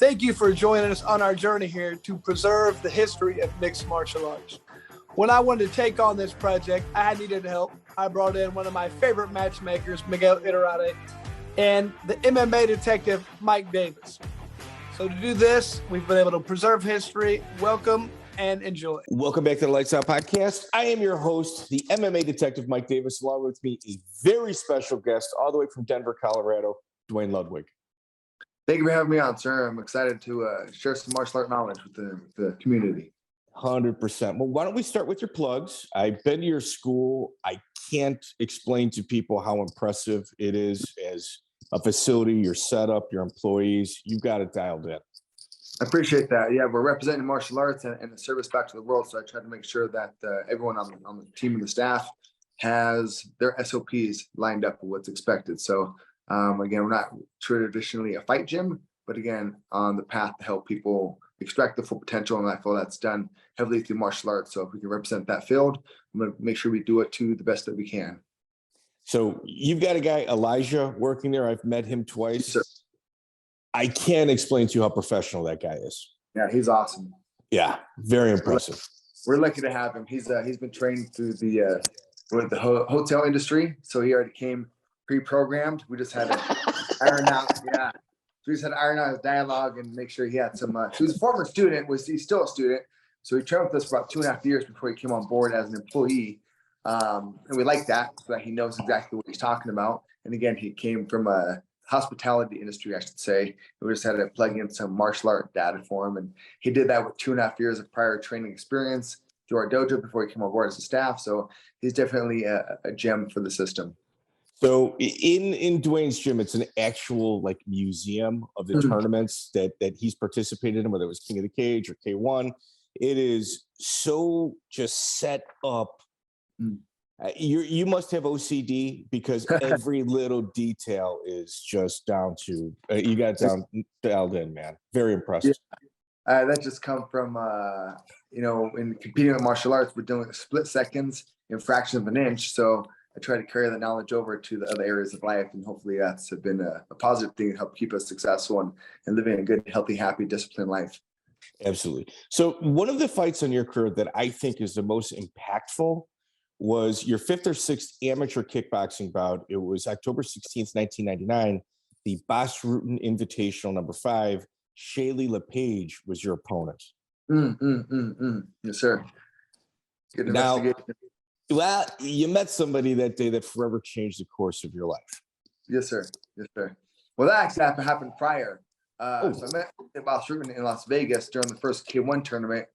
Thank you for joining us on our journey here to preserve the history of mixed martial arts. When I wanted to take on this project, I needed help. I brought in one of my favorite matchmakers, Miguel Iturrate, and the MMA detective, Mike Davis. So to do this, we've been able to preserve history. Welcome and enjoy. Welcome back to the Lytes Out podcast. I am your host, the MMA detective, Mike Davis. Along with me, a very special guest all the way from Denver, Colorado, Duane Ludwig. Thank you for having me on, sir. I'm excited to share some martial art knowledge with the community. 100%. Well, why don't we start with your plugs? I've been to your school. I can't explain to people how impressive it is as a facility, your setup, your employees. You've got it dialed in. I appreciate that. Yeah, we're representing martial arts and the service back to the world. So I try to make sure that everyone on the team and the staff has their SOPs lined up with what's expected. So again, we're not traditionally a fight gym, but again, on the path to help people extract the full potential. And I feel that's done heavily through martial arts. So if we can represent that field, I'm going to make sure we do it to the best that we can. So you've got a guy, Elijah, working there. I've met him twice. Yes, I can't explain to you how professional that guy is. yeah, he's awesome. Yeah, very impressive. We're lucky to have him. He's been trained through the hotel industry, so he already came pre-programmed. We just had to iron out. Yeah, so we just had to iron out his dialogue and make sure he had some. He was a former student. He's still a student, so he trained with us for about 2.5 years before he came on board as an employee. And we like that, so that he knows exactly what he's talking about. And again, he came from a hospitality industry, I should say. We just had to plug in some martial art data for him, and he did that with 2.5 years of prior training experience through our dojo before he came on board as a staff. So he's definitely a gem for the system. So in Duane's gym, it's an actual like museum of the tournaments that he's participated in, whether it was King of the Cage or K-1. It is so just set up. You must have OCD because every little detail is just down to you got it dialed in, man. Very impressive. Yeah. That just come from in competing with martial arts, we're dealing with split seconds in fraction of an inch. So I try to carry that knowledge over to the other areas of life, and hopefully that's been a positive thing to help keep us successful and living a good, healthy, happy, disciplined life. Absolutely. So one of the fights on your career that I think is the most impactful was your 5th or 6th amateur kickboxing bout. It was October 16th, 1999. The Bas Rutten Invitational number 5. Shaylee LePage was your opponent. Yes, sir. Good investigation. Well, you met somebody that day that forever changed the course of your life. Yes, sir. Yes, sir. Well, that actually happened prior. So I met Bas Rutten in Las Vegas during the first K-1 tournament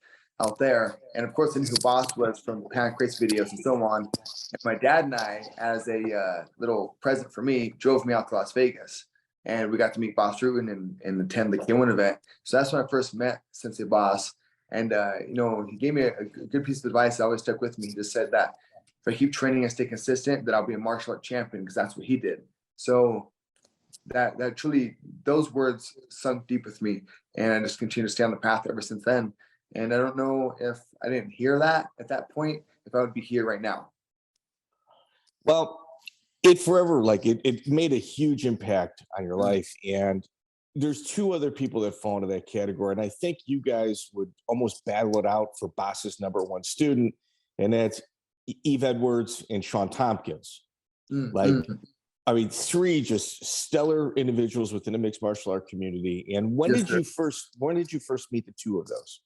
out there. And of course, I knew who Bas was from Pancrase videos and so on. And my dad and I, as a little present for me, drove me out to Las Vegas. And we got to meet Bas Rutten and attend the K-1 event. So that's when I first met Sensei Bas. And, he gave me a good piece of advice that always stuck with me. He just said that if I keep training and stay consistent, that I'll be a martial art champion, because that's what he did. So that truly, those words sunk deep with me. And I just continue to stay on the path ever since then. And I don't know if I didn't hear that at that point, if I would be here right now. Well, it forever, it made a huge impact on your life. And there's 2 other people that fall into that category. And I think you guys would almost battle it out for Bas's number 1 student. And that's Eve Edwards and Sean Tompkins. 3 just stellar individuals within the mixed martial art community. And when did you first meet the 2 of those?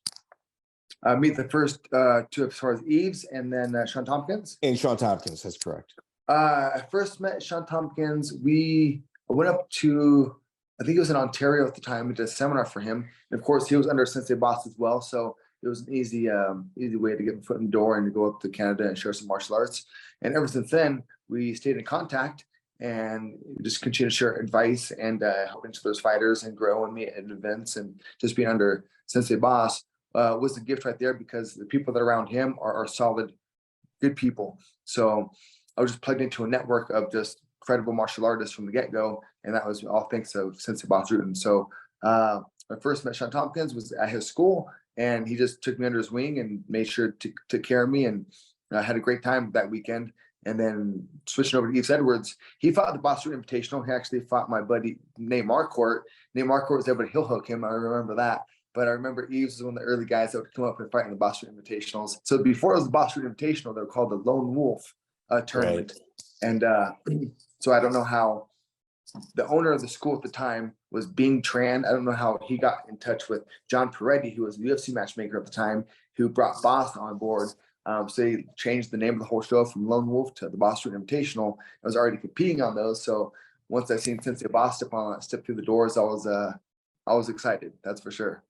Meet the first 2 as far as Eves and then Sean Tompkins. And Sean Tompkins, that's correct. I first met Sean Tompkins. I went up to, I think it was in Ontario at the time. We did a seminar for him. And of course, he was under Sensei Bas as well. So it was an easy way to get my foot in the door and to go up to Canada and share some martial arts. And ever since then, we stayed in contact and just continue to share advice and help each other's fighters and grow and meet at events. And just being under Sensei Bas was a gift right there, because the people that are around him are solid, good people. So I was just plugged into a network of just credible martial artists from the get-go, and that was all thanks to Sensei Bas Rutten. So I first met Sean Tompkins was at his school, and he just took me under his wing and made sure to take care of me, and I had a great time that weekend. and then switching over to Yves Edwards. He fought the Bas Rutten Invitational. He actually fought my buddy Nate Marquardt. Nate Marquardt was able to heel hook him. I remember that. But I remember Yves was one of the early guys that would come up and fight in the Bas Rutten Invitationals. So before it was the Bas Rutten Invitational, they were called the Lone Wolf tournament. Right. And so I don't know how the owner of the school at the time was Bing Tran. I don't know how he got in touch with John Peretti, who was the UFC matchmaker at the time, who brought Bas on board. So he changed the name of the whole show from Lone Wolf to the Bas Rutten Invitational. I was already competing on those. So once I seen Sensei Bas step through the doors, I was excited. That's for sure.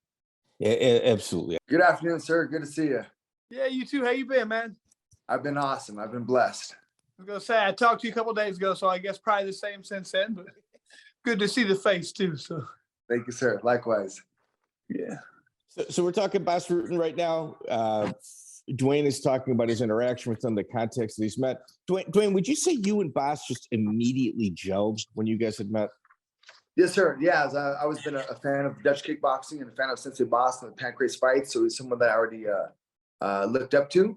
Yeah, absolutely. Good afternoon, sir. Good to see you. Yeah, you too. How you been, man? I've been awesome. I've been blessed. I was gonna say I talked to you a couple of days ago, so I guess probably the same since then. But good to see the face too. So thank you, sir. Likewise. Yeah. So we're talking Bas Rutten right now. Duane is talking about his interaction with them, the context that he's met. Duane, would you say you and Bas just immediately gelled when you guys had met? Yes, sir. Yeah, I was been a fan of Dutch Kickboxing and a fan of Sensei Bas and the Pancrase fights. So he's someone that I already looked up to.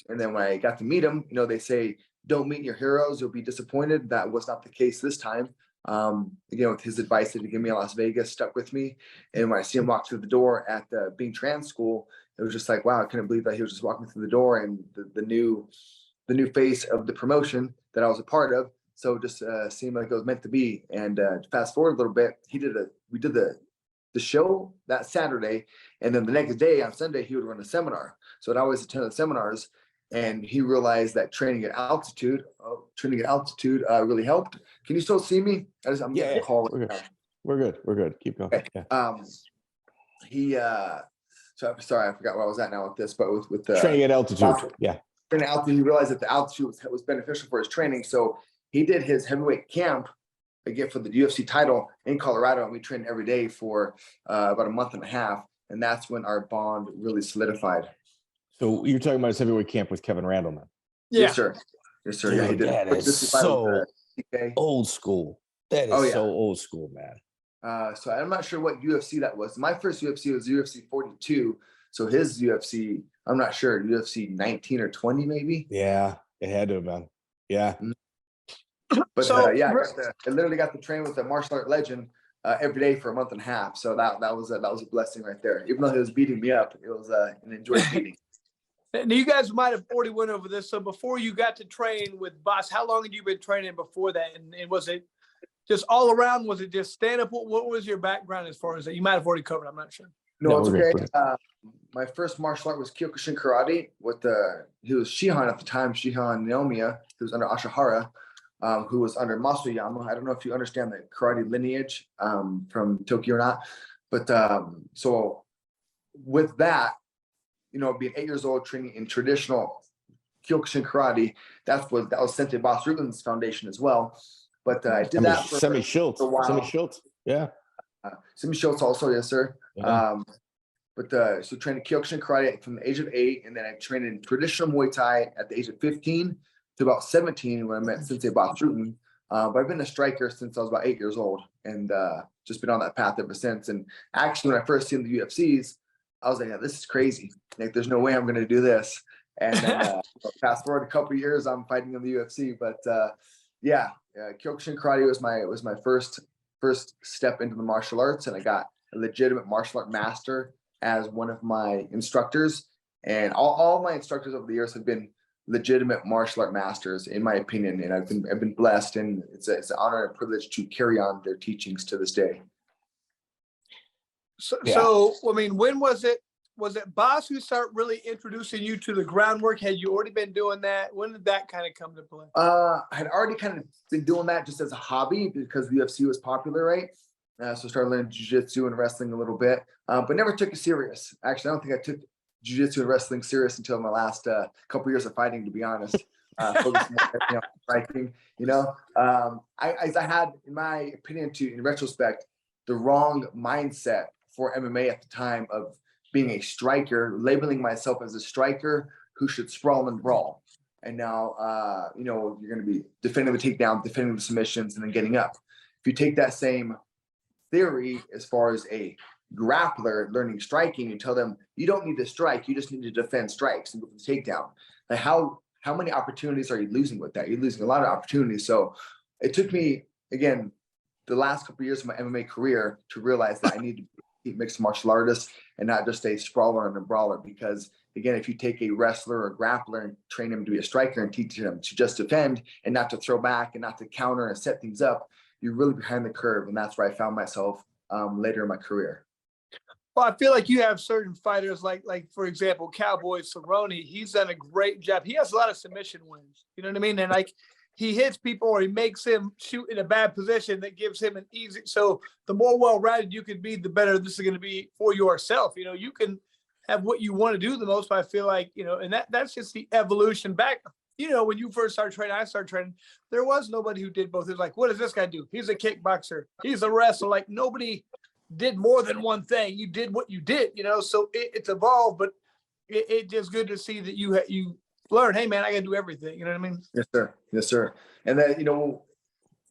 And then when I got to meet him, they say, don't meet your heroes, you'll be disappointed. That was not the case this time. With his advice that he gave me in Las Vegas stuck with me. And when I see him walk through the door at the Bing Tran school, it was just like, wow, I couldn't believe that he was just walking through the door and the new face of the promotion that I was a part of. So it just seemed like it was meant to be. And fast forward a little bit, we did the show that Saturday, and then the next day on Sunday he would run a seminar. So I'd always attend the seminars, and he realized that training at altitude really helped. Can you still see me? I'm getting a call. We're good. Keep going. Okay. Yeah. So sorry, I forgot where I was at now with this, but with training at altitude. Training at altitude, he realized that the altitude was beneficial for his training. So he did his heavyweight camp again for the UFC title in Colorado, and we trained every day for about a month and a half, and that's when our bond really solidified. So you're talking about his heavyweight camp with Kevin Randleman? Yeah. Yes, sir. Dude, yeah, he did. That is so old school. That is so old school, man. So I'm not sure what UFC that was. My first UFC was UFC 42. So his UFC, I'm not sure, UFC 19 or 20 maybe. Yeah, it had to have been. Yeah. But I literally got to train with a martial art legend every day for a month and a half. So that was a blessing right there. Even though he was beating me up, it was an enjoyable beating. Now, you guys might have already went over this. So before you got to train with Bas, how long had you been training before that? And was it just all around? Was it just stand-up? What was your background as far as that? You might have already covered. I'm not sure. No, it's okay. My first martial art was Kyokushin Karate he was Shihan at the time, Shihan Naomiya, who was under Ashihara, who was under Masuyama. I don't know if you understand the karate lineage from Tokyo or not. But so with that, being 8 years old, training in traditional Kyokushin Karate, that was Sensei Bas Rutten's foundation as well. But I did that for Semi Schultz. Yeah. Semi Schultz also, yes, sir. Yeah. So trained Kyokushin Karate from the age of 8, and then I trained in traditional Muay Thai at the age of 15 to about 17 when I met Sensei Bas Rutten. But I've been a striker since I was about 8 years old, and just been on that path ever since. And actually, when I first seen the UFCs, I was like, yeah, this is crazy. Like, there's no way I'm going to do this. And then fast forward a couple of years, I'm fighting in the UFC. But Kyokushin Karate was my first step into the martial arts, and I got a legitimate martial art master as one of my instructors. And all my instructors over the years have been legitimate martial art masters, in my opinion. And I've been blessed, and it's an honor and privilege to carry on their teachings to this day. So I mean, when was it Bas who started really introducing you to the groundwork? Had you already been doing that? When did that kind of come to play? I had already kind of been doing that just as a hobby because the UFC was popular, right? So I started learning jiu-jitsu and wrestling a little bit, but never took it serious. Actually, I don't think I took jiu-jitsu and wrestling serious until my last couple of years of fighting, to be honest. Focused more on striking, I had, in my opinion, in retrospect, the wrong mindset for MMA at the time of being a striker, labeling myself as a striker who should sprawl and brawl. And now, you're going to be defending the takedown, defending the submissions, and then getting up. If you take that same theory as far as a grappler learning striking, you tell them you don't need to strike, you just need to defend strikes and go for the takedown. Like, how how many opportunities are you losing with that? You're losing a lot of opportunities. So it took me, again, the last couple of years of my MMA career to realize that I need to be a mixed martial artist and not just a sprawler and a brawler. Because again, if you take a wrestler or a grappler and train him to be a striker and teach him to just defend and not to throw back and not to counter and set things up, you're really behind the curve. And that's where I found myself later in my career. Well, I feel like you have certain fighters, like for example, Cowboy Cerrone. He's done a great job. He has a lot of submission wins. You know what I mean? And like he hits people or he makes him shoot in a bad position that gives him an easy. So the more well-rounded you can be, the better this is going to be for yourself. You know, you can have what you want to do the most, but I feel like, you know, and that's just the evolution back. You know, when you first started training, I started training, there was nobody who did both. It was like, what does this guy do? He's a kickboxer. He's a wrestler. Like nobody did more than one thing. You did what you did, you know, so it's evolved, but it's just good to see that you learn, hey man, I gotta do everything. You know what I mean? Yes, sir. Yes, sir. And then, you know,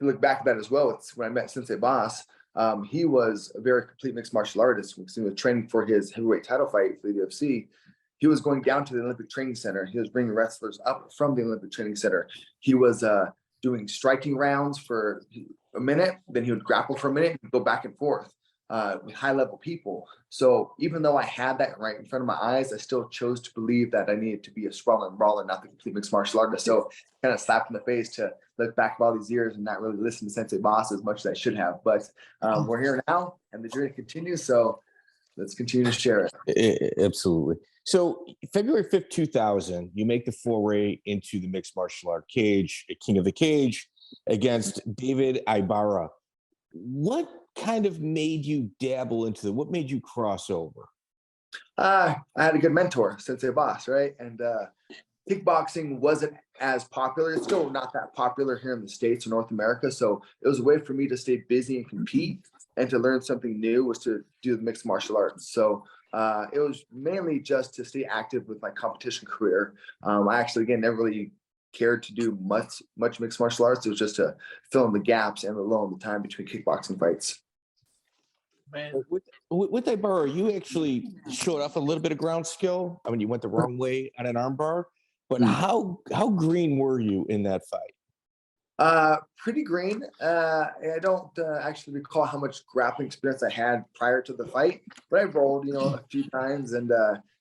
look back at that as well. It's when I met Sensei Bas. He was a very complete mixed martial artist. He was training for his heavyweight title fight for the UFC. He was going down to the Olympic Training Center. He was bringing wrestlers up from the Olympic Training Center. He was doing striking rounds for a minute, then he would grapple for a minute and go back and forth with high-level people. So even though I had that right in front of my eyes, I still chose to believe that I needed to be a sprawler and brawler, not the complete mixed martial artist. So kind of slapped in the face to look back at all these years and not really listen to Sensei Bas as much as I should have. But we're here now, and the journey continues. So let's continue to share it. Absolutely. So February 5th, 2000, you make the foray into the mixed martial art cage, King of the Cage, against David Ibarra. What kind of made you dabble into what made you cross over? I had a good mentor, Sensei Bas, right? And kickboxing wasn't as popular. It's still not that popular here in the States or North America. So it was a way for me to stay busy and compete and to learn something new was to do the mixed martial arts. So it was mainly just to stay active with my competition career. I actually, again, never really cared to do much mixed martial arts. It was just to fill in the gaps and the lull in the time between kickboxing fights. Man, with Ibarra, you actually showed off a little bit of ground skill. I mean, you went the wrong way on an armbar, but how green were you in that fight? Pretty green. I don't actually recall how much grappling experience I had prior to the fight, but I rolled, you know, a few times and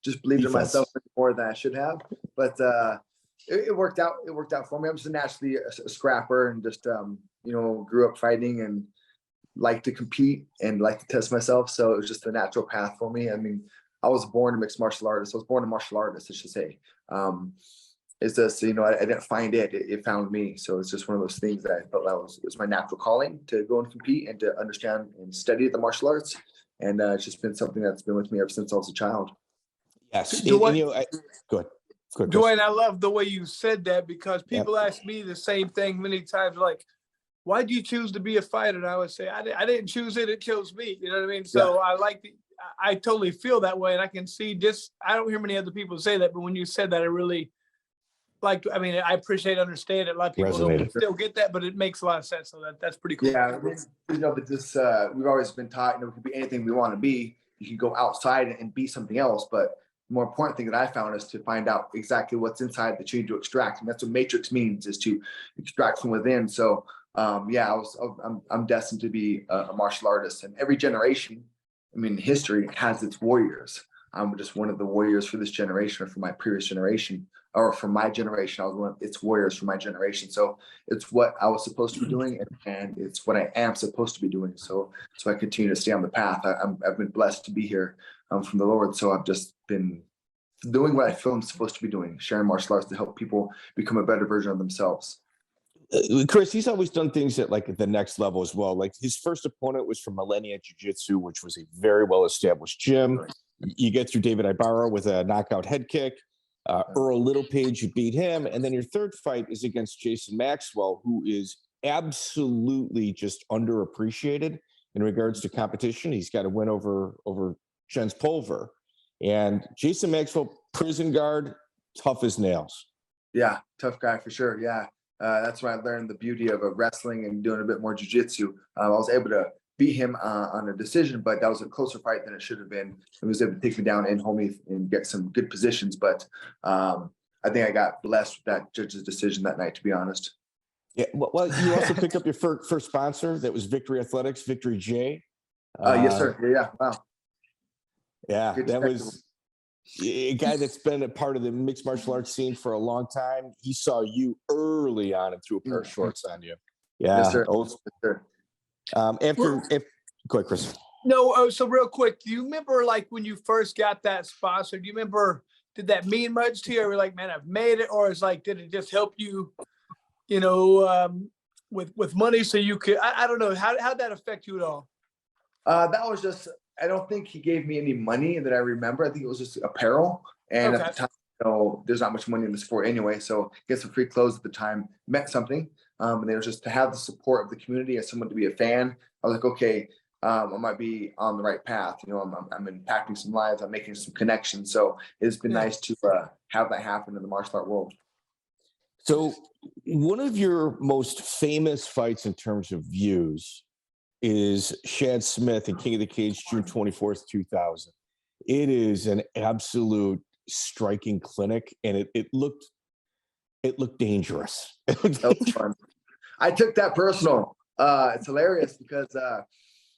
just believed in myself more than I should have. But it worked out. It worked out for me. I'm just naturally a scrapper and just you know, grew up fighting and like to compete and like to test myself. So it was just a natural path for me. I mean, I was born a mixed martial artist. I was born a martial artist, I should say. It's just, you know, I didn't find it. It found me. So it's just one of those things that I felt that it was my natural calling to go and compete and to understand and study the martial arts. And it's just been something that's been with me ever since I was a child. Yes. Go ahead. Duane, I love the way you said that because people ask me the same thing many times, like, why do you choose to be a fighter? And I would say, I didn't choose it. It chose me. You know what I mean? So I totally feel that way. And I can see I don't hear many other people say that, but when you said that, I really I appreciate, understand it. A lot of people don't still get that, but it makes a lot of sense. So that's pretty cool. Yeah. I mean, you know, but this, we've always been taught, you know, we can be anything we want to be. You can go outside and be something else. But the more important thing that I found is to find out exactly what's inside that you need to extract. And that's what matrix means, is to extract from within. So I'm destined to be a martial artist, and every generation, I mean, history has its warriors. I'm just one of the warriors for this generation, or for my previous generation, or for my generation. I was one of its warriors for my generation. So it's what I was supposed to be doing, and it's what I am supposed to be doing. So I continue to stay on the path. I've been blessed to be here from the Lord. So I've just been doing what I feel I'm supposed to be doing, sharing martial arts to help people become a better version of themselves. Chris, he's always done things at like the next level as well. Like his first opponent was from Millennia Jiu-Jitsu, which was a very well-established gym. You get through David Ibarra with a knockout head kick. Earl Littlepage, you beat him. And then your third fight is against Jason Maxwell, who is absolutely just underappreciated in regards to competition. He's got a win over Jens Pulver. And Jason Maxwell, prison guard, tough as nails. Yeah, tough guy for sure. Yeah. That's when I learned the beauty of wrestling and doing a bit more jiu-jitsu. I was able to beat him on a decision, but that was a closer fight than it should have been. He was able to take me down and hold me and get some good positions. But I think I got blessed with that judge's decision that night, to be honest. Yeah. Well, you also picked up your first sponsor. That was Victory Athletics, Victory J. Yes, sir. Yeah. Wow. Yeah, Good that spectacle. was a guy that's been a part of the mixed martial arts scene for a long time. He saw you early on and threw a pair of shorts on you. Yeah. Yes, sir. Yes, sir. go ahead, Chris. No, so real quick, do you remember like when you first got that sponsor? Do you remember, did that mean much to you? Or were you like, man, I've made it? Or is like, did it just help you, with money so you could, I don't know, how'd that affect you at all? That was just, I don't think he gave me any money that I remember. I think it was just apparel. And Okay. at the time, there's not much money in the sport anyway. So get some free clothes at the time meant something. And it was just to have the support of the community as someone to be a fan. I was like, okay, I might be on the right path. I'm impacting some lives. I'm making some connections. So it's been nice to have that happen in the martial art world. So one of your most famous fights in terms of views is Shad Smith and King of the Cage, June 24th, 2000. It is an absolute striking clinic, and it looked dangerous. That was fun. I took that personal. It's hilarious because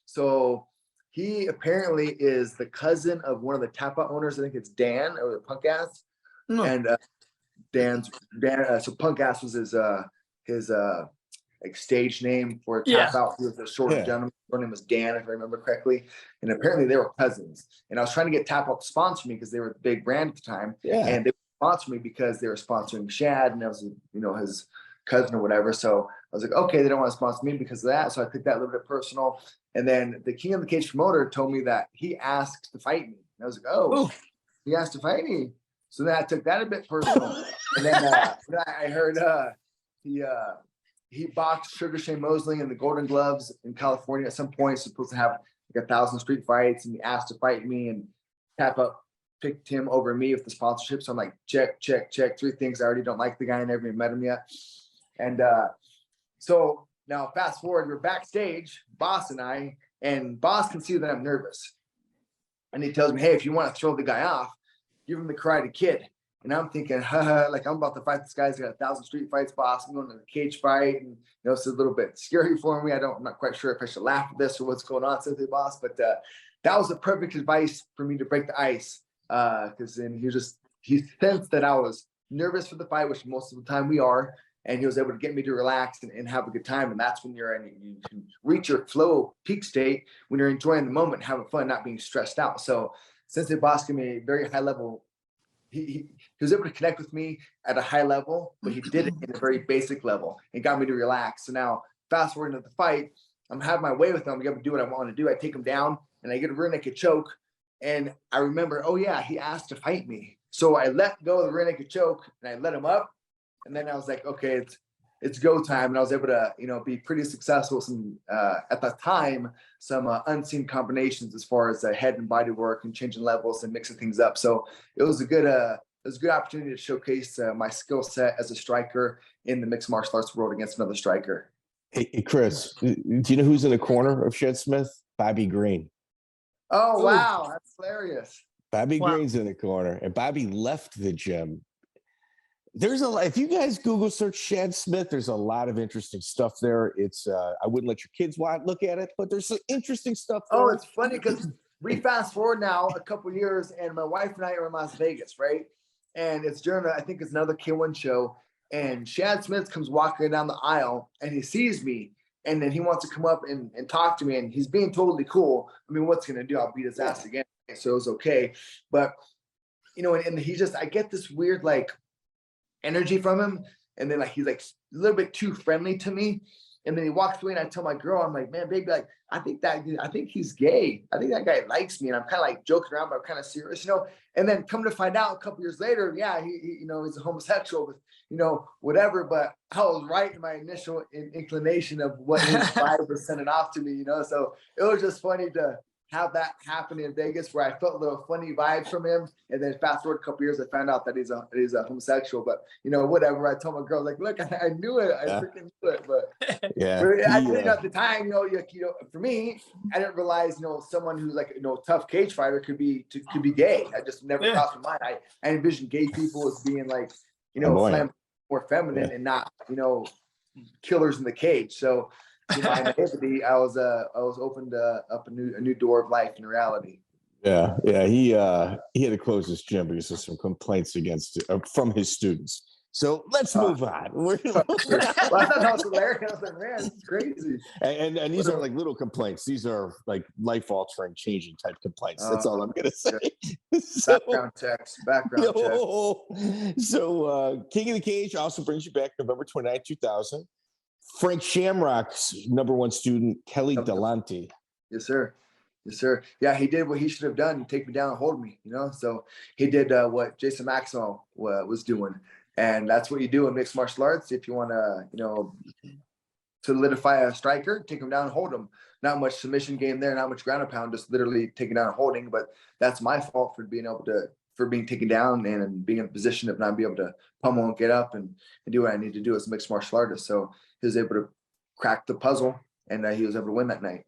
so he apparently is the cousin of one of the tap out owners. I think it's Dan or the Punk Ass. And Dan. So Punk Ass was his like stage name for tap out. He was a shorter gentleman. His name was Dan, if I remember correctly. And apparently they were cousins. And I was trying to get Tap Out to sponsor me because they were the big brand at the time. Yeah. And they sponsored me because they were sponsoring Shad, and I was, his cousin or whatever. So I was like, okay, they don't want to sponsor me because of that. So I took that a little bit personal. And then the King of the Cage promoter told me that he asked to fight me. And I was like, he asked to fight me. So then I took that a bit personal. And then I heard he boxed Sugar Shane Mosley in the Golden Gloves in California at some point. He's supposed to have like 1,000 street fights, and he asked to fight me, and Tap Up picked him over me with the sponsorship. So I'm like, check. 3 things. I already don't like the guy. I never even met him yet. And so now fast forward, we're backstage, Bas and I, and Bas can see that I'm nervous. And he tells me, hey, if you want to throw the guy off, give him the Karate Kid. And I'm thinking, like I'm about to fight this guy. He's got 1,000 street fights, Bas. I'm going to a cage fight. And, it's a little bit scary for me. I'm not quite sure if I should laugh at this or what's going on, simply, Bas. But that was the perfect advice for me to break the ice. Because then he sensed that I was nervous for the fight, which most of the time we are. And he was able to get me to relax and have a good time. And that's when you can reach your flow peak state when you're enjoying the moment, having fun, not being stressed out. So since the Bas gave me a very high level, he was able to connect with me at a high level, but he did it in a very basic level and got me to relax. So now fast forward into the fight, I'm having my way with him. I'm able to do what I want to do. I take him down and I get a rear naked choke. And I remember, he asked to fight me. So I let go of the rear naked choke and I let him up. And then I was like, okay, it's go time. And I was able to, be pretty successful with some, at that time, some unseen combinations as far as head and body work and changing levels and mixing things up. So it was a good opportunity to showcase my skill set as a striker in the mixed martial arts world against another striker. Hey, Chris, do you know who's in the corner of Shad Smith? Bobby Green. Oh, wow. That's hilarious. Bobby Green's in the corner, and Bobby left the gym. There's if you guys Google search Shad Smith, there's a lot of interesting stuff there. It's I wouldn't let your kids look at it, but there's some interesting stuff there. Oh, it's funny because we fast forward now a couple years, and my wife and I are in Las Vegas, right? And it's during I think it's another K-1 show, and Shad Smith comes walking down the aisle, and he sees me, and then he wants to come up and talk to me, and he's being totally cool. I mean, what's gonna do? I'll beat his ass again, so it was okay. But and he just I get this weird energy from him, and then he's a little bit too friendly to me, and then he walks away, and I tell my girl, I'm like, man, baby, I think he's gay. I think that guy likes me, and I'm kind of joking around, but I'm kind of serious, and then come to find out a couple years later, he he's a homosexual with whatever, but I was right in my initial inclination of what his vibe was sending off to me, so it was just funny to have that happen in Vegas, where I felt a little funny vibes from him, and then fast forward a couple years, I found out that he's a homosexual. But whatever. I told my girl, look, I knew it, I freaking knew it, but I didn't at the time. For me, I didn't realize someone who's tough cage fighter could be gay. I just never crossed my mind. I envisioned gay people as being more feminine and not, killers in the cage. So to my naivety, I was opened up a new door of life and reality. Yeah. He had to close his gym because of some complaints from his students. So let's move on. Well, I thought that was hilarious. I was like, man, this is crazy. And these aren't like little complaints. These are like life-altering, changing type complaints. That's all I'm gonna say. Background check. So King of the Cage also brings you back November 29, 2000. Frank Shamrock's #1 student, Kelly Dullanty. Yes, sir. Yeah, he did what he should have done. Take me down and hold me, So he did what Jason Maxwell was doing. And that's what you do in mixed martial arts. If you want to, solidify a striker, take him down and hold him. Not much submission game there, not much ground and pound, just literally taking down and holding. But that's my fault for being taken down and being in a position of not being able to pummel and get up and do what I need to do as a mixed martial artist. So he was able to crack the puzzle, and he was able to win that night.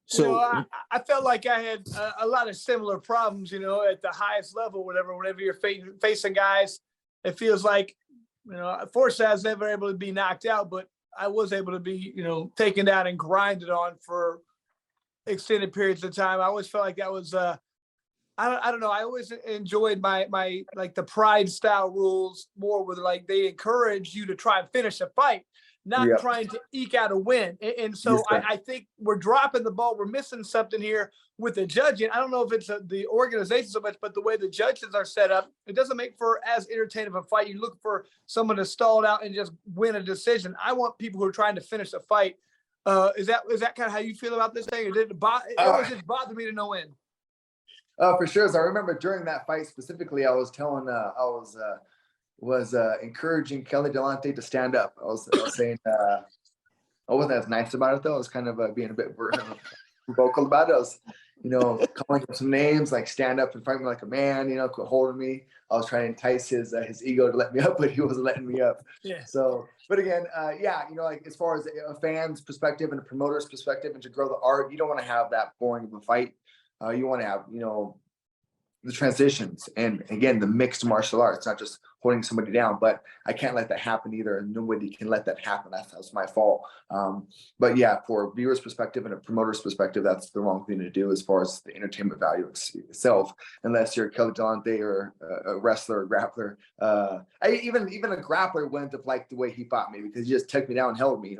So I felt like I had a lot of similar problems, at the highest level, whenever you're facing guys. It feels like, fortunately I was never able to be knocked out, but I was able to be, taken down and grinded on for extended periods of time. I always felt like that was, I don't know. I always enjoyed my like the pride style rules more, where like they encourage you to try and finish a fight, not trying to eke out a win. And so I think we're dropping the ball. We're missing something here with the judging. I don't know if it's the organization so much, but the way the judges are set up, it doesn't make for as entertaining of a fight. You look for someone to stall it out and just win a decision. I want people who are trying to finish a fight. Is that kind of how you feel about this thing? Or did it always just bother me to no end? For sure. As I remember during that fight specifically, I was telling, was encouraging Kelly Dullanty to stand up. I was saying, I wasn't as nice about it though. I was kind of being a bit vocal about it. I was, calling him some names, like stand up and fight me like a man, quit holding me. I was trying to entice his ego to let me up, but he wasn't letting me up. Yeah. So, but again, like as far as a fan's perspective and a promoter's perspective and to grow the art, you don't want to have that boring of a fight. You want to have, the transitions and again, the mixed martial arts, not just holding somebody down, but I can't let that happen either. And nobody can let that happen. That's my fault. But yeah, for viewers' perspective and a promoter's perspective, that's the wrong thing to do as far as the entertainment value itself, unless you're Kelly Dullanty or a wrestler or grappler. Even a grappler wouldn't have liked the way he fought me because he just took me down and held me.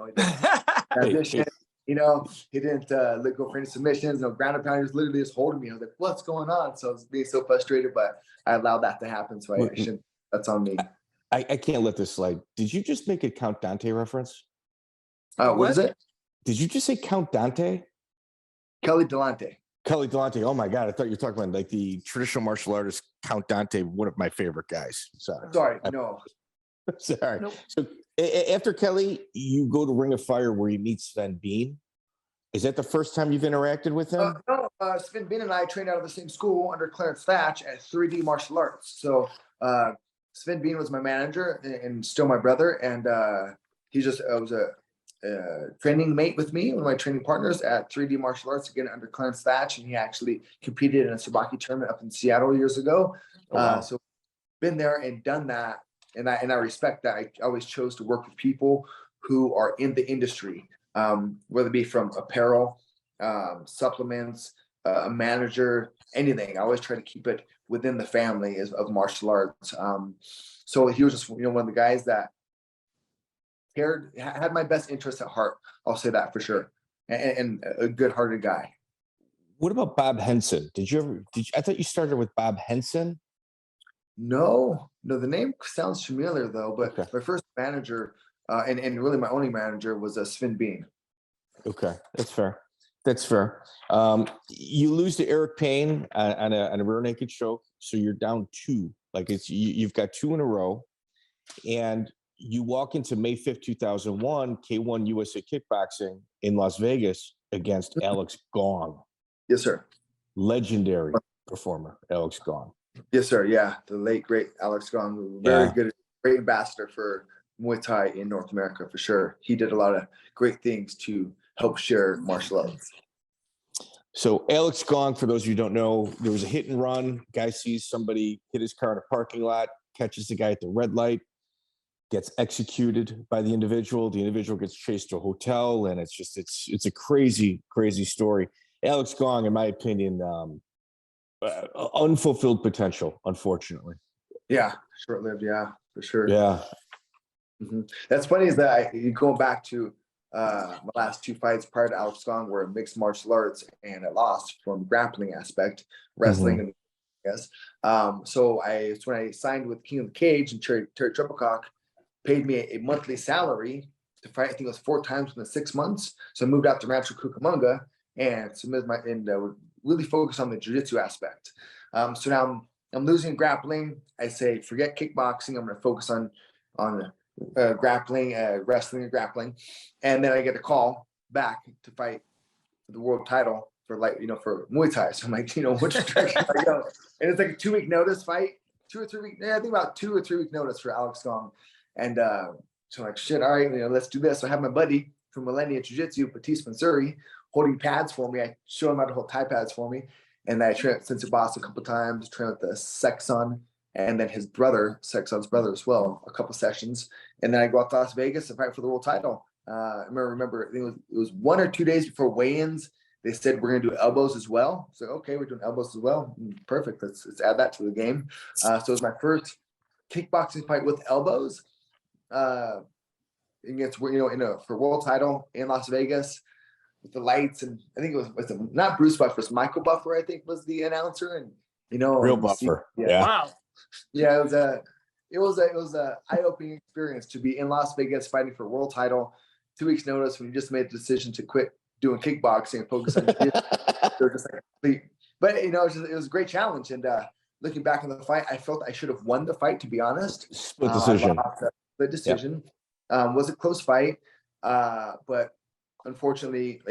He didn't go for any submissions, no ground and pound. He was literally just holding me. I was like, what's going on? So I was being so frustrated, but I allowed that to happen. So I shouldn't. That's on me. I can't let this slide. Did you just make a Count Dante reference? What is it? Did you just say Count Dante? Kelly Dullanty. Kelly Dullanty. Oh my God. I thought you were talking about like the traditional martial artist Count Dante, one of my favorite guys. Sorry. No. Sorry. Nope. So after Kelly, you go to Ring of Fire where you meet Sven Bean. Is that the first time you've interacted with him? No. Sven Bean and I trained out of the same school under Clarence Thatch at 3D Martial Arts. So Sven Bean was my manager and still my brother. And he just was a training mate with me, one of my training partners at 3D Martial Arts, again under Clarence Thatch. And he actually competed in a Sabaki tournament up in Seattle years ago. Oh, wow. So been there and done that. And I respect that. I always chose to work with people who are in the industry, whether it be from apparel, supplements, a manager, anything. I always try to keep it within the family of martial arts. So he was just one of the guys that had my best interest at heart. I'll say that for sure, and a good-hearted guy. What about Bob Henson? I thought you started with Bob Henson. No, the name sounds familiar though, but okay. My first manager and really my only manager was Sven Bean. Okay, that's fair. You lose to Eric Payne on a rear naked choke, so you're down 2. Like you've got 2 in a row, and you walk into May 5th, 2001, K-1 USA Kickboxing in Las Vegas against Alex Gong. Yes, sir. Legendary performer, Alex Gong. Yes, sir. Yeah, the late great Alex Gong, very good, great ambassador for Muay Thai in North America for sure. He did a lot of great things to help share martial arts. So Alex Gong, for those of you who don't know, there was a hit and run. Guy sees somebody hit his car in a parking lot, catches the guy at the red light, gets executed by the individual. The individual gets chased to a hotel, and it's a crazy, crazy story. Alex Gong, in my opinion, unfulfilled potential, unfortunately. Yeah, short-lived. Yeah, for sure. Yeah. Mm-hmm. That's funny is that going back to my last 2 fights prior to Alex Gong were mixed martial arts, and I lost from grappling aspect, wrestling, and yes. So when I signed with King of the Cage, and Terry Triplecock paid me a monthly salary to fight. I think it was 4 times in the 6 months. So I moved out to Rancho Cucamonga and submitted really focused on the jiu-jitsu aspect. So now I'm losing grappling. I say forget kickboxing. I'm going to focus on grappling, wrestling, and grappling. And then I get a call back to fight for the world title for for Muay Thai. So I'm like, which direction I go? And it's like a 2-week notice fight, 2 or 3 weeks. Yeah, I think about 2 or 3 week notice for Alex Gong. And so I'm like, shit, all right, let's do this. So I have my buddy from Millennia Jiu-Jitsu, Batiste Mansuri, holding pads for me. I show him how to hold Thai pads for me. And I trained with Sensei Boss a couple times, trained with the Sexon, and then his brother, Sexon's brother as well, a couple sessions. And then I go out to Las Vegas and fight for the world title. I remember I think it was 1 or 2 days before weigh-ins. They said, we're going to do elbows as well. So, okay, we're doing elbows as well. Perfect. Let's add that to the game. So it was my first kickboxing fight with elbows. Against for world title in Las Vegas with the lights, and I think it was not Bruce Buffer, it was Michael Buffer, I think was the announcer, and real Buffer. Wow. Yeah, it was a eye-opening experience to be in Las Vegas fighting for world title. 2 weeks notice when you just made the decision to quit doing kickboxing and focus on just like, but it was a great challenge. And looking back on the fight, I felt I should have won the fight, to be honest. Split decision. The decision. Was a close fight, but unfortunately,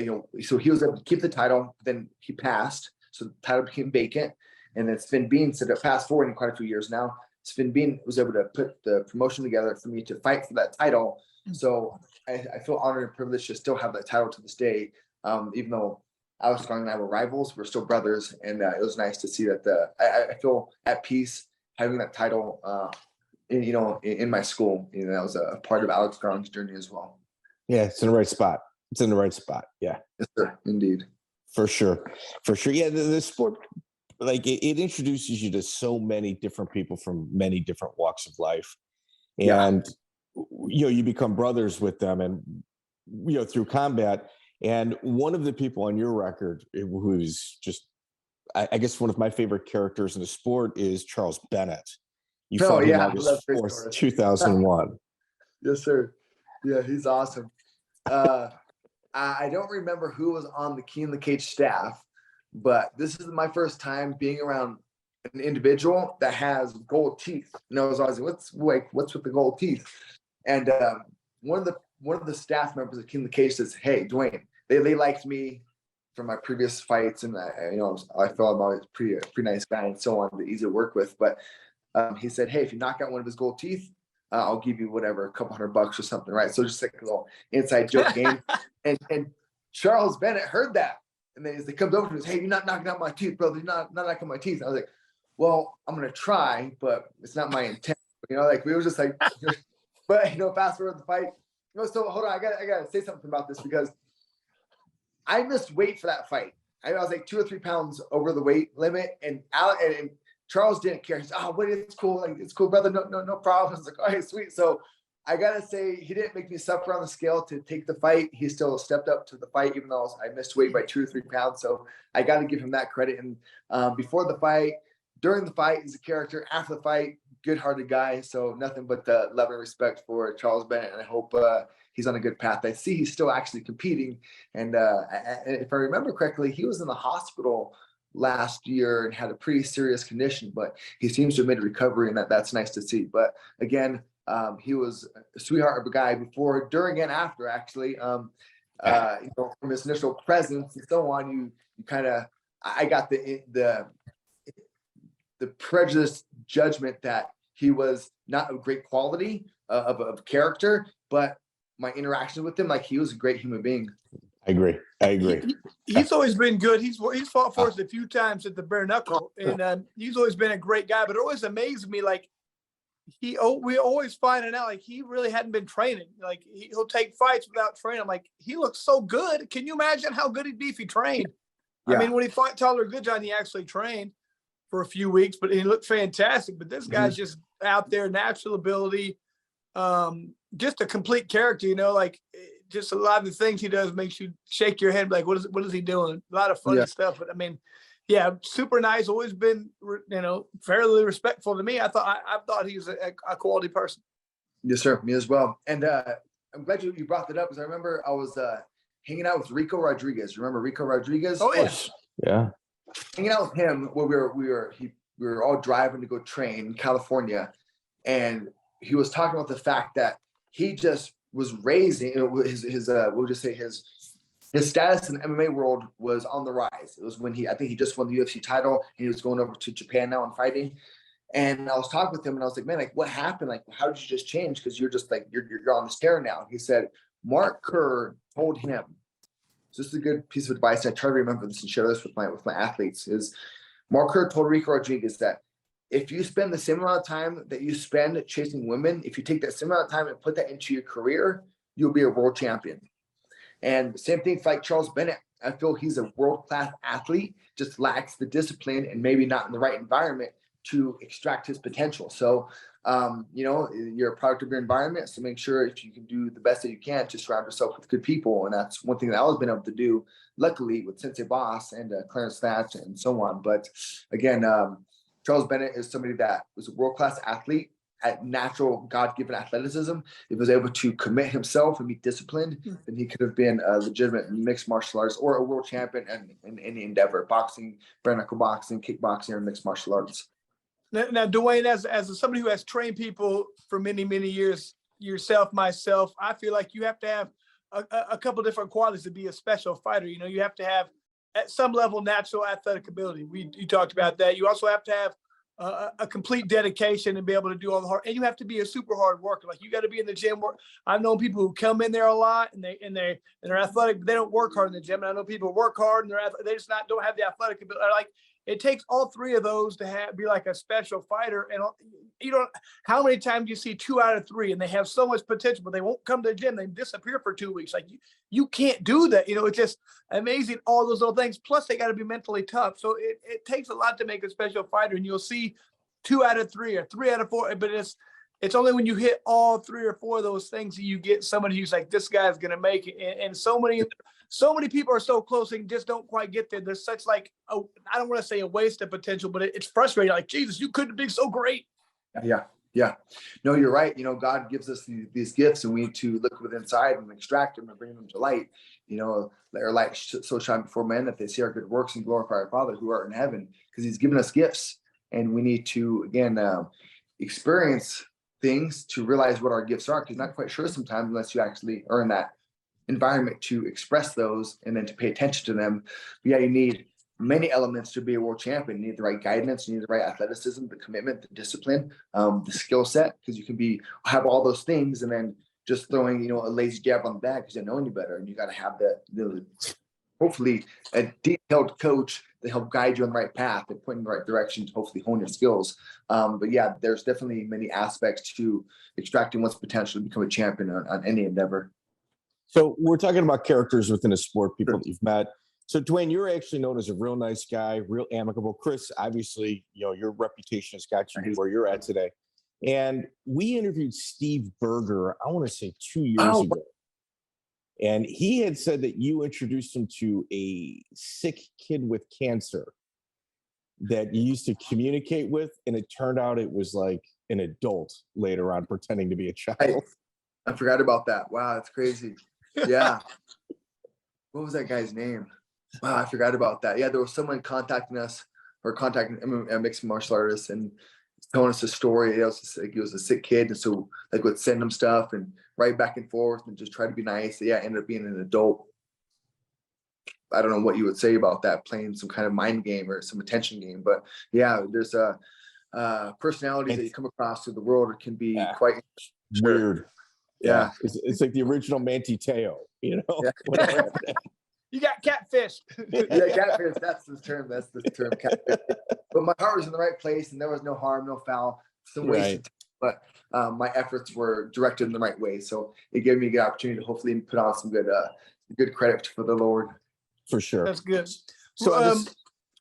so he was able to keep the title. Then he passed, so the title became vacant. And then Sven Bean said, fast forward in quite a few years now, Sven Bean was able to put the promotion together for me to fight for that title. So I feel honored and privileged to still have that title to this day. Even though Alex Gong and I were rivals, we're still brothers, and it was nice to see that I feel at peace having that title. In my school, that was a part of Alex Gong's journey as well. Yeah, it's in the right spot. Yeah. Yes, sir. Indeed. For sure. Yeah, the sport, like it introduces you to so many different people from many different walks of life, and you become brothers with them, and through combat. And one of the people on your record who's just, I guess, one of my favorite characters in the sport is Charles Bennett. You fought him August 4th, 2001. Yes, sir. Yeah, he's awesome. I don't remember who was on the King of the Cage staff, but this is my first time being around an individual that has gold teeth. I was always like, what's with the gold teeth? And one of the staff members of King of the Cage says, "Hey, Duane, they liked me from my previous fights, and I felt I'm always pretty nice guy and so on, easy to work with, but." He said, "Hey, if you knock out one of his gold teeth, I'll give you whatever, a couple $100 or something," right? So just like a little inside joke game. And Charles Bennett heard that, and then he comes over to me and says, "Hey, you're not knocking out my teeth, brother. You're not knocking out my teeth." I was like, "Well, I'm gonna try, but it's not my intent." We were just like, but fast forward the fight. So hold on, I gotta say something about this because I missed weight for that fight. I was like 2 or 3 pounds over the weight limit, and Charles didn't care. He's, "Oh, it's cool. Like, it's cool, brother. No problem." I was like, "All right, sweet." So I gotta say, he didn't make me suffer on the scale to take the fight. He still stepped up to the fight, even though I missed weight by 2 or 3 pounds. So I got to give him that credit. And before the fight, during the fight, he's a character. After the fight, good-hearted guy. So nothing but love and respect for Charles Bennett. And I hope he's on a good path. I see he's still actually competing. And if I remember correctly, he was in the hospital last year and had a pretty serious condition, but he seems to have made a recovery, and that's nice to see. But again, he was a sweetheart of a guy before, during, and after, actually. From his initial presence and so on, you kind of, I got the prejudiced judgment that he was not of great quality of character, but my interaction with him, like, he was a great human being. I agree. He's always been good. He's fought for us a few times at the bare knuckle, and he's always been a great guy. But it always amazed me, like, we always finding out like he really hadn't been training. Like he'll take fights without training. I'm like, he looks so good. Can you imagine how good he'd be if he trained? Yeah. I mean, when he fought Tyler Goodjohn, he actually trained for a few weeks, but he looked fantastic. But this guy's just out there, natural ability, just a complete character, you know, like just a lot of the things he does makes you shake your head like, what is he doing? A lot of funny stuff. But I mean, yeah, super nice. Always been, you know, fairly respectful to me. I thought he was a quality person. Yes, sir. Me as well. And I'm glad you brought that up because I remember I was hanging out with Rico Rodriguez. Remember Rico Rodriguez? Oh yeah. Yeah. Hanging out with him when we were all driving to go train in California, and he was talking about the fact that he just was raising his we'll just say his status in the MMA world was on the rise. It was when I think he just won the UFC title and he was going over to Japan now and fighting. And I was talking with him and I was like, man, like what happened? Like, how did you just change? Because you're just like, you're on the stair now. He said, Mark Kerr told him, so this is a good piece of advice. And I try to remember this and share this with my athletes is Mark Kerr told Rico Rodriguez that if you spend the same amount of time that you spend chasing women, if you take that same amount of time and put that into your career, you'll be a world champion. And same thing for like Charles Bennett. I feel he's a world-class athlete, just lacks the discipline and maybe not in the right environment to extract his potential. So, you know, you're a product of your environment. So make sure if you can do the best that you can to surround yourself with good people. And that's one thing that I've been able to do, luckily, with Sensei Bas and Clarence Thatch and so on. But again, Charles Bennett is somebody that was a world-class athlete at natural God-given athleticism. If he was able to commit himself and be disciplined, then he could have been a legitimate mixed martial arts or a world champion in any endeavor, boxing, bare knuckle boxing, kickboxing, or mixed martial arts. Now, Duane, as somebody who has trained people for many, many years, yourself, myself, I feel like you have to have a couple different qualities to be a special fighter. You know, you have to have at some level natural athletic ability. You talked about that. You also have to have a complete dedication and be able to do all the hard, and you have to be a super hard worker. Like you got to be in the gym. I've known people who come in there a lot and they're athletic, but they don't work hard in the gym. And I know people who work hard and they just don't have the athletic ability. Like it takes all three of those to be like a special fighter. And you don't, how many times do you see 2 out of 3 and they have so much potential, but they won't come to the gym. They disappear for 2 weeks. Like you can't do that. You know, it's just amazing. All those little things. Plus they got to be mentally tough. So it takes a lot to make a special fighter. And you'll see 2 out of 3 or 3 out of 4, but it's only when you hit all 3 or 4 of those things that you get somebody who's like, this guy's going to make it. And so many people are so close and just don't quite get there. There's such like, I don't want to say a waste of potential, but it's frustrating. Like, Jesus, you couldn't be so great. Yeah. No, you're right. You know, God gives us these gifts and we need to look within inside and extract them and bring them to light. You know, let our light so shine before men that they see our good works and glorify our Father who art in heaven, because he's given us gifts. And we need to, again, experience things to realize what our gifts are, because not quite sure sometimes unless you actually are in that environment to express those and then to pay attention to them. But yeah, you need many elements to be a world champion. You need the right guidance, you need the right athleticism, the commitment, the discipline, the skill set, because you can have all those things and then just throwing, you know, a lazy jab on the back because you don't know any better. And you got to have the hopefully a detailed coach to help guide you on the right path and point in the right direction to hopefully hone your skills. But yeah, there's definitely many aspects to extracting one's potential to become a champion on any endeavor. So we're talking about characters within a sport, people that you've met. So Duane, you're actually known as a real nice guy, real amicable. Chris, obviously, you know, your reputation has got you where you're at today. And we interviewed Steve Berger, I want to say 2 years ago. And he had said that you introduced him to a sick kid with cancer that you used to communicate with. And it turned out it was like an adult later on pretending to be a child. I forgot about that. Wow, that's crazy. Yeah. What was that guy's name? Wow, I forgot about that. Yeah, there was someone contacting us or contacting a mixed martial artist and telling us a story. It was like he was a sick kid, and so like would send him stuff and write back and forth and just try to be nice. Yeah, ended up being an adult. I don't know what you would say about that, playing some kind of mind game or some attention game, but yeah, there's personalities that you come across through the world can be quite weird. Yeah. It's like the original Manti Te'o, you know. Yeah. You got catfish. Yeah, catfish. That's the term. That's the term, catfish. But my heart was in the right place, and there was no harm, no foul. Some wasted time. but my efforts were directed in the right way. So it gave me a good opportunity to hopefully put on some good credit for the Lord. For sure. That's good. So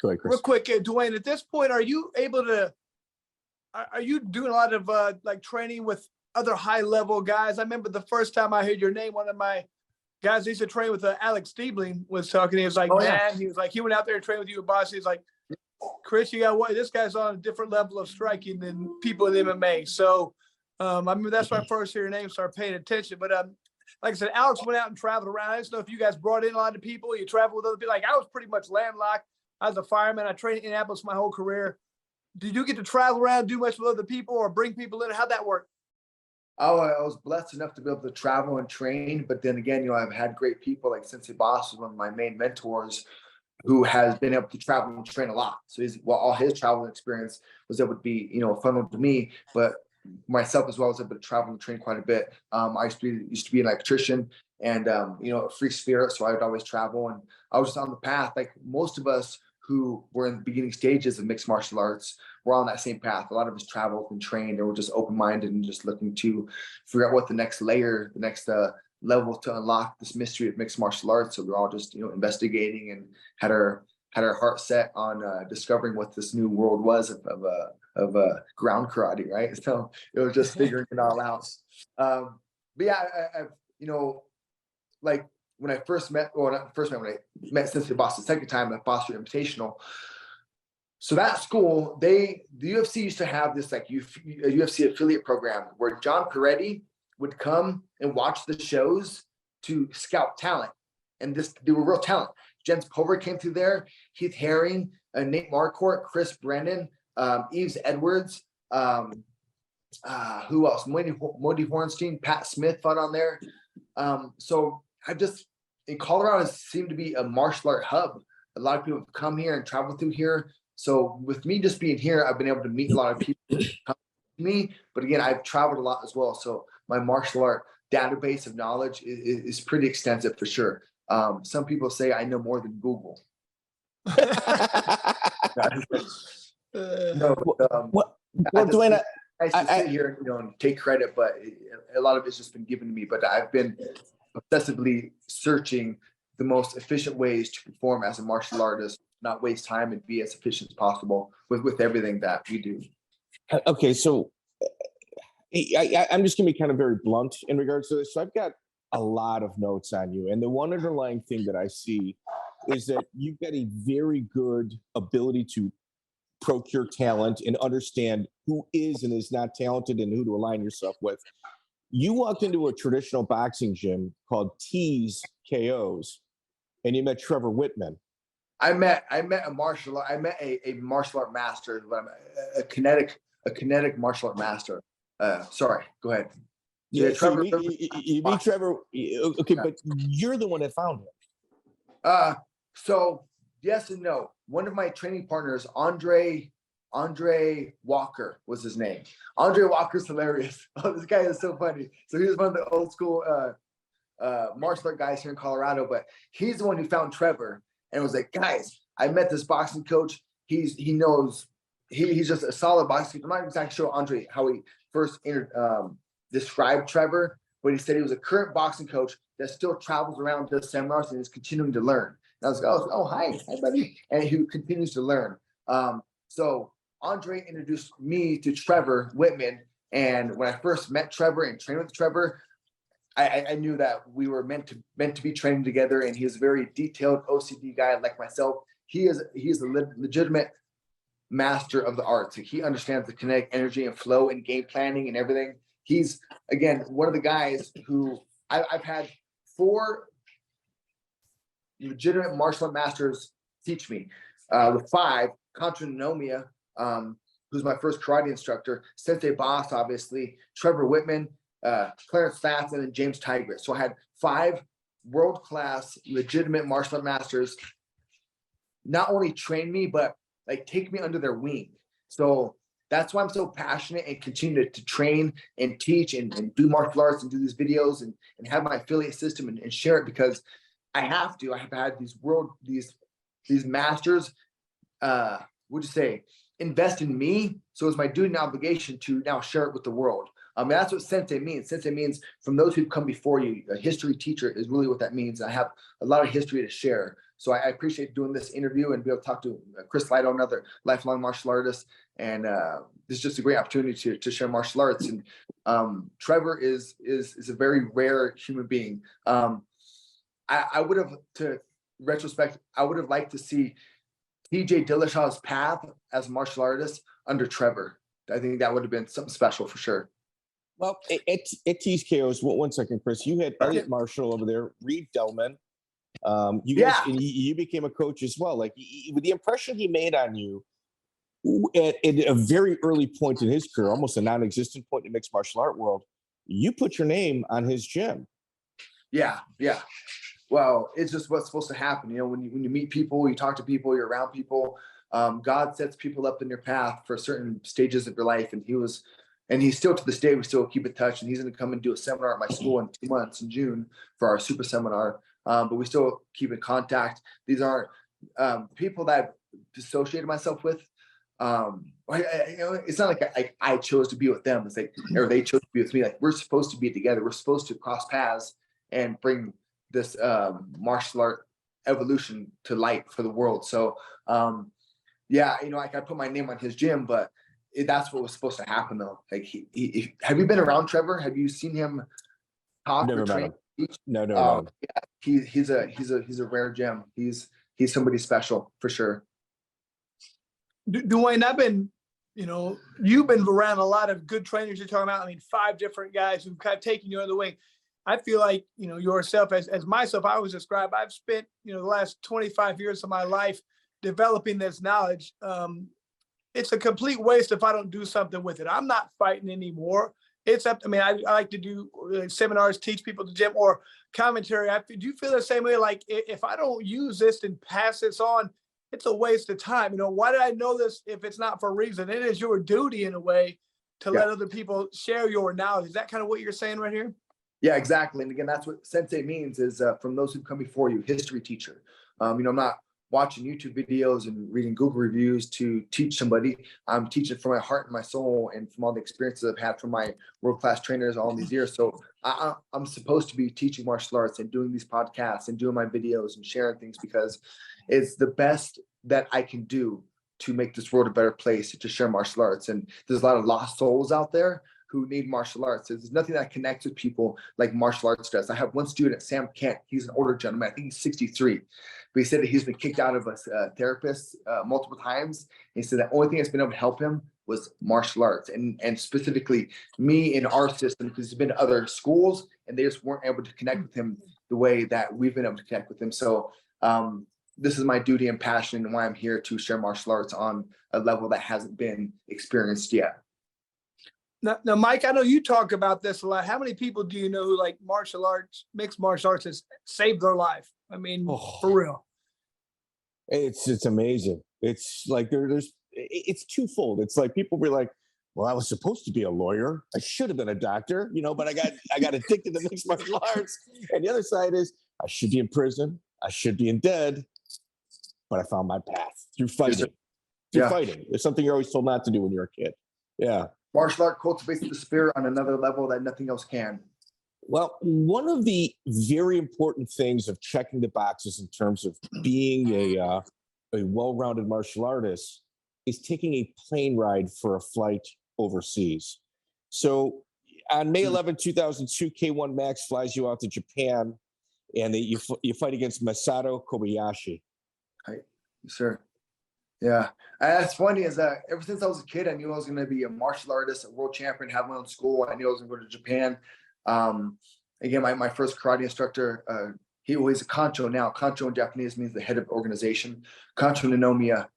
go ahead, Chris. Real quick, Duane, at this point, are you able to, are you doing a lot of like training with other high level guys? I remember the first time I heard your name, one of my guys I used to train with, Alex Stiebling, was talking. He was like, he was like, he went out there and trained with you, Bas. He's like, Chris, you got what? This guy's on a different level of striking than people in MMA. So, I mean, that's when I first hear your name, started paying attention. But like I said, Alex went out and traveled around. I just know if you guys brought in a lot of people, you traveled with other people. Like I was pretty much landlocked. I was a fireman. I trained in Indianapolis my whole career. Did you get to travel around, do much with other people, or bring people in? How'd that work? Oh, I was blessed enough to be able to travel and train. But then again, I've had great people like Sensei Bas was one of my main mentors, who has been able to travel and train a lot. So all his travel experience was able to be, funneled to me, but myself as well was able to travel and train quite a bit. I used to be an electrician and, a free spirit. So I would always travel, and I was just on the path. Like most of us who were in the beginning stages of mixed martial arts, we're on that same path. A lot of us traveled and trained, and we're just open-minded and just looking to figure out what the next layer, the next, level to unlock this mystery of mixed martial arts. So we're all just investigating and had our heart set on discovering what this new world was of ground karate, right? So it was just figuring it all out. But yeah, I've like when I first met, when I met Sensei Bas the second time at Bas Rutten Invitational. So that school, the UFC used to have this like UFC affiliate program where John Peretti would come and watch the shows to scout talent. And they were real talent. Jens Pulver came through there, Keith Haring, Nate Marquardt, Chris Brennan, Yves Edwards, who else? Modi Hornstein, Pat Smith fought on there. So in Colorado seemed to be a martial art hub. A lot of people have come here and traveled through here. So with me just being here, I've been able to meet a lot of people who come to me. But again, I've traveled a lot as well. So my martial art database of knowledge is pretty extensive for sure. Some people say I know more than Google. Duane, I sit here and take credit, but a lot of it's just been given to me. But I've been obsessively searching the most efficient ways to perform as a martial artist, not waste time and be as efficient as possible with everything that we do. Okay, so I'm just going to be kind of very blunt in regards to this. So I've got a lot of notes on you. And the one underlying thing that I see is that you've got a very good ability to procure talent and understand who is and is not talented and who to align yourself with. You walked into a traditional boxing gym called T's KOs, and you met Trevor Wittman. I met a martial art master, a kinetic martial art master. Sorry, go ahead. Yeah, Trevor. You meet Trevor. Okay, but you're the one that found him. So yes and no. One of my training partners, Andre Walker was his name. Andre Walker's hilarious. Oh, this guy is so funny. So he was one of the old school martial art guys here in Colorado, but he's the one who found Trevor and was like, guys, I met this boxing coach. He's just a solid boxing. I'm not exactly sure Andre how he first described Trevor, but he said he was a current boxing coach that still travels around, does seminars, and is continuing to learn. And I was like, oh, hi, buddy. And he continues to learn. So Andre introduced me to Trevor Wittman. And when I first met Trevor and trained with Trevor, I knew that we were meant to be training together. And he's a very detailed OCD guy like myself. He is a legitimate master of the arts. He understands the kinetic energy and flow and game planning and everything. He's, again, one of the guys who I've had 4 legitimate martial art masters teach me. With 5, Contra Nomia, who's my first karate instructor, Sensei Bas, obviously, Trevor Wittman, Clarence Fats, and then James Tigris. So I had 5 world-class legitimate martial art masters not only train me, but like take me under their wing. So that's why I'm so passionate and continue to train and teach and do martial arts and do these videos and have my affiliate system and share it, because I have to. I have had these masters, would you say, invest in me. So it's my duty and obligation to now share it with the world. That's what sensei means. Sensei means from those who've come before you. A history teacher is really what that means. I have a lot of history to share. So I appreciate doing this interview and be able to talk to Chris Liddell, another lifelong martial artist. And this is just a great opportunity to share martial arts. And Trevor is a very rare human being. I would have, to retrospect, I would have liked to see TJ Dillashaw's path as a martial artist under Trevor. I think that would have been something special for sure. Well, at TKOs, 1 second, Chris, you had Elliot Marshall over there, Reed Delman. You guys, and you became a coach as well. Like with the impression he made on you at a very early point in his career, almost a non-existent point in the mixed martial art world, you put your name on his gym. Yeah. Well, it's just what's supposed to happen. You know, when you meet people, you talk to people, you're around people. God sets people up in your path for certain stages of your life, and he's still, to this day, we still keep in touch. And he's going to come and do a seminar at my school in 2 months in June for our super seminar. But we still keep in contact. These aren't people that I've dissociated myself with. It's not like I chose to be with them. It's like, or they chose to be with me. Like, we're supposed to be together. We're supposed to cross paths and bring this martial art evolution to light for the world. So, I put my name on his gym, but that's what was supposed to happen, though. Like, have you been around Trevor? Have you seen him talk or train? No. Yeah, he's a rare gem. He's somebody special for sure. Duane, you've been around a lot of good trainers. You're talking about, 5 different guys who've kind of taken you under the wing. I feel like, yourself as myself, I always describe, I've spent, the last 25 years of my life developing this knowledge. It's a complete waste if I don't do something with it. I'm not fighting anymore. It's up. I like to do seminars, teach people to gym or commentary. Do you feel the same way? Like, if I don't use this and pass this on, it's a waste of time. Why did I know this if it's not for a reason? It is your duty in a way to let other people share your knowledge. Is that kind of what you're saying right here? Yeah, exactly. And again, that's what sensei means, is from those who come before you, history teacher. I'm not watching YouTube videos and reading Google reviews to teach somebody. I'm teaching from my heart and my soul and from all the experiences I've had from my world-class trainers all these years. So I'm supposed to be teaching martial arts and doing these podcasts and doing my videos and sharing things because it's the best that I can do to make this world a better place, to share martial arts. And there's a lot of lost souls out there who need martial arts. There's nothing that connects with people like martial arts does. I have one student, Sam Kent. He's an older gentleman. I think he's 63. But he said that he's been kicked out of a therapist multiple times. He said the only thing that's been able to help him was martial arts, and specifically me in our system, because he's been to other schools and they just weren't able to connect with him the way that we've been able to connect with him. So this is my duty and passion and why I'm here to share martial arts on a level that hasn't been experienced yet. Now, Mike, I know you talk about this a lot. How many people do you know who like martial arts, mixed martial arts has saved their life? For real. It's amazing. It's like it's twofold. It's like people be like, well, I was supposed to be a lawyer. I should have been a doctor, but I got addicted to mixed martial arts. And the other side is I should be in prison. I should be in dead, but I found my path through fighting. Fighting. It's something you're always told not to do when you're a kid. Yeah. Martial art cultivates the spirit on another level that nothing else can. Well, one of the very important things of checking the boxes in terms of being a well-rounded martial artist is taking a plane ride for a flight overseas. So on May 11, 2002, K-1 Max flies you out to Japan, and you fight against Masato Kobayashi. Right, sure. Yeah, that's funny is that ever since I was a kid, I knew I was going to be a martial artist, a world champion, have my own school. I knew I was going to go to Japan. Again, my first karate instructor, he's a Kancho now. Kancho in Japanese means the head of organization. Kancho Ninomiya,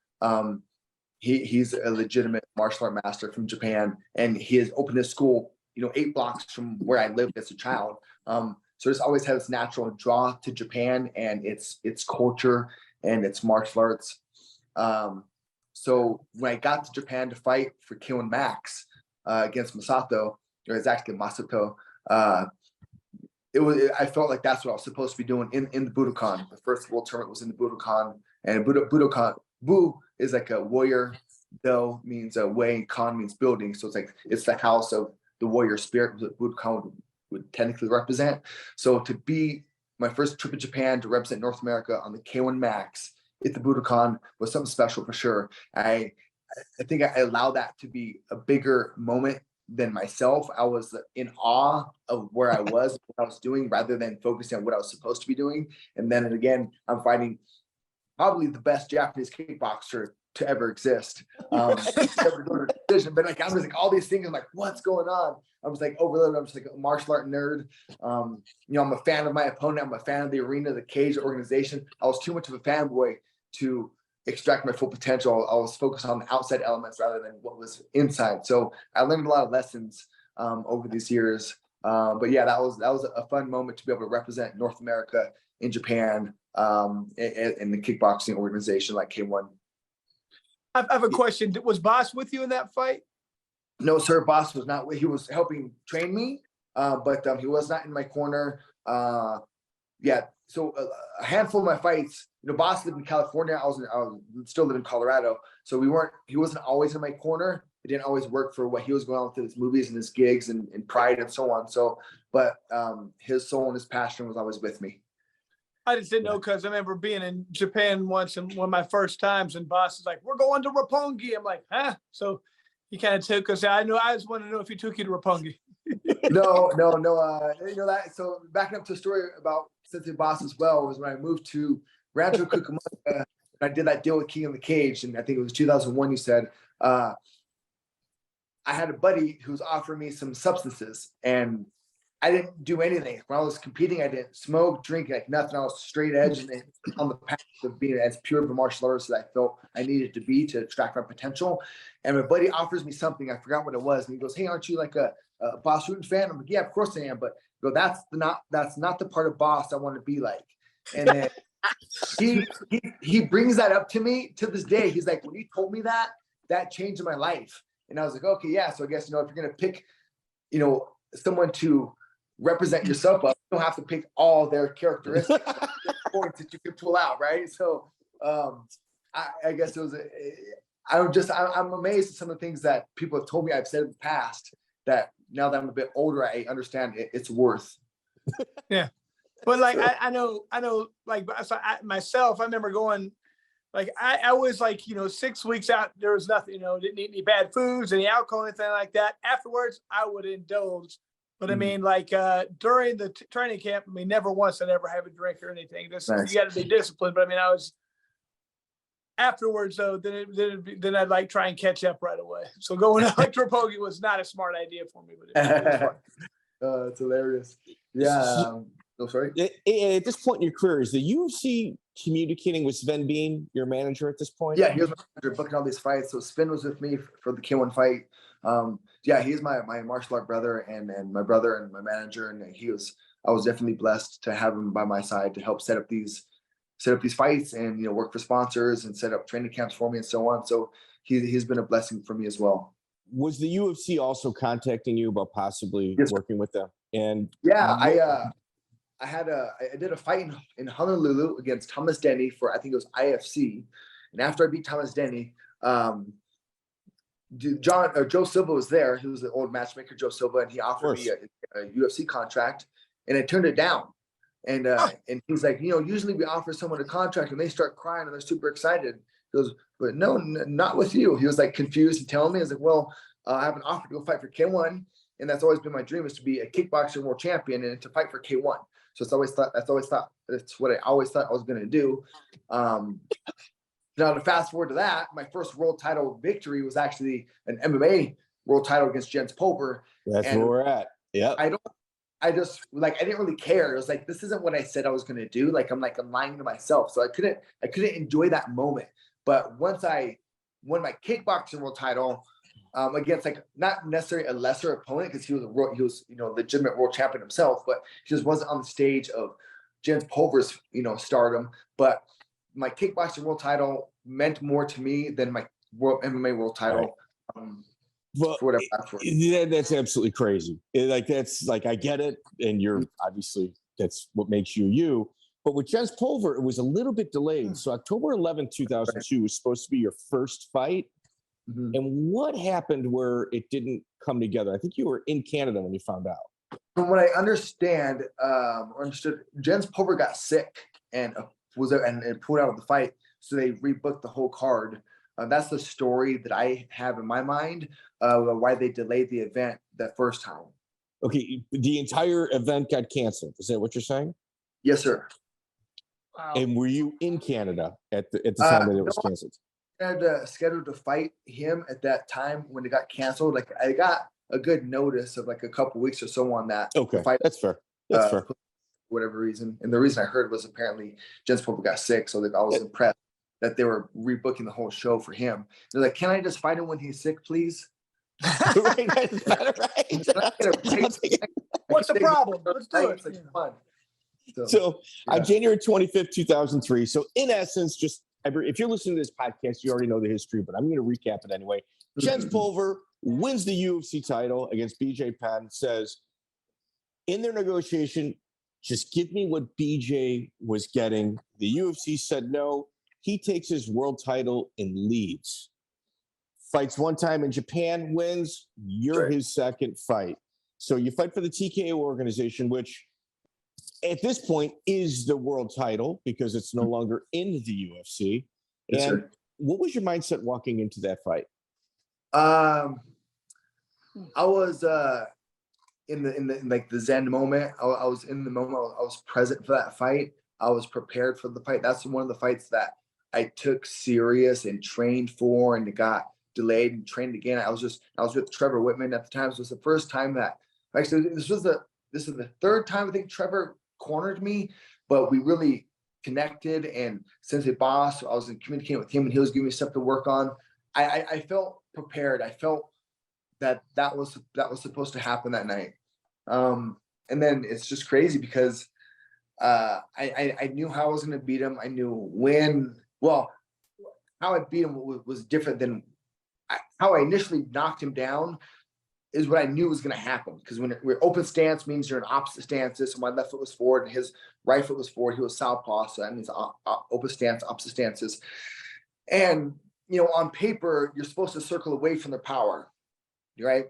he's a legitimate martial art master from Japan, and he has opened his school, 8 blocks from where I lived as a child. So it's always had this natural draw to Japan and its culture and its martial arts. So when I got to Japan to fight for K-1 Max against Masato, or it's actually Masato, I felt like that's what I was supposed to be doing in the Budokan. The first world tournament was in the Budokan, and Bu is like a warrior Do means way, Kan means building. So it's the house of the warrior spirit that Budokan would technically represent. So to be my first trip to Japan to represent North America on the K1 Max at the Budokan was something special for sure. I think I allowed that to be a bigger moment than myself. I was in awe of where I was, what I was doing, rather than focusing on what I was supposed to be doing. And then again, I'm fighting probably the best Japanese kickboxer to ever exist. Never go to a decision, but like I was like all these things. I'm like, what's going on? I was like overloaded. I'm just like a martial art nerd. You know, I'm a fan of my opponent. I'm a fan of the arena, the cage organization. I was too much of a fanboy to extract my full potential. I was focused on the outside elements rather than what was inside. So I learned a lot of lessons over these years. But yeah, that was a fun moment to be able to represent North America in Japan in the kickboxing organization like K1. I have a question. Was Bas with you in that fight? No, sir. Bas was not. He was helping train me, but he was not in my corner. Yeah. So a handful of my fights, you know, Bas lived in California. I was still live in Colorado. So he wasn't always in my corner. It didn't always work for what he was going on with his movies and his gigs and Pride and so on. So, but his soul and his passion was always with me. I just didn't know because I remember being in Japan once and one of my first times, and Bas is like, "We're going to Roppongi." I'm like, "Huh?" So he kind of took us. I just wanted to know if he took you to Roppongi. No. You know that. So backing up to a story about Sensei Bas as well was when I moved to Rancho Cucamonga. I did that deal with King in the Cage, and I think it was 2001. You said I had a buddy who was offering me some substances, and I didn't do anything. When I was competing, I didn't smoke, drink, like nothing. I was straight edge and on the path of being as pure of a martial artist as I felt I needed to be to extract my potential. And my buddy offers me something. I forgot what it was. And he goes, "Hey, aren't you like a Bas Rutten fan?" I'm like, "Yeah, of course I am." But that's not the part of Bas I want to be like. And then he brings that up to me to this day. He's like, "When you told me that changed my life." And I was like, "Okay, yeah." So I guess, you know, if you're going to pick, you know, someone to represent yourself up, you don't have to pick all their characteristics points that you can pull out, right? So I guess it was I'm amazed at some of the things that people have told me I've said in the past that now that I'm a bit older, I understand it's worth. Yeah. But like I know like so myself, I remember going like I was like, you know, 6 weeks out, there was nothing, you know, didn't eat any bad foods, any alcohol, anything like that. Afterwards, I would indulge. But I mean, like during the training camp, I mean, never once I'd ever have a drink or anything. Just nice. You got to be disciplined. But I mean, I was afterwards though. Then I'd like try and catch up right away. So going to like Roppongi was not a smart idea for me, but it was fun. It's hilarious. Yeah. Sorry. At this point in your career, is the UFC communicating with Sven Bean, your manager at this point? Yeah, he was my manager booking all these fights. So Sven was with me for the K1 fight. Yeah, he's my martial art brother and my brother and my manager, and I was definitely blessed to have him by my side to help set up these fights and, you know, work for sponsors and set up training camps for me and so on. So he's been a blessing for me as well. Was the UFC also contacting you about possibly working with them? And yeah, I did a fight in Honolulu against Thomas Denny for, I think it was IFC, and after I beat Thomas Denny, Joe Silva was there. He was the old matchmaker, Joe Silva, and he offered me a UFC contract, and I turned it down. And he's like, you know, usually we offer someone a contract and they start crying and they're super excited. He goes, but no, not with you. He was like confused and telling me, I was like, well, I have an offer to go fight for K1, and that's always been my dream, is to be a kickboxing world champion and to fight for K1. So that's what I always thought I was going to do. Now to fast forward to that, my first world title victory was actually an MMA world title against Jens Pulver. That's where we're at. Yeah. I didn't really care. It was like, this isn't what I said I was going to do. Like, I'm lying to myself. So I couldn't enjoy that moment. But once I won my kickboxing world title against like not necessarily a lesser opponent, because he was you know, legitimate world champion himself, but he just wasn't on the stage of Jens Pulver's, you know, stardom. But my kickboxing world title meant more to me than my MMA world title. Right. Well, for whatever that's absolutely crazy. That's like, I get it. And you're obviously, that's what makes you. But with Jens Pulver, it was a little bit delayed. So October 11th, 2002 was supposed to be your first fight. And what happened where it didn't come together? I think you were in Canada when you found out. From what I understood, Jens Pulver got sick and was there and pulled out of the fight, so they rebooked the whole card. That's the story that I have in my mind why they delayed the event that first time. Okay, the entire event got canceled. Is that what you're saying? Yes, sir. Wow. And were you in Canada at the time that it was canceled? I had scheduled to fight him at that time when it got canceled. Like I got a good notice of like a couple weeks or so on that. Okay, fight, that's fair. That's fair. For whatever reason, and the reason I heard was apparently Jens Pulver got sick, so like I was impressed that they were rebooking the whole show for him. They're like, "Can I just fight him when he's sick, please?" Right, that's not right. What's the problem? Let's do it. Like, fun. So on January 25th, 2003. So in essence, just if you're listening to this podcast, you already know the history, but I'm going to recap it anyway. Jens Pulver wins the UFC title against BJ Penn, says in their negotiation, just give me what BJ was getting. The UFC said no. He takes his world title and leaves. Fights one time in Japan, wins. You're his second fight. So you fight for the TKO organization, which at this point is the world title because it's no longer in the UFC. Yes, and sir. What was your mindset walking into that fight? I was in the Zen moment. I was in the moment. I was present for that fight. I was prepared for the fight. That's one of the fights that I took serious and trained for, and it got delayed and trained again. I was with Trevor Wittman at the time. So it was the first time that actually this is the third time I think Trevor cornered me, but we really connected. And since a boss, I was communicating with him and he was giving me stuff to work on. I felt prepared. I felt that was supposed to happen that night. And then it's just crazy because I knew how I was going to beat him. I knew how I beat him was different than how I initially knocked him down is what I knew was going to happen. Because when we're open stance means you're in opposite stances. So my left foot was forward and his right foot was forward. He was southpaw. So that means open stance, opposite stances. And, on paper, you're supposed to circle away from their power, right?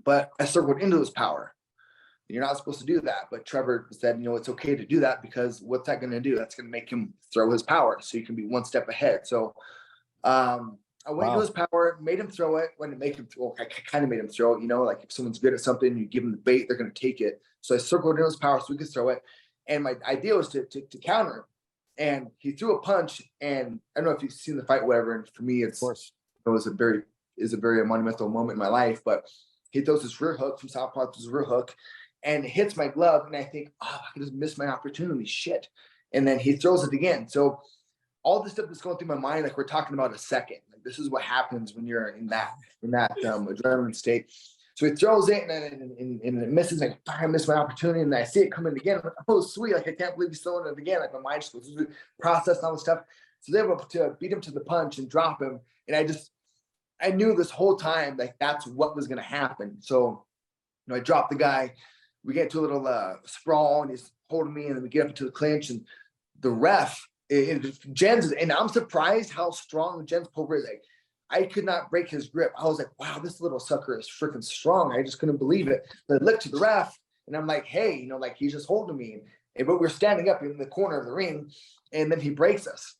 But I circled into his power. You're not supposed to do that. But Trevor said, it's okay to do that because what's that going to do? That's going to make him throw his power. So you can be one step ahead. So I went into his power, made him throw it. When to make him throw, I kind of made him throw it. Like if someone's good at something, you give them the bait, they're going to take it. So I circled into his power so we could throw it. And my idea was to counter him. And he threw a punch. And I don't know if you've seen the fight, whatever. And for me, it was a very monumental moment in my life. But he throws this rear hook from southpaw to his rear hook, and it hits my glove. And I think, I can just miss my opportunity. Shit. And then he throws it again. So all this stuff that's going through my mind, like we're talking about a second. Like this is what happens when you're in that adrenaline state. So he throws it and it misses. Like I missed my opportunity, and I see it coming again. I'm like, oh sweet! Like I can't believe he's throwing it again. Like my mind just goes through the process and all this stuff. So they were able to beat him to the punch and drop him. And I knew this whole time like that's what was going to happen. So I dropped the guy. We get to a little sprawl, and he's holding me, and then we get up into the clinch, and the ref. Jens, and I'm surprised how strong Jens Pulver is. Like, I could not break his grip. I was like, wow, this little sucker is freaking strong. I just couldn't believe it. But I looked to the ref, and I'm like, hey, like he's just holding me. But we're standing up in the corner of the ring, and then he breaks us.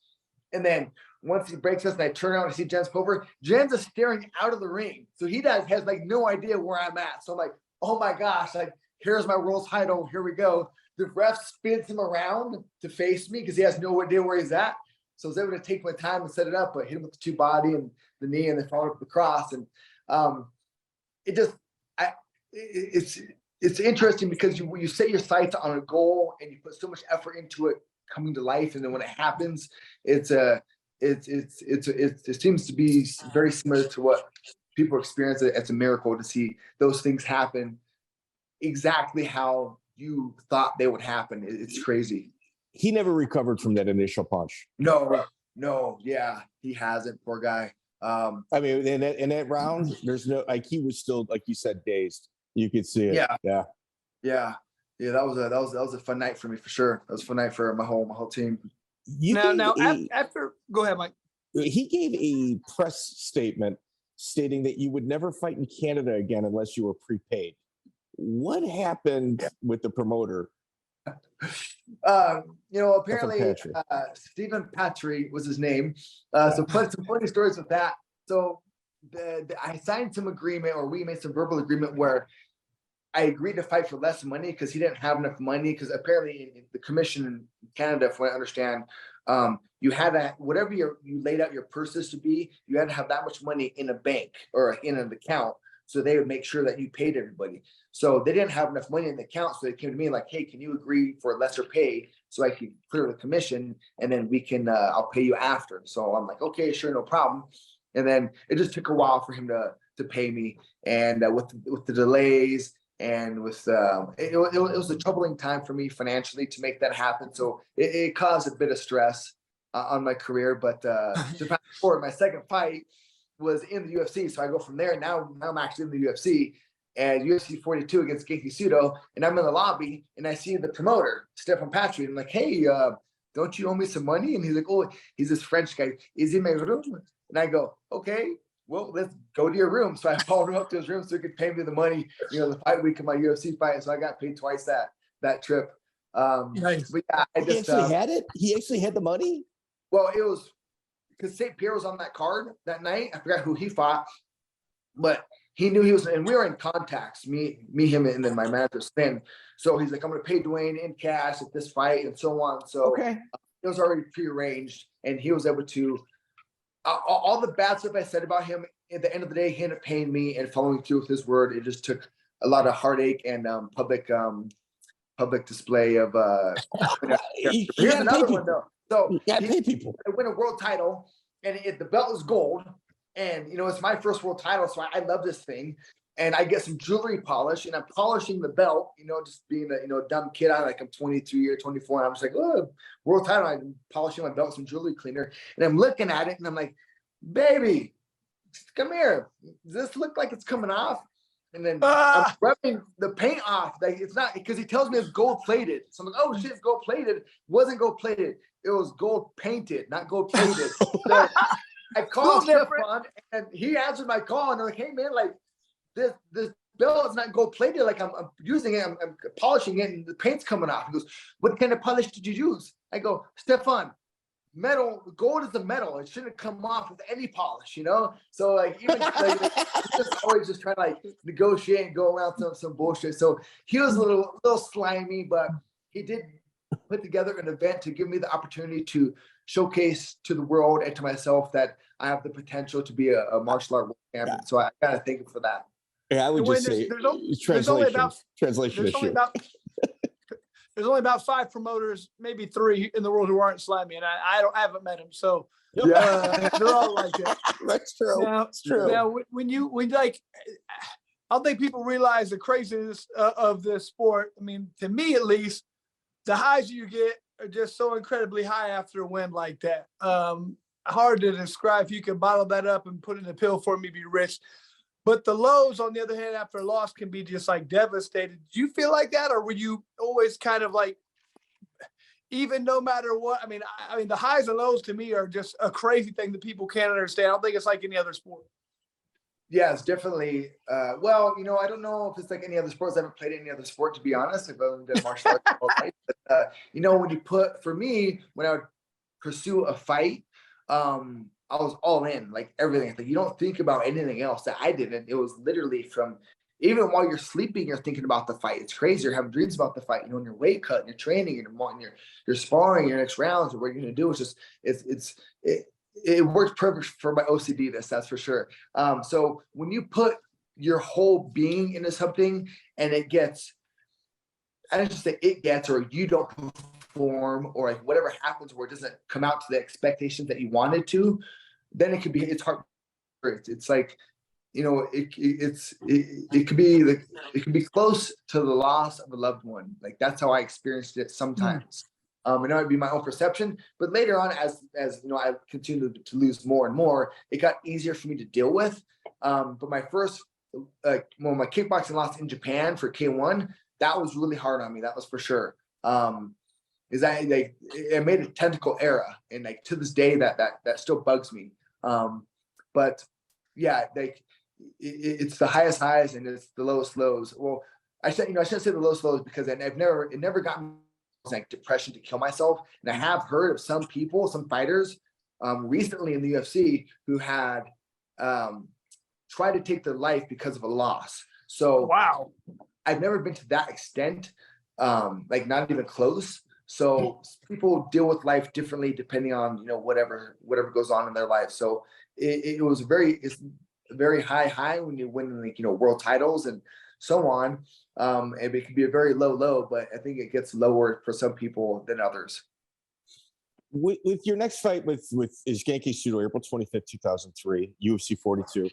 And then once he breaks us, and I turn around and see Jens Pulver, Jens is staring out of the ring. So he has like no idea where I'm at. So I'm like, oh my gosh, like here's my world title. Here we go. The ref spins him around to face me because he has no idea where he's at. So I was able to take my time and set it up, but hit him with the two body and the knee, and then followed up with the cross. And it's interesting because you set your sights on a goal and you put so much effort into it coming to life, and then when it happens, it seems to be very similar to what people experience. It's a miracle to see those things happen exactly how you thought they would happen. It's crazy. He never recovered from that initial punch. No, yeah, he hasn't, poor guy. I mean, in that round, there's no, like, he was still, like you said, dazed. You could see it. Yeah. That was a fun night for me for sure. That was a fun night for my whole team. After, go ahead, Mike. He gave a press statement stating that you would never fight in Canada again unless you were prepaid. What happened with the promoter? Apparently Stephen Patry was his name. So put some funny stories with that. So I signed some agreement, or we made some verbal agreement where I agreed to fight for less money because he didn't have enough money. Because apparently in the commission in Canada, from what I understand, you had that whatever you laid out your purses to be, you had to have that much money in a bank or in an account, so they would make sure that you paid everybody. So they didn't have enough money in the account, so they came to me like, "Hey, can you agree for a lesser pay so I can clear the commission, and then we can I'll pay you after." So I'm like, "Okay, sure, no problem." And then it just took a while for him to pay me, and with the delays. And with it was a troubling time for me financially to make that happen. So it caused a bit of stress on my career. But to fast forward, my second fight was in the UFC. So I go from there. Now I'm actually in the UFC, and UFC 42 against Gaethje, and I'm in the lobby and I see the promoter, Stephen Patry. I'm like, "Hey, don't you owe me some money?" And he's like, "Oh, he's this French guy. Is he my room?" And I go, "Okay, well, let's go to your room." So I followed him up to his room so he could pay me the money, the fight week of my UFC fight. So I got paid twice that trip. Nice. But yeah, He actually had it? He actually had the money? Well, it was because St. Pierre was on that card that night. I forgot who he fought, but he knew he was, and we were in contacts, me, him, and then my manager, Sven. So he's like, "I'm going to pay Duane in cash at this fight," and so on. So it was already prearranged, and he was able to, all the bad stuff I said about him, at the end of the day, he ended up paying me and following through with his word. It just took a lot of heartache and public display of here's another one though. So pay people. I win a world title, and the belt is gold, and it's my first world title, so I love this thing. And I get some jewelry polish, and I'm polishing the belt, just being a dumb kid. I'm 23 or 24, and I'm just like, "Oh, world title." I'm polishing my belt with some jewelry cleaner, and I'm looking at it, and I'm like, "Baby, come here. Does this look like it's coming off?" And then I'm rubbing the paint off. Like, it's not, because he tells me it's gold plated. So I'm like, "Oh shit, it's gold plated." It wasn't gold plated. It was gold painted, not gold plated. So I called Stefan, and he answered my call, and I'm like, "Hey man, like, this belt is not gold plated. Like, I'm using it, I'm polishing it, and the paint's coming off." He goes, "What kind of polish did you use?" I go, "Stefan, metal, gold is a metal. It shouldn't come off with any polish, So like, even just always just trying to like negotiate and go around some bullshit. So he was a little slimy, but he did put together an event to give me the opportunity to showcase to the world and to myself that I have the potential to be a martial art world champion. So I gotta thank him for that. Yeah, I would just say translation issue. There's only about 5 promoters, maybe 3 in the world who aren't slimy, and I haven't met them. So they're all like that. That's true. That's true. Now, when like, I don't think people realize the craziness of this sport. I mean, to me at least, the highs you get are just so incredibly high after a win like that. Hard to describe. If you could bottle that up and put it in a pill for me, be rich. But the lows, on the other hand, after a loss can be just like devastated. Did you feel like that, or were you always kind of like, even no matter what? I mean, the highs and lows to me are just a crazy thing that people can't understand. I don't think it's like any other sport. Yeah, it's definitely. Well, I don't know if it's like any other sports. I haven't played any other sport, to be honest. I've only done martial arts all life. But, when I would pursue a fight, I was all in, like everything. Like, you don't think about anything else. That I didn't. It was literally from, even while you're sleeping, you're thinking about the fight. It's crazy. You're having dreams about the fight. In your weight cut, and you're training, and you're sparring your next rounds, or what you're going to do. It's just it works perfect for my OCD. That's for sure. So when you put your whole being into something, and it gets, I don't just say it gets, or you don't perform, or like whatever happens where it doesn't come out to the expectations that you wanted to, then it's hard. It's like, it could be close to the loss of a loved one. Like, that's how I experienced it sometimes. And that would be my own perception, but later on, as I continued to lose more and more, it got easier for me to deal with. But my first, when my kickboxing loss in Japan for K-1, that was really hard on me. That was for sure. It made a tentacle era, and like to this day that still bugs me. But yeah, like it's the highest highs and it's the lowest lows. Well, I shouldn't say the lowest lows because it never got me like depression to kill myself. And I have heard of some people, some fighters, recently in the UFC who had tried to take their life because of a loss. So wow, I've never been to that extent, like not even close. So people deal with life differently depending on, you know, whatever goes on in their life. So it's a very high when you win, like, you know, world titles and so on. And it can be a very low, but I think it gets lower for some people than others. With your next fight with Gaethje Sudo, April 25th, 2003, UFC 42,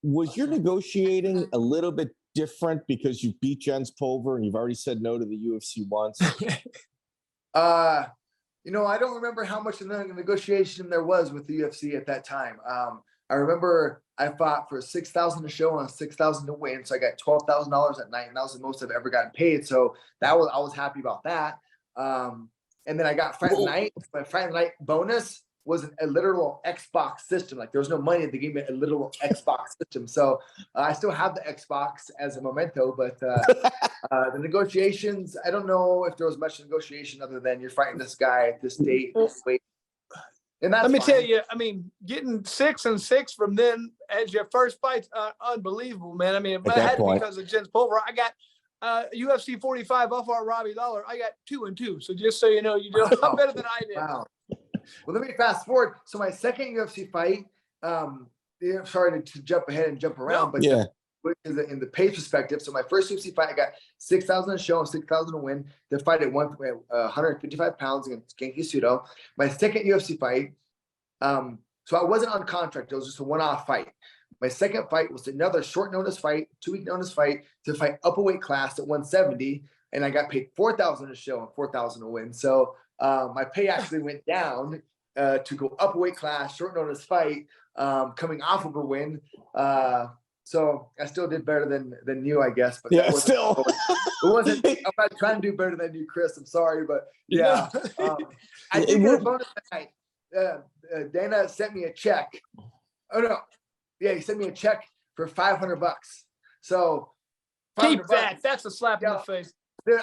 was your negotiating a little bit different because you beat Jens Pulver and you've already said no to the UFC once? You know, I don't remember how much of the negotiation there was with the UFC at that time. I remember I fought for $6,000 a show and $6,000 to win, so I got $12,000 at night, and that was the most I've ever gotten paid. So I was happy about that. And then I got Fight of the Night. My Fight of the Night bonus was a literal Xbox system. Like there was no money. They gave me a literal Xbox system. So I still have the Xbox as a memento, but the negotiations, I don't know if there was much negotiation other than you're fighting this guy at this date, this weight. And that's let me fine. tell you, I mean, getting 6-6 from then as your first fight's unbelievable, man. I mean, if I had to because of Jens Pulver, I got UFC 45 off our Robbie Lawler. I got 2-2. So just so you know, you do a lot better than I did. Wow. Well, let me fast forward. So my second UFC fight, sorry to jump ahead and jump around, but yeah, in the pay perspective. So my first UFC fight, I got $6,000 a show and $6,000 to win. The fight at 155 pounds against Gaethje Sudo. My second UFC fight, so I wasn't on contract. It was just a one-off fight. My second fight was another short notice fight, 2-week notice fight to fight up a weight class at 170, and I got paid $4,000 a show and $4,000 to win. So my pay actually went down to go up a weight class, short notice fight, coming off of a win. So I still did better than you, I guess. But yeah, still. It wasn't. I'm not trying to do better than you, Chris. I'm sorry, but yeah. I did get a bonus tonight. Dana sent me a check. Oh no, yeah, he sent me a check for $500. So keep that. That's a slap in the face. Dude,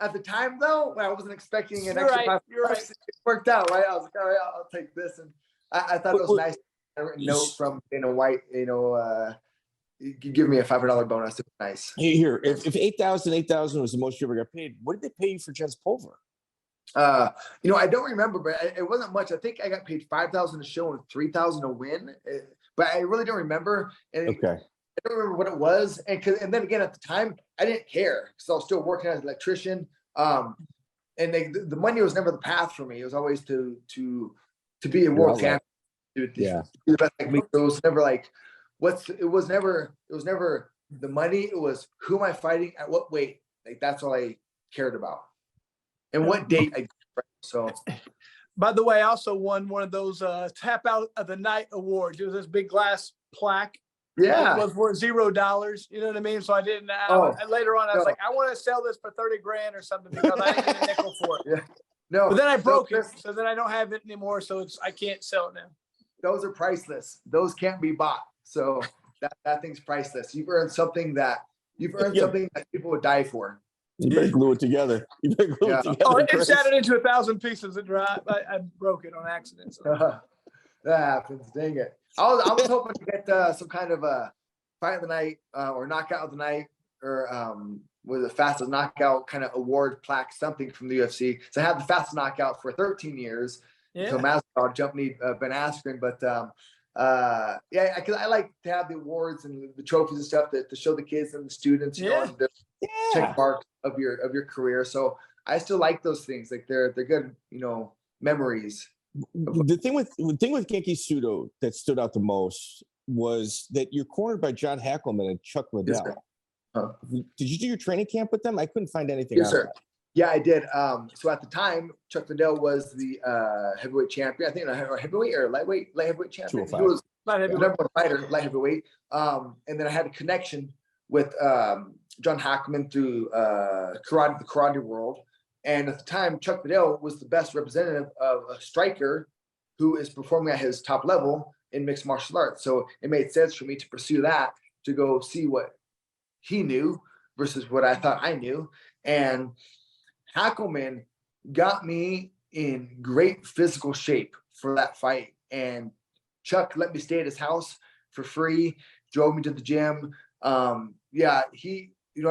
at the time though, when I wasn't expecting an extra $500, it worked out, right? I was like, all right, I'll take this, and I thought it was nice. A note from Dana White, you know, you give me a $500 bonus. It was nice. Here, if 8,000 was the most you ever got paid, what did they pay you for Jens Pulver? You know, I don't remember, but it wasn't much. I think I got paid $5,000 a show and $3,000 a win, but I really don't remember. And I don't remember what it was. And then again, at the time, I didn't care because I was still working as an electrician. And the money was never the path for me. It was always to be a world champion. The best technique. So it was never like it was never the money. It was who am I fighting at what weight? Like that's all I cared about. And what date I so. By the way, I also won one of those Tap Out of the Night awards. It was this big glass plaque. Yeah. It was worth $0. You know what I mean? So I didn't. And later on, I was like, I want to sell this for $30,000 or something because I didn't get a nickel for it. Yeah. No. But then I broke it, so then I don't have it anymore. So I can't sell it now. Those are priceless. Those can't be bought. So that thing's priceless. You've earned something that people would die for. You better glue it together. It together. Oh, it shattered into 1,000 pieces. I broke it on accident. So. That happens. Dang it. I was hoping to get some kind of a fight of the night or knockout of the night or with the fastest knockout kind of award plaque, something from the UFC. So I had the fastest knockout for 13 years. Yeah. So Masvidal jumped me Ben Askren, but because I like to have the awards and the trophies and stuff to show the kids and the students, you know, the check marks of your career. So I still like those things. Like they're good, you know, memories. The thing with Gaethje Sudo that stood out the most was that you're cornered by John Hackleman and Chuck Liddell. Did you do your training camp with them? I couldn't find anything. Yes, sir. Yeah, I did. So at the time, Chuck Liddell was the heavyweight champion. I think heavyweight or light heavyweight champion. He was the number one fighter, light heavyweight. And then I had a connection with John Hackleman through the karate world. And at the time, Chuck Liddell was the best representative of a striker who is performing at his top level. in mixed martial arts. So it made sense for me to pursue that, to go see what he knew versus what I thought I knew. And Hackelman got me in great physical shape for that fight. And Chuck let me stay at his house for free, drove me to the gym. I've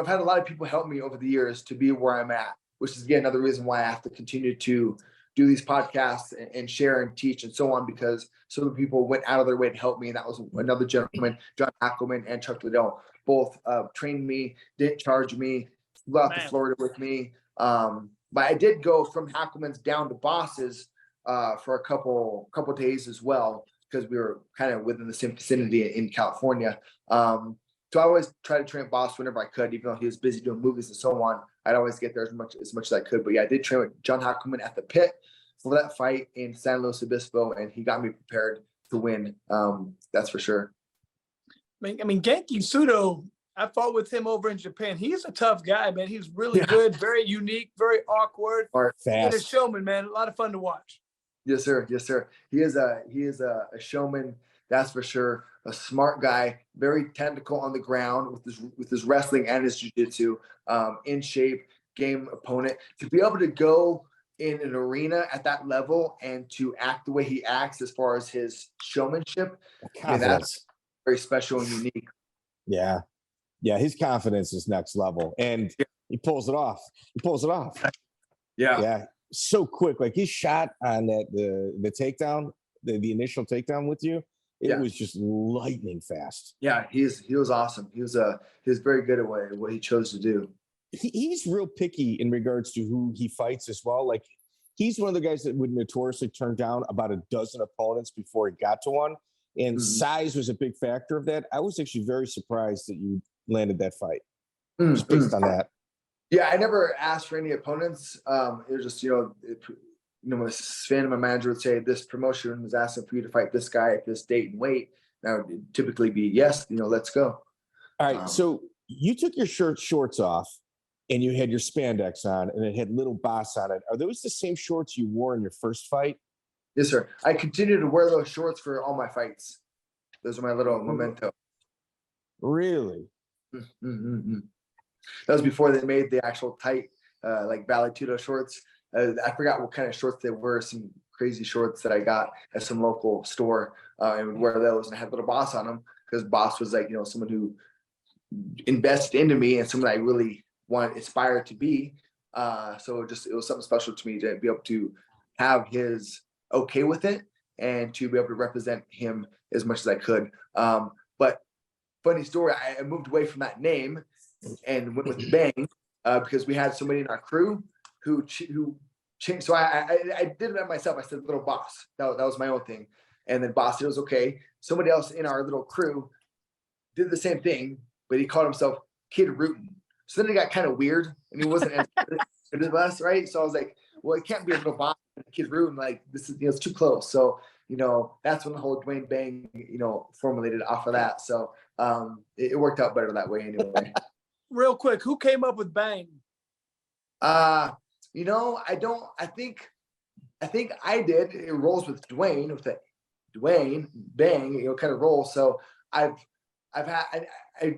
had a lot of people help me over the years to be where I'm at, which is, again, another reason why I have to continue to do these podcasts and share and teach and so on, because so many people went out of their way to help me. And that was another gentleman, John Hackelman and Chuck Liddell, both trained me, didn't charge me, flew out to Florida with me. But I did go from Hackelman's down to Bas's for a couple days as well, because we were kind of within the same vicinity in California. So I always try to train Bas whenever I could, even though he was busy doing movies and so on. I'd always get there as much as I could. But yeah, I did train with John Hackelman at the pit for that fight in San Luis Obispo, and he got me prepared to win. That's for sure. I mean, Genki Sudo, I fought with him over in Japan. He's a tough guy, man. He's really good, very unique, very awkward. Fast. And a showman, man. A lot of fun to watch. Yes, sir. Yes, sir. He is a showman, that's for sure. A smart guy, very technical on the ground with his wrestling and his jiu-jitsu, in shape, game opponent. To be able to go in an arena at that level and to act the way he acts as far as his showmanship, that's very special and unique. Yeah. Yeah, his confidence is next level, and he pulls it off. Yeah, so quick. Like his shot on the takedown, the initial takedown with you, it was just lightning fast. Yeah, he was awesome. He was very good at what he chose to do. He's real picky in regards to who he fights as well. Like he's one of the guys that would notoriously turn down about a dozen opponents before he got to one, and size was a big factor of that. I was actually very surprised that you landed that fight just based on that. Yeah, I never asked for any opponents. It was just, Sven, my manager, would say this promotion was asking for you to fight this guy at this date and weight. That would typically be yes, let's go. All right, so you took your shorts off and you had your spandex on and it had little Bas on it. Are those the same shorts you wore in your first fight? Yes, sir. I continue to wear those shorts for all my fights. Those are my little memento. Really? Mm-hmm. That was before they made the actual tight, like Valetudo shorts. I forgot what kind of shorts they were. Some crazy shorts that I got at some local store, and would wear those. And I had little Bas on them because Bas was like, someone who invested into me and someone I really aspired to be. So it was something special to me to be able to have his okay with it and to be able to represent him as much as I could. But funny story, I moved away from that name and went with Bang because we had somebody in our crew who changed. So I did it myself. I said little Bas. That was my own thing. And then Bas, it was okay. Somebody else in our little crew did the same thing, but he called himself Kid Ruten. So then it got kind of weird and he wasn't as good as us, right? So I was like, well, it can't be a little Bas and Kid Ruten. Like this is, it's too close. So, that's when the whole Dwayne Bang, formulated off of that. So it worked out better that way anyway. Real quick, who came up with Bang? I think I did. It rolls with Dwayne, with the Dwayne Bang, kind of roll. So I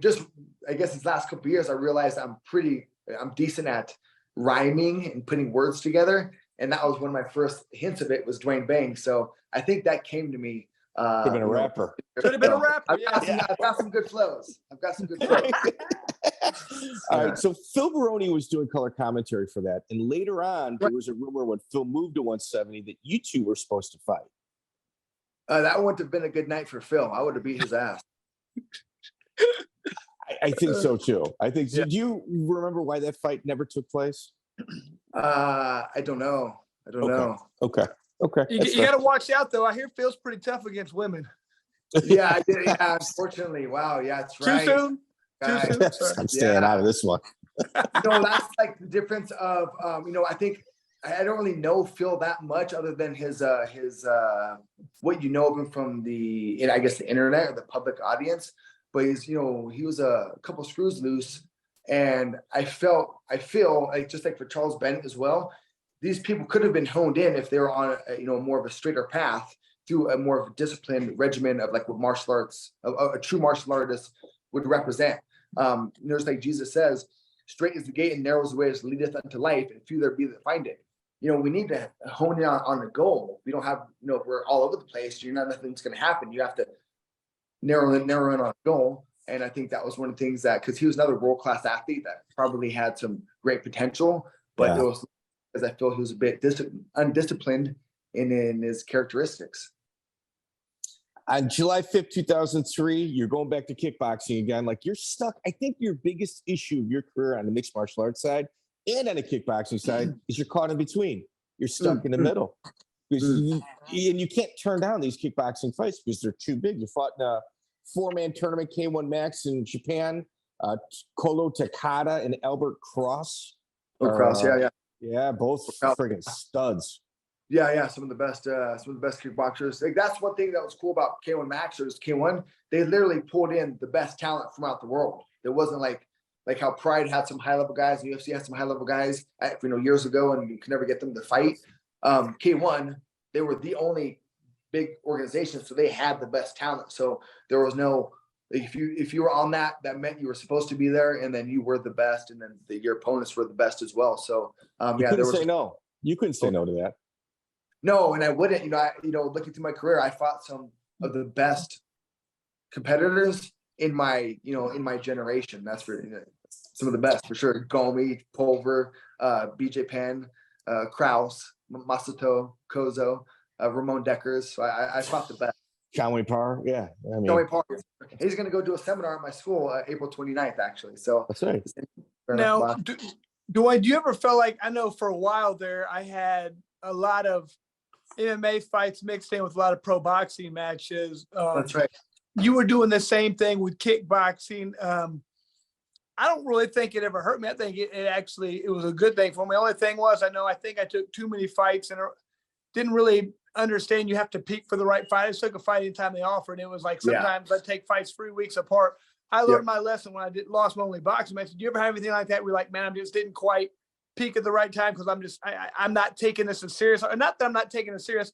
guess these last couple of years I realized I'm decent at rhyming and putting words together, and that was one of my first hints of it was Dwayne Bang. So I think that came to me. Could have been a rapper. Could have been a rapper. I've got some good flows. All right. So Phil Baroni was doing color commentary for that. And later on, there was a rumor when Phil moved to 170 that you two were supposed to fight. That wouldn't have been a good night for Phil. I would have beat his ass. I think so too. Do you remember why that fight never took place? I don't know. Okay. You got to watch out, though. I hear Phil's pretty tough against women. Yeah, I did. Yeah, unfortunately. Wow. Yeah, that's right. Too soon? I'm staying out of this one. That's like the difference of, I think I don't really know Phil that much other than his what you know of him from the internet or the public audience. But he was a couple screws loose, and I feel like just like for Charles Bennett as well, these people could have been honed in if they were on more of a straighter path through a more disciplined regimen of like what martial arts, a true martial artist would represent. There's like Jesus says, straight is the gate and narrow is the way that leadeth unto life, and few there be that find it. We need to hone in on the goal. We don't have, we're all over the place. Nothing's going to happen. You have to narrow in on a goal. And I think that was one of the things that, because he was another world-class athlete that probably had some great potential, but it was, because I feel he was a bit undisciplined in his characteristics. On July 5th, 2003, you're going back to kickboxing again. Like, you're stuck. I think your biggest issue of your career on the mixed martial arts side and on the kickboxing side is you're caught in between. You're stuck in the middle. And you can't turn down these kickboxing fights because they're too big. You fought in a 4-man tournament, K-1 Max in Japan, Kolo Takada and Albert Cross. Yeah, both friggin' studs. Yeah, some of the best kickboxers. Like, that's one thing that was cool about K-1 Max or K-1. They literally pulled in the best talent from out the world. It wasn't like how Pride had some high level guys, and UFC had some high level guys, years ago, and you could never get them to fight. K-1, they were the only big organization, so they had the best talent. So there was no, if you were on that meant you were supposed to be there, and then you were the best, and then your opponents were the best as well. So you couldn't say no. You couldn't say no to that. No, and I wouldn't. Looking through my career, I fought some of the best competitors in my generation. That's for some of the best for sure. Gomi, Pulver, BJ Penn, Kraus, Masato, Kozo, Ramon Deckers. So I fought the best. K-1 Parr, yeah. K-1 Parr. He's going to go do a seminar at my school April 29th, actually. So that's right. Now, Duane, do you ever feel like, I know for a while there, I had a lot of MMA fights mixed in with a lot of pro boxing matches. That's right. You were doing the same thing with kickboxing. I don't really think it ever hurt me. I think it was a good thing for me. The only thing was, I think I took too many fights and didn't really understand you have to peak for the right fight. I just took a fight anytime they offered. And it was like, sometimes I take fights 3 weeks apart. I learned my lesson when I lost my only boxing match. Did you ever have anything like that where you're like, man, I just didn't quite peak at the right time because I'm not taking this as serious, or not that I'm not taking it serious.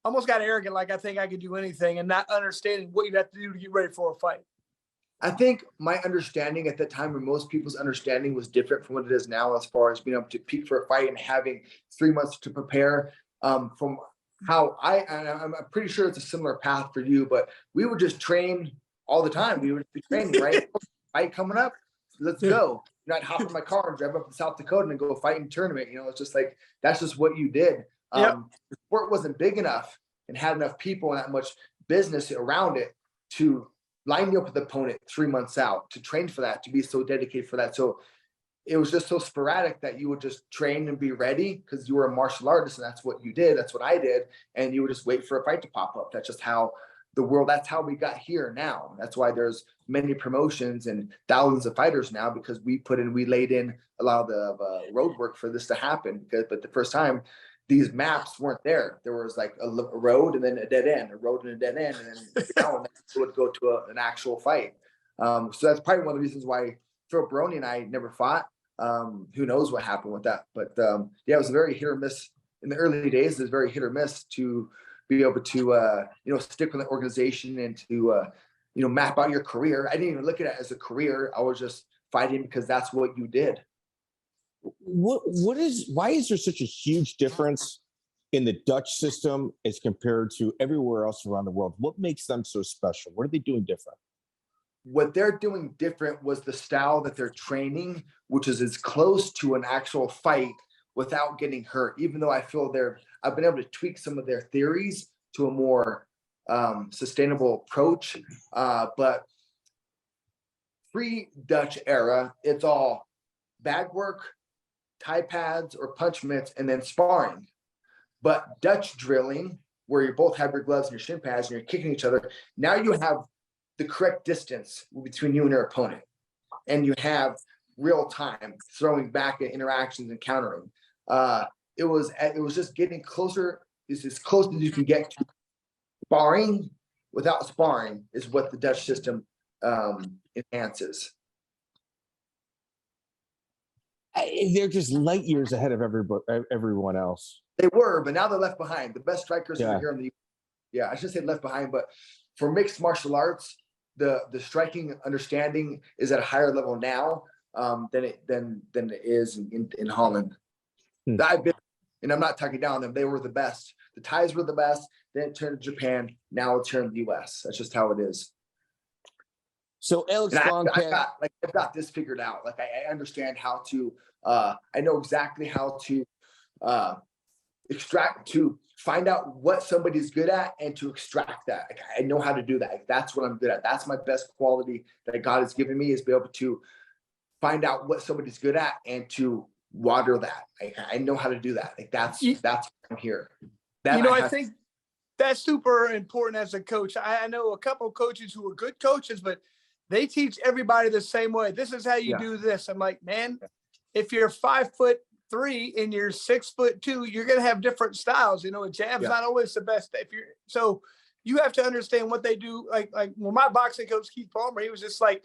I almost got arrogant, like I think I could do anything, and not understanding what you have to do to get ready for a fight. I think my understanding at that time, and most people's understanding, was different from what it is now, as far as being able to peak for a fight and having 3 months to prepare. From how I'm pretty sure it's a similar path for you, but we would just train all the time. We would be training, right? Fight coming up, let's go. I'd hop in my car and drive up to South Dakota and go fight in a tournament. It's just like, that's just what you did. The sport wasn't big enough and had enough people and that much business around it to line you up with the opponent 3 months out, to train for that, to be so dedicated for that. So it was just so sporadic that you would just train and be ready because you were a martial artist, and that's what you did. That's what I did. And you would just wait for a fight to pop up. That's just how the world, that's how we got here now. That's why there's many promotions and thousands of fighters now, because we laid in a lot of the road work for this to happen. But the first time, these maps weren't there. There was like a road and then a dead end, a road and a dead end, and then it would go to an actual fight. So that's probably one of the reasons why Phil Baroni and I never fought. Who knows what happened with that? But it was very hit or miss in the early days. It was very hit or miss to be able to stick with the organization and to map out your career. I didn't even look at it as a career. I was just fighting because that's what you did. Why is there such a huge difference in the Dutch system as compared to everywhere else around the world? What makes them so special? What are they doing different? What they're doing different was the style that they're training, which is as close to an actual fight without getting hurt. Even though I feel I've been able to tweak some of their theories to a more sustainable approach. But pre-Dutch era, it's all bag work, tie pads or punch mitts, and then sparring. But Dutch drilling, where you both have your gloves and your shin pads and you're kicking each other, now you have the correct distance between you and your opponent. And you have real time throwing back at interactions and countering. It was just getting closer. It's as close as you can get to sparring without sparring is what the Dutch system enhances. They're just light years ahead of everyone else. They were, but now they're left behind. The best strikers are here in the Yeah, I should say left behind, but for mixed martial arts, the striking understanding is at a higher level now than it is in Holland. I've been, and I'm not talking down them. They were the best. The Thais were the best. Then it turned to Japan. Now it turned to the US. That's just how it is. So Alex, I've got this figured out. Like I understand how to. I know exactly how to extract, to find out what somebody's good at and to extract that. Like, I know how to do that. Like, that's what I'm good at. That's my best quality that God has given me, is be able to find out what somebody's good at and to water that. Like, I know how to do that. Like that's why I'm here. I think that's super important as a coach. I know a couple of coaches who are good coaches, but they teach everybody the same way. This is how you do this. I'm like, man, if you're 5'3" and you're 6'2", you're going to have different styles. A jab's not always the best. So you have to understand what they do. Like when my boxing coach, Keith Palmer, he was just like,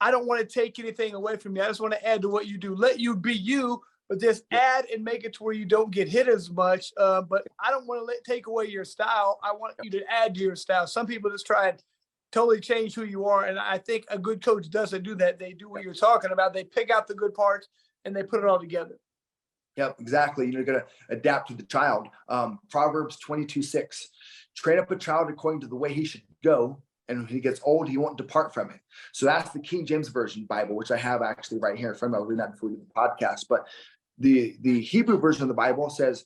I don't want to take anything away from you. I just want to add to what you do. Let you be you, but just add and make it to where you don't get hit as much. But I don't want to take away your style. I want you to add to your style. Some people just try and totally change who you are. And I think a good coach doesn't do that. They do what you're talking about. They pick out the good parts and they put it all together. Yep, exactly. You're going to adapt to the child. Proverbs 22:6. Train up a child according to the way he should go, and when he gets old, he won't depart from it. So that's the King James Version Bible, which I have actually right here in front of me. I'll read that before we do the podcast. But the Hebrew version of the Bible says,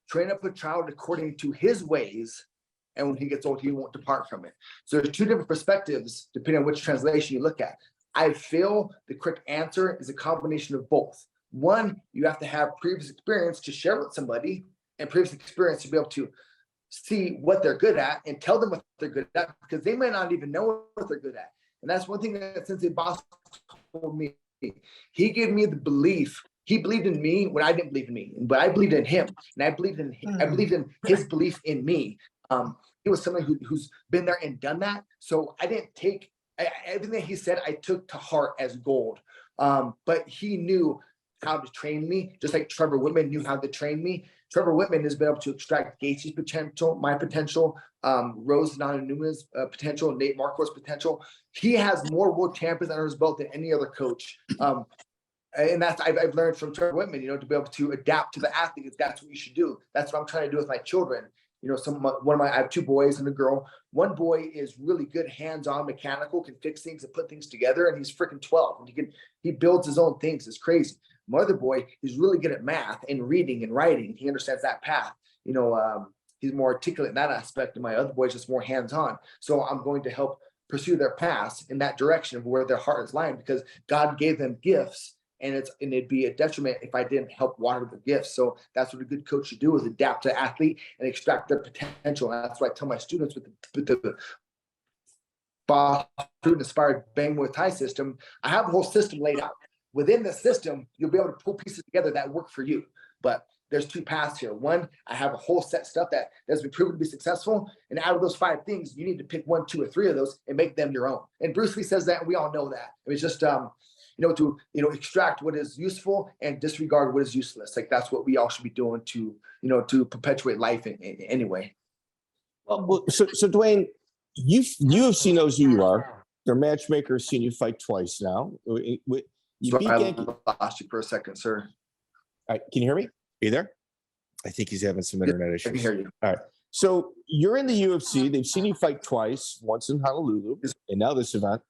train up a child according to his ways, and when he gets old, he won't depart from it. So there's two different perspectives, depending on which translation you look at. I feel the correct answer is a combination of both. One, you have to have previous experience to share with somebody, and previous experience to be able to see what they're good at and tell them what they're good at, because they might not even know what they're good at. And that's one thing that Sensei Bas told me. He gave me the belief. He believed in me when I didn't believe in me, but I believed in him, and I believed in his belief in me. He was somebody who's been there and done that. So I didn't take everything he said. I took to heart as gold. But he knew how to train me, just like Trevor Wittman knew how to train me. Trevor Wittman has been able to extract Gaethje's potential, my potential, Rose Namajuna's potential, Nate Marquardt's potential. He has more world champions under his belt than any other coach. And that's I've learned from Trevor Wittman, to be able to adapt to the athlete. That's what you should do. That's what I'm trying to do with my children. I have two boys and a girl. One boy is really good, hands-on, mechanical, can fix things and put things together, and he's freaking 12. And he builds his own things. It's crazy. My other boy is really good at math and reading and writing. He understands that path. He's more articulate in that aspect, and my other boy is just more hands-on. So I'm going to help pursue their paths in that direction of where their heart is lying, because God gave them gifts. And it'd be a detriment if I didn't help water the gifts. So that's what a good coach should do, is adapt to the athlete and extract their potential. And that's what I tell my students with the Bas Rutten inspired Bang Muay Thai system. I have a whole system laid out. Within the system, you'll be able to pull pieces together that work for you. But there's two paths here. One, I have a whole set stuff that has been proven to be successful. And out of those 5 things, you need to pick 1, 2, or 3 of those and make them your own. And Bruce Lee says that, and we all know that. It's just to extract what is useful and disregard what is useless. Like, that's what we all should be doing to perpetuate life in any way. Well, so Duane, UFC knows who you are. Their matchmaker has seen you fight twice now. I lost you for a second, sir. All right, can you hear me? Are you there? I think he's having some internet issues. I can hear you. All right. So you're in the UFC. They've seen you fight twice, once in Honolulu, and now this event.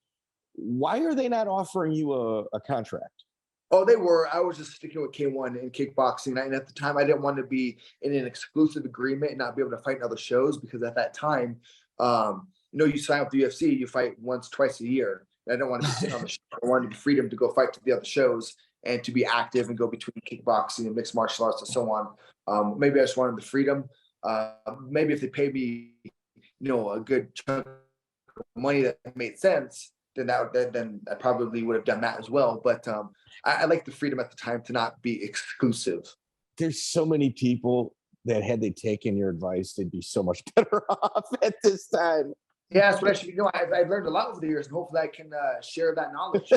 Why are they not offering you a contract? Oh, they were. I was just sticking with K-1 and kickboxing. And at the time, I didn't want to be in an exclusive agreement and not be able to fight in other shows, because at that time, you sign up with the UFC, you fight once, twice a year. And I don't want to be sitting on the show. I wanted the freedom to go fight to the other shows and to be active and go between kickboxing and mixed martial arts and so on. Maybe I just wanted the freedom. Maybe if they paid me, a good chunk of money that made sense, then I probably would have done that as well. But I like the freedom at the time to not be exclusive. There's so many people that had they taken your advice, they'd be so much better off at this time. Yeah, that's what I should be. I've learned a lot over the years, and hopefully I can share that knowledge.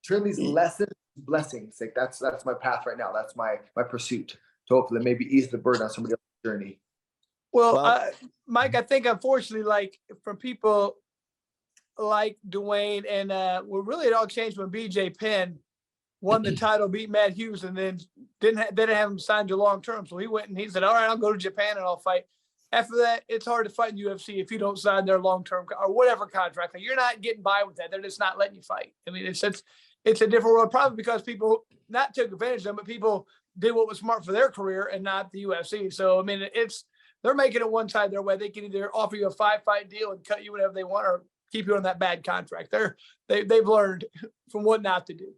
Turn these lessons into blessings. Like that's my path right now. That's my pursuit. To hopefully maybe ease the burden on somebody else's journey. Well, Mike, I think unfortunately, like from people like Duane and well, really it all changed when BJ Penn won the title, beat Matt Hughes, and then didn't have him signed to long term. So he went and he said, "All right, I'll go to Japan and I'll fight." After that, it's hard to fight in UFC if you don't sign their long term or whatever contract. Like, you're not getting by with that. They're just not letting you fight. I mean, it's a different world, probably because people not took advantage of them, but people did what was smart for their career and not the UFC. So I mean, they're making it one side their way. They can either offer you a 5-fight deal and cut you whatever they want, or keep you on that bad contract. They've learned from what not to do.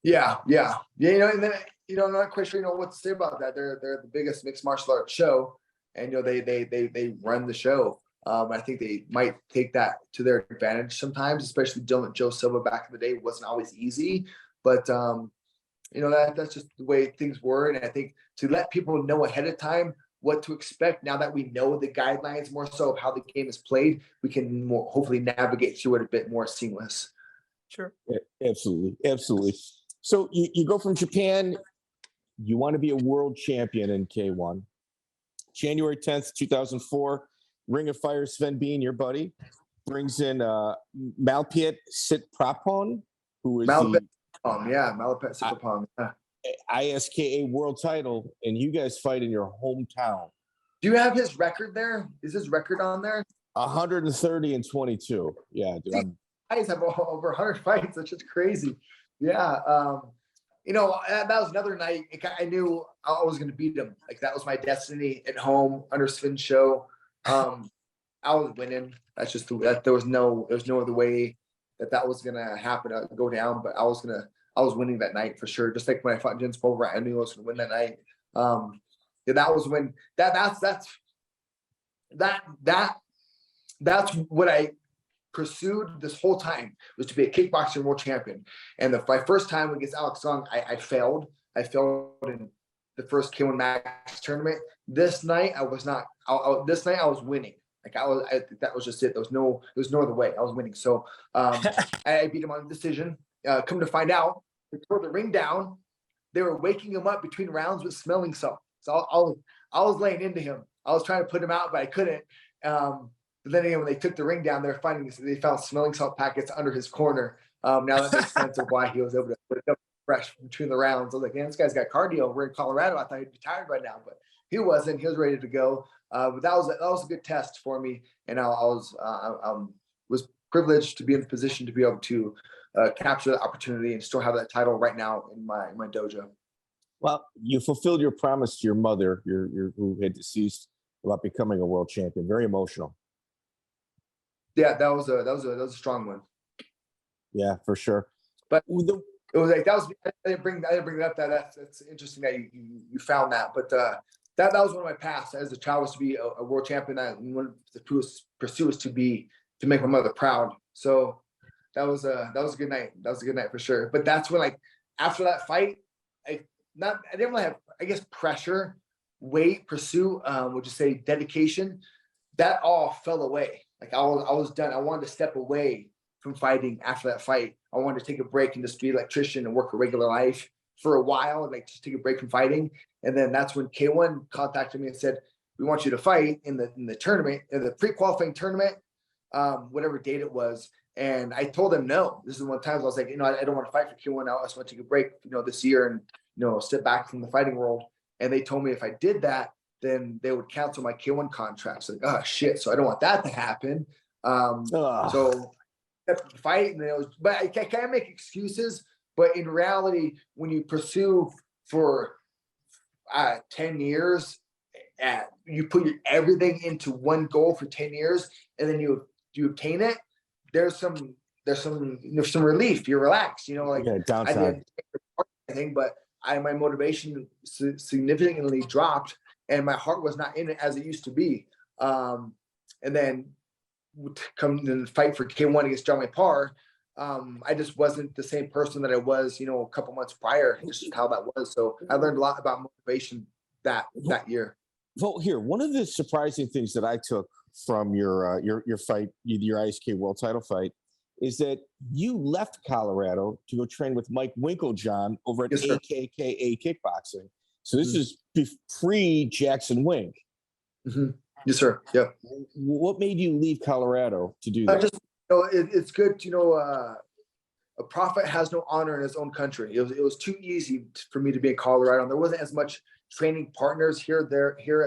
Yeah. And then I'm not quite sure what to say about that. They're the biggest mixed martial arts show, and they run the show. I think they might take that to their advantage sometimes, especially Joe Silva back in the day wasn't always easy, but that's just the way things were. And I think to let people know ahead of time what to expect, now that we know the guidelines more so of how the game is played, we can more hopefully navigate through it a bit more seamless. Sure. Yeah, absolutely. So you go from Japan, you want to be a world champion in K1. January 10th, 2004, Ring of Fire Sven Bean, your buddy, brings in Malpiet Sitprapon, who is Malpet Sitprapon. Yeah. ISKA world title, and you guys fight in your hometown. Do you have his record there? Is his record on there? 130 and 22. Yeah, dude. Guys have over 100 fights. That's just crazy. Yeah. That was another night. I knew I was going to beat him. Like, that was my destiny at home under Sven's show. I was winning. That's just that there was no other way that was going to happen. I'd go down, but I was winning that night for sure. Just like when I fought Jens Bovrat, I knew I was going to win that night. That was when that's what I pursued this whole time, was to be a kickboxing world champion. And my first time against Alex Gong, I failed. I failed in the first K1 Max tournament. This night I was not. This night I was winning. Like, that was just it. There was no other way. I was winning. So I beat him on decision. Come to find out, they tore the ring down. They were waking him up between rounds with smelling salts. So I was laying into him. I was trying to put him out, but I couldn't. But then again, when they took the ring down, they found smelling salt packets under his corner. Now that makes sense of why he was able to put it up fresh between the rounds. I was like, man, this guy's got cardio. We're in Colorado. I thought he'd be tired by now, but he wasn't. He was ready to go. But that was a good test for me, and I was privileged to be in the position to be able to capture that opportunity and still have that title right now in my dojo. Well, you fulfilled your promise to your mother, who had deceased, about becoming a world champion. Very emotional. Yeah, that was a strong one. Yeah, for sure. But it was like, I didn't bring it up. That's interesting that you found that. But that was one of my paths as a child, was to be a world champion. One of the pursuit was to make my mother proud. So that was a good night. That was a good night for sure. But that's when, like, after that fight, I didn't really have, I guess, pressure, weight, pursuit, would you say dedication. That all fell away. Like, I was done. I wanted to step away from fighting after that fight. I wanted to take a break and just be an electrician and work a regular life for a while, and like just take a break from fighting. And then that's when K1 contacted me and said, "We want you to fight in the tournament, in the pre-qualifying tournament, whatever date it was." And I told them no. This is one of the times I was like, I don't want to fight for K1 now. I just want to take a break, this year and step back from the fighting world. And they told me if I did that, then they would cancel my K1 contract. So, like, oh shit! So I don't want that to happen. So fight, and but I can't make excuses. But in reality, when you pursue for 10 years, you put everything into one goal for 10 years, and then you obtain it. There's some relief. You're relaxed. Like, downside. I didn't anything, but my motivation significantly dropped, and my heart was not in it as it used to be. And then come and fight for K1 against John Parr. I just wasn't the same person that I was, a couple months prior. It's just how that was. So I learned a lot about motivation that year. Well, here, one of the surprising things that I took from your fight, your ISK world title fight, is that you left Colorado to go train with Mike Winklejohn over at AKKA Kickboxing. So this is pre-Jackson Wink. Mm-hmm. Yes, sir. Yep. What made you leave Colorado to do that? It's good. A prophet has no honor in his own country. It was too easy for me to be in Colorado. And there wasn't as much training partners here at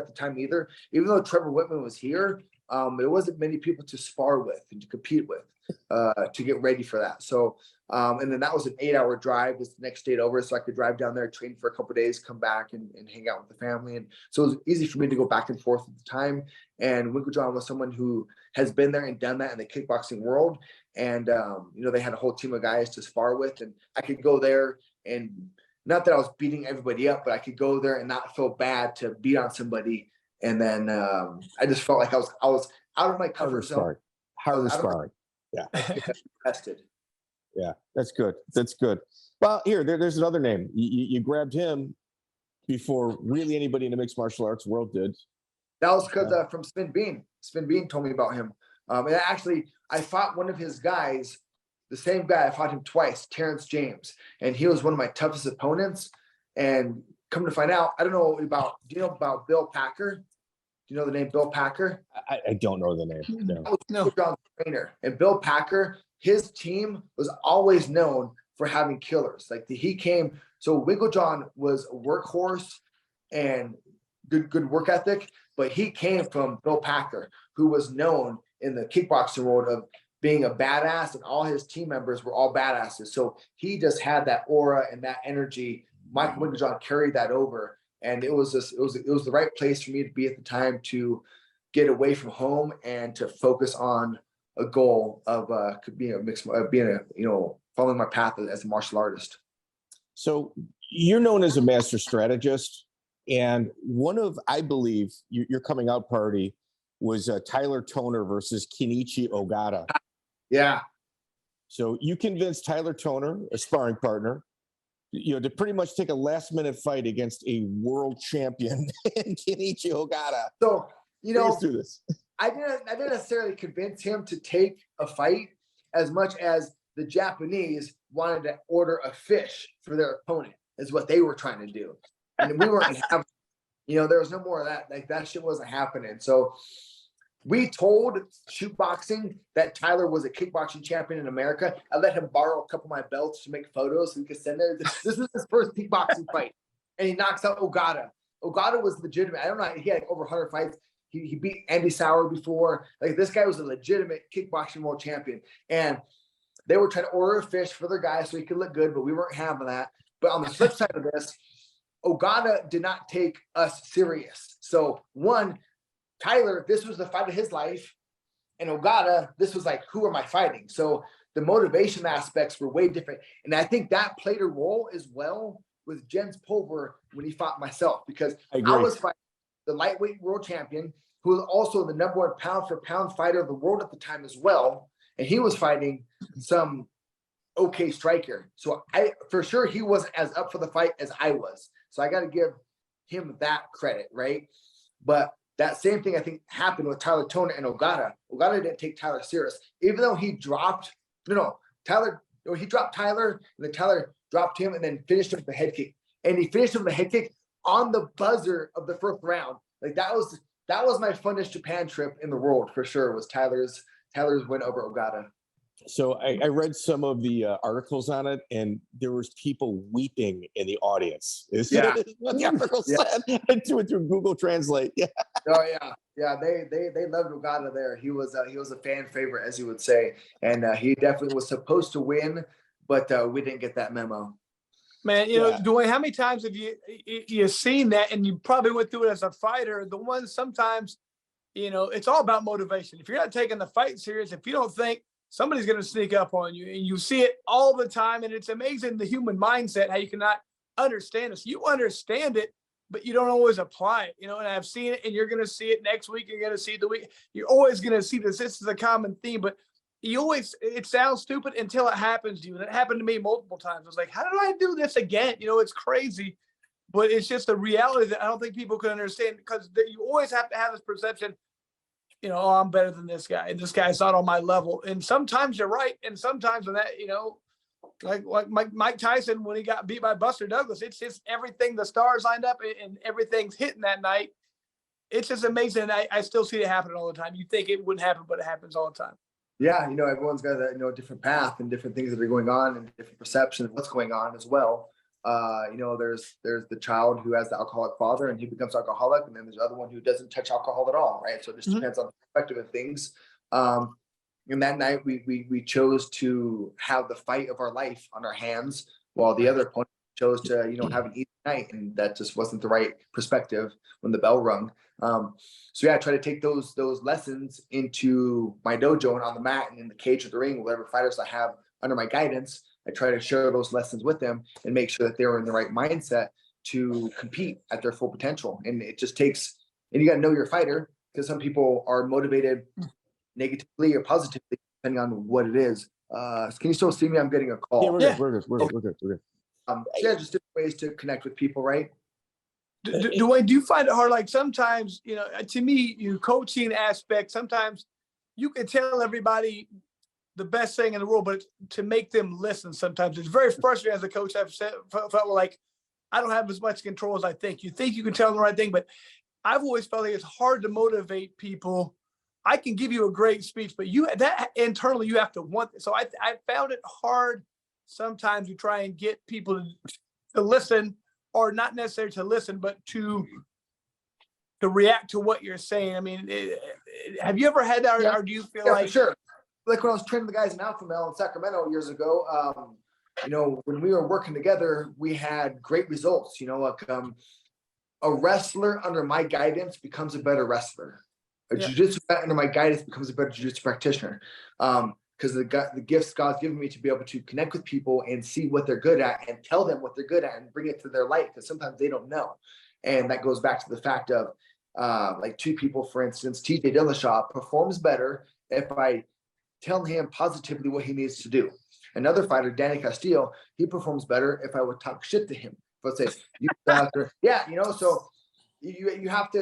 the time either. Even though Trevor Wittman was here, there wasn't many people to spar with and to compete with to get ready for that. So, and then that was an 8-hour drive. It's the next state over, so I could drive down there, train for a couple of days, come back and hang out with the family. And so it was easy for me to go back and forth at the time. And Winkeljohn was someone who has been there and done that in the kickboxing world. And, they had a whole team of guys to spar with, and I could go there, and not that I was beating everybody up, but I could go there and not feel bad to beat on somebody. And then I just felt like I was out of my comfort zone. Harder sparring. Yeah. Tested. Yeah, that's good. That's good. Well, there's another name. You grabbed him before really anybody in the mixed martial arts world did. That was because from Sven Bean. Sven Bean told me about him. And actually, I fought one of his guys, the same guy. I fought him twice, Terrence James, and he was one of my toughest opponents. And come to find out, do you know about Bill Packer? Do you know the name Bill Packer? I don't know the name. No. John's trainer. And Bill Packer, his team was always known for having killers. Like he came, so Winkeljohn was a workhorse and good work ethic, but he came from Bill Packer, who was known in the kickboxing world of being a badass, and all his team members were all badasses. So he just had that aura and that energy. Michael Winkeljohn carried that over, and it was the right place for me to be at the time to get away from home and to focus on a goal of following my path as a martial artist. So you're known as a master strategist, and one of, I believe, your coming out party was Tyler Toner versus Kenichi Ogata. Yeah. So you convinced Tyler Toner, a sparring partner, to pretty much take a last-minute fight against a world champion in Kenichi Ogata. So, let's do this. I didn't necessarily convince him to take a fight as much as the Japanese wanted to order a fish for their opponent, is what they were trying to do. And we weren't having, there was no more of that. Like that shit wasn't happening. So we told Shoot Boxing that Tyler was a kickboxing champion in America. I let him borrow a couple of my belts to make photos so we could send there. This is his first kickboxing fight. And he knocks out Ogata. Ogata was legitimate. I don't know. He had over 100 fights. He beat Andy Sauer before. Like this guy was a legitimate kickboxing world champion. And they were trying to order a fish for their guy so he could look good, but we weren't having that. But on the flip side of this, Ogata did not take us serious. So one, Tyler, this was the fight of his life. And Ogata, this was like, who am I fighting? So the motivation aspects were way different. And I think that played a role as well with Jens Pulver when he fought myself, because I was fighting the lightweight world champion, who was also the number 1 pound for pound fighter of the world at the time as well. And he was fighting some okay striker. So for sure he wasn't as up for the fight as I was. So I got to give him that credit, right? But that same thing I think happened with Tyler Toner and Ogata. Ogata didn't take Tyler serious, even though he dropped. He dropped Tyler, and then Tyler dropped him, and then finished him with the head kick. And he finished him with the head kick on the buzzer of the first round. Like that was my funnest Japan trip in the world for sure. Was Tyler's win over Ogata. So I read some of the articles on it, and there was people weeping in the audience. Yeah. What the article said. I threw it through Google Translate. Yeah. Oh yeah. They loved Ogata there. He was a fan favorite, as you would say, and he definitely was supposed to win, but we didn't get that memo. Man, Duane, how many times have you seen that, and you probably went through it as a fighter? The ones sometimes, it's all about motivation. If you're not taking the fight serious, if you don't think somebody's going to sneak up on you, and you see it all the time, and it's amazing the human mindset, how you cannot understand this. You understand it, but you don't always apply it, and I've seen it, and you're going to see it next week. You're going to see it the week. You're always going to see this. This is a common theme, but it sounds stupid until it happens to you. And it happened to me multiple times. I was like, how did I do this again? It's crazy, but it's just a reality that I don't think people can understand, because you always have to have this perception, I'm better than this guy, and this guy's not on my level. And sometimes you're right. And sometimes when that, like Mike Tyson, when he got beat by Buster Douglas, it's just everything, the stars lined up and everything's hitting that night. it's just amazing. I still see it happening all the time. You think it wouldn't happen, but it happens all the time. Yeah, everyone's got a different path and different things that are going on and different perceptions of what's going on as well. There's the child who has the alcoholic father and he becomes alcoholic, and then there's the other one who doesn't touch alcohol at all, right? So it just depends on the perspective of things. And that night we chose to have the fight of our life on our hands, while the other opponent chose to have an easy night, and that just wasn't the right perspective when the bell rung. So yeah, I try to take those lessons into my dojo and on the mat and in the cage or the ring, whatever fighters I have under my guidance. I try to share those lessons with them and make sure that they're in the right mindset to compete at their full potential. And it just takes, and you got to know your fighter, because some people are motivated negatively or positively depending on what it is. Can you still see me? I'm getting a call. Yeah, we're good. We're good. Yeah, just different ways to connect with people, right? Duane, do you find it hard? Like sometimes, to me, coaching aspect, sometimes you can tell everybody the best thing in the world, but to make them listen, sometimes it's very frustrating as a coach. I've felt like I don't have as much control as I think. You think you can tell them the right thing, but I've always felt like it's hard to motivate people. I can give you a great speech, but that internally you have to want it. So I found it hard sometimes to try and get people to listen, or not necessarily to listen, but to react to what you're saying. I mean, have you ever had that, or do you feel like? For sure. Like when I was training the guys in Alpha Male in Sacramento years ago, when we were working together, we had great results. A wrestler under my guidance becomes a better wrestler. A jiu-jitsu guy under my guidance becomes a better jiu-jitsu practitioner. Because the gifts God's given me to be able to connect with people and see what they're good at and tell them what they're good at and bring it to their light, because sometimes they don't know. And that goes back to the fact of like two people, for instance, TJ Dillashaw performs better if I tell him positively what he needs to do. Another fighter, Danny Castillo, he performs better if I would talk shit to him. But say, so you have to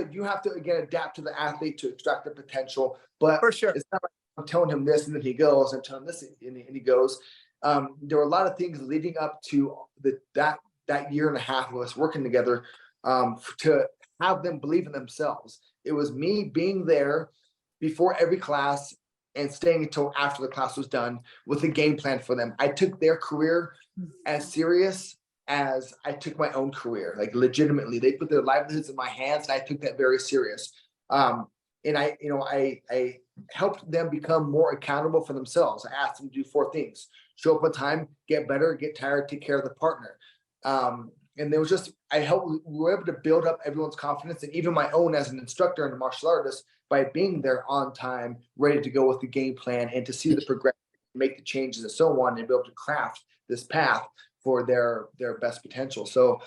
again adapt to the athlete to extract the potential. But for sure, it's not like I'm telling him this and then he goes, and telling him this and he goes. There were a lot of things leading up to that year and a half of us working together to have them believe in themselves. It was me being there before every class and staying until after the class was done with a game plan for them. I took their career as serious as I took my own career, like legitimately. They put their livelihoods in my hands, and I took that very serious. And I helped them become more accountable for themselves. I asked them to do 4 things: show up on time, get better, get tired, take care of the partner. And there was just, we were able to build up everyone's confidence, and even my own as an instructor and a martial artist, by being there on time, ready to go with the game plan and to see the progression, make the changes and so on, and be able to craft this path for their best potential. So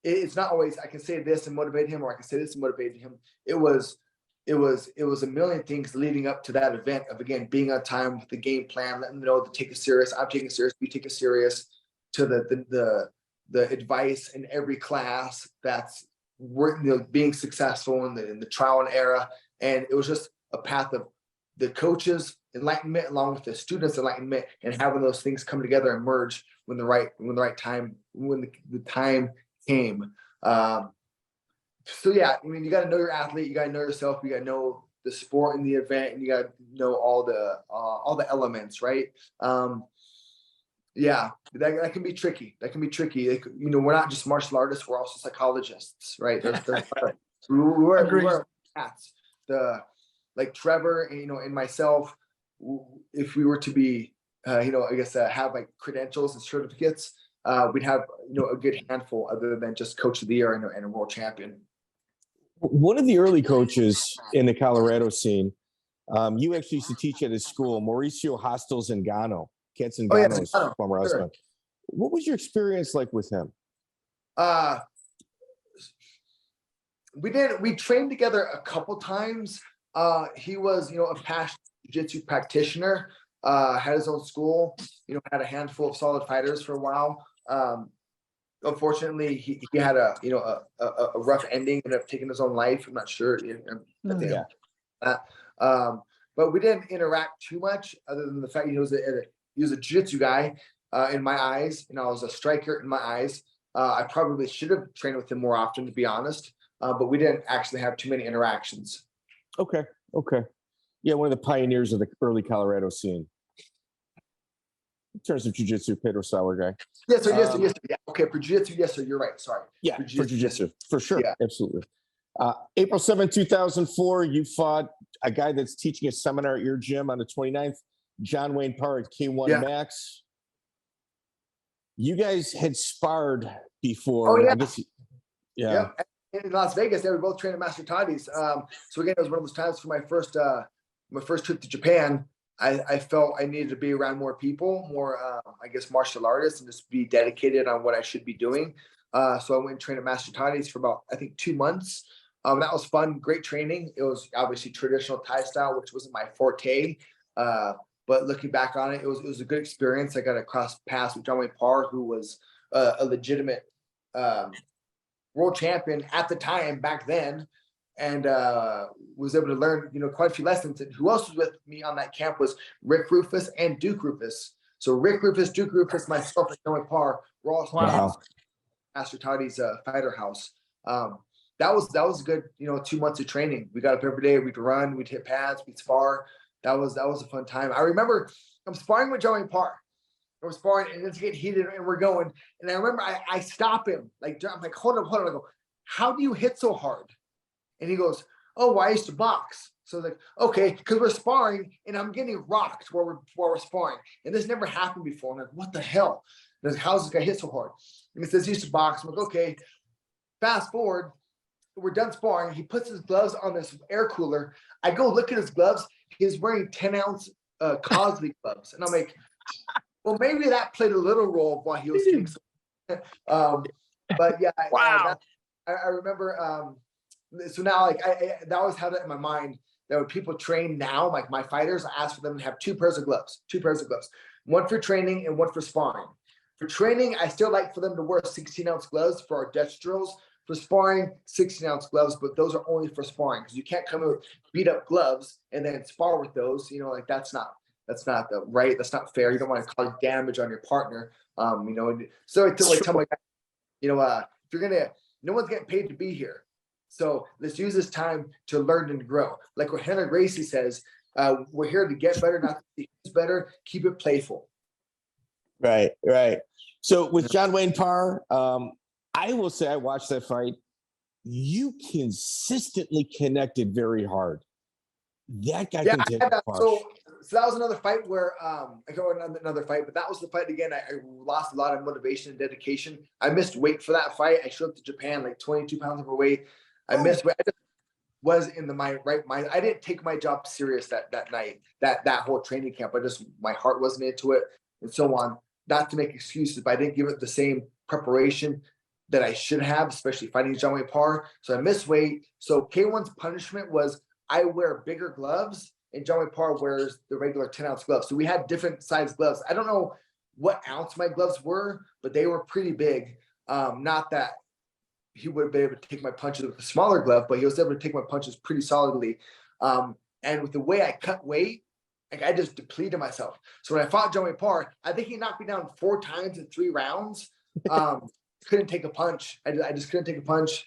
it's not always I can say this and motivate him, or I can say this and motivate him. It was a million things leading up to that event of, again, being on time with the game plan, letting them know to take it serious. I'm taking it serious. We take it serious. To the advice in every class that's being successful in the trial and error. And it was just a path of the coaches' enlightenment along with the students' enlightenment, and having those things come together and merge when the time came. So yeah, I mean, you got to know your athlete, you got to know yourself, you got to know the sport and the event, and you got to know all the elements, right? Yeah, that can be tricky. Like, we're not just martial artists; we're also psychologists, right? We wear hats. Like Trevor, and myself, if we were to be, I guess have like credentials and certificates, we'd have a good handful, other than just coach of the year and a world champion. One of the early coaches in the Colorado scene, you actually used to teach at his school, Mauricio Hostel Zingano. Kenton Gano's former husband. What was your experience like with him? We trained together a couple times. He was, a passionate jiu-jitsu practitioner, had his own school, had a handful of solid fighters for a while. Unfortunately, he had a rough ending, ended up taking his own life. I'm not sure. But we didn't interact too much, other than the fact he was a jiu-jitsu guy in my eyes, and I was a striker in my eyes. I probably should have trained with him more often, to be honest. but we didn't actually have too many interactions. Okay. Yeah, one of the pioneers of the early Colorado scene. In terms of jiu-jitsu, Pedro Sauer guy. Yes, sir. Yes, sir. Yes, sir. Yeah. Okay, for jiu-jitsu, yes, sir. You're right. Sorry. Yeah, for jiu-jitsu, for sure. Yeah. Absolutely. April 7, 2004, you fought a guy that's teaching a seminar at your gym on the 29th, John Wayne Parr at K-1 Max. You guys had sparred before. Oh, yeah. I guess, yeah. In Las Vegas, they were both trained at Master Toddy's. So again, it was one of those times for my first trip to Japan. I felt I needed to be around more people, more, I guess, martial artists, and just be dedicated on what I should be doing. So I went and trained at Master Toddy's for about, I think, 2 months. That was fun, great training. It was obviously traditional Thai style, which wasn't my forte. But looking back on it, it was a good experience. I got to cross paths with John Wayne Parr, who was a legitimate world champion at the time back then, and was able to learn, quite a few lessons. And who else was with me on that camp was Rick Rufus and Duke Rufus. So Rick Rufus, Duke Rufus, myself, and John Wayne Parr were all Master Toddy's fighter house. That was a good, 2 months of training. We got up every day. We'd run, we'd hit pads, we'd spar. That was a fun time. I remember I'm sparring with Joe Parr. We're sparring and it's getting heated and we're going. And I remember I stop him. I'm like, hold on. I go, how do you hit so hard? And he goes, oh, well, I used to box. So like, okay, because we're sparring and I'm getting rocked while we're sparring. And this never happened before. I'm like, what the hell? And like, how's this guy hit so hard? And he says he used to box. I'm like, okay. Fast forward, we're done sparring. He puts his gloves on this air cooler. I go look at his gloves. He's wearing 10-ounce Cosby gloves. And I'm like, well, maybe that played a little role while he was getting but yeah, wow. I remember. So now, like, I always have that in my mind that when people train now, like my fighters, I ask for them to have two pairs of gloves, one for training and one for sparring. For training, I still like for them to wear 16-ounce gloves for our Dutch drills. For sparring, 16-ounce gloves, but those are only for sparring because you can't come in with beat up gloves and then spar with those. Like that's not right. That's not fair. You don't want to cause damage on your partner. So I tell my guys, if you're no one's getting paid to be here. So let's use this time to learn and grow. Like what Henry Gracie says, we're here to get better, not to be better. Keep it playful. Right. So with John Wayne Parr, I will say I watched that fight. You consistently connected very hard. That guy can take a punch. So that was another fight where I go another fight, but that was the fight again. I lost a lot of motivation and dedication. I missed weight for that fight. I showed up to Japan like 22 pounds overweight. I missed weight. I just was in my right mind. I didn't take my job serious that night, that whole training camp. My heart wasn't into it and so on. Not to make excuses, but I didn't give it the same preparation that I should have, especially fighting John Wayne Parr. So I missed weight. So K1's punishment was I wear bigger gloves and John Wayne Parr wears the regular 10-ounce gloves. So we had different size gloves. I don't know what ounce my gloves were, but they were pretty big. Not that he would have been able to take my punches with a smaller glove, but he was able to take my punches pretty solidly. And with the way I cut weight, like I just depleted myself. So when I fought John Wayne Parr, I think he knocked me down 4 times in 3 rounds. Couldn't take a punch. I just couldn't take a punch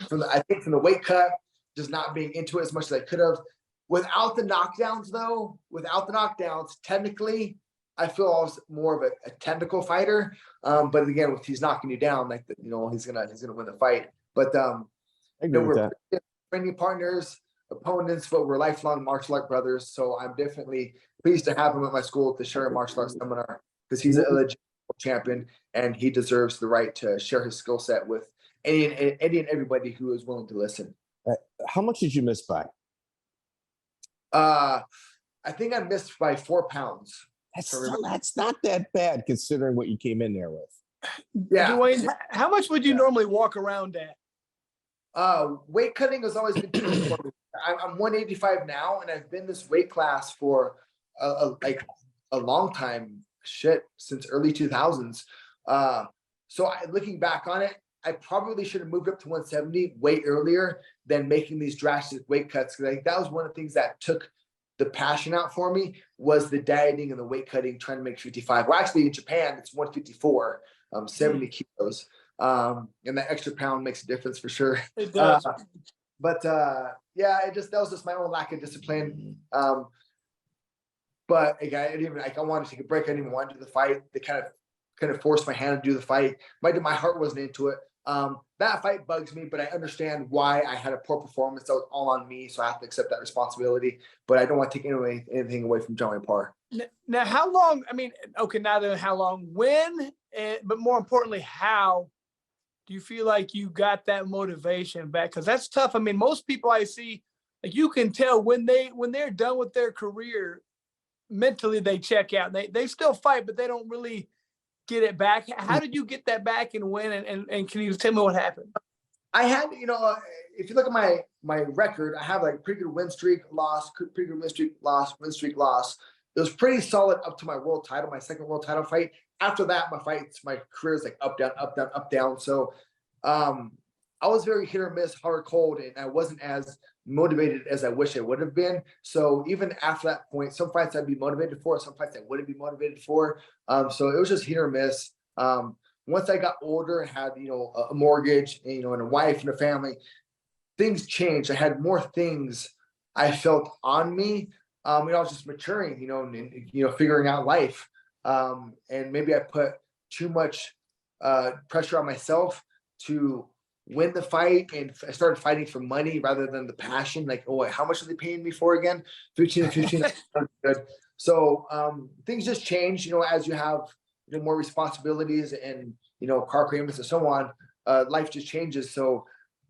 from the weight cut, just not being into it as much as I could have. Without the knockdowns, technically, I feel I was more of a technical fighter. But again, if he's knocking you down, he's gonna win the fight. But we're training partners, opponents, but we're lifelong martial art brothers. So I'm definitely pleased to have him at my school at the Share Martial Arts Seminar because he's a legit champion and he deserves the right to share his skill set with any and everybody who is willing to listen. How much did you miss by? I think I missed by 4 pounds. That's not that bad considering what you came in there with. Yeah. Duane, how much would you normally walk around at? Weight cutting has always been too much for me. I'm 185 now, and I've been this weight class for a long time. Since early 2000s. So looking back on it, I probably should have moved up to 170 way earlier than making these drastic weight cuts. Because that was one of the things that took the passion out for me was the dieting and the weight cutting, trying to make 55. Well, actually in Japan, it's 154, 70 kilos. And that extra pound makes a difference for sure. It does. Yeah, that was just my own lack of discipline. But again, I didn't even I wanted to take a break. I didn't even want to do the fight. They kind of forced my hand to do the fight. My heart wasn't into it. That fight bugs me, but I understand why I had a poor performance. That was all on me, so I have to accept that responsibility. But I don't want to take anything away from Joey Parr. Now, how long? I mean, okay, now then, how long? When? But more importantly, how do you feel like you got that motivation back? Because that's tough. I mean, most people I see, like you can tell when they're done with their career, mentally they check out. They still fight, but they don't really get it back. How did you get that back and win? And can you tell me what happened? I had, if you look at my record, I have like pretty good win streak, loss, pretty good win streak, loss, win streak, loss. It was pretty solid up to my world title, my second world title fight. After that, my career is like up, down, up, down, up, down. So I was very hit or miss, hot or cold, and I wasn't as motivated as I wish I would have been. So even after that point, some fights I'd be motivated for, some fights I wouldn't be motivated for. So it was just hit or miss. Once I got older and had, a mortgage, and a wife and a family, things changed. I had more things I felt on me. I was just maturing, and figuring out life. And maybe I put too much pressure on myself to win the fight, and I started fighting for money rather than the passion. Like, oh, how much are they paying me for again? 15 and 15. Good. So things just change, as you have more responsibilities and car payments and so on. Life just changes. So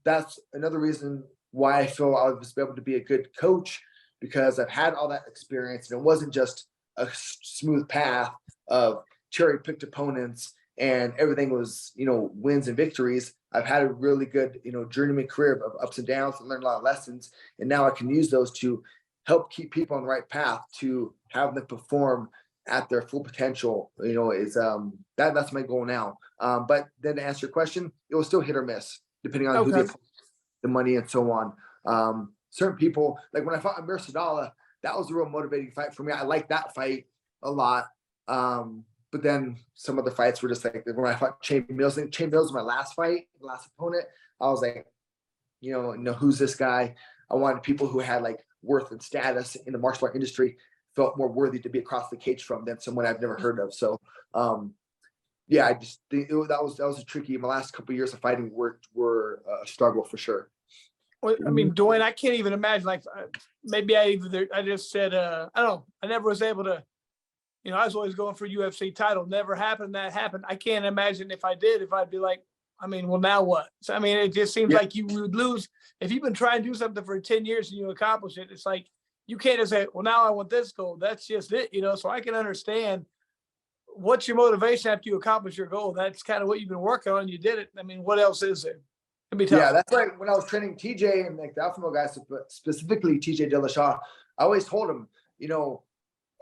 that's another reason why I feel I was able to be a good coach, because I've had all that experience, and it wasn't just a smooth path of cherry-picked opponents and everything was, wins and victories. I've had a really good, journeyman career of ups and downs, and learned a lot of lessons. And now I can use those to help keep people on the right path to have them perform at their full potential. That's my goal now. But then to answer your question, it was still hit or miss, depending on who the money and so on. Certain people, like when I fought Amir Sadallah, that was a real motivating fight for me. I liked that fight a lot. But then some of the fights were just like when I fought Chain Mills. Chain Mills was my last fight, last opponent. I was like, who's this guy? I wanted people who had like worth and status in the martial art industry, felt more worthy to be across the cage from than someone I've never heard of. So, I just think that was a tricky. My last couple of years of fighting were a struggle for sure. Well, I mean, Duane, I can't even imagine. Like, maybe I just said, I don't know. I never was able to. I was always going for UFC title. Never happened. That happened. I can't imagine if I did, if I'd be like, well, now what? So, it just seems like you would lose. If you've been trying to do something for 10 years and you accomplish it, it's like, you can't just say, well, now I want this goal. That's just it, So I can understand what's your motivation after you accomplish your goal. That's kind of what you've been working on. You did it. What else is there? It'd be tough. Yeah, that's right. When I was training TJ and like the Alpha Male guys, specifically TJ Dillashaw, I always told him,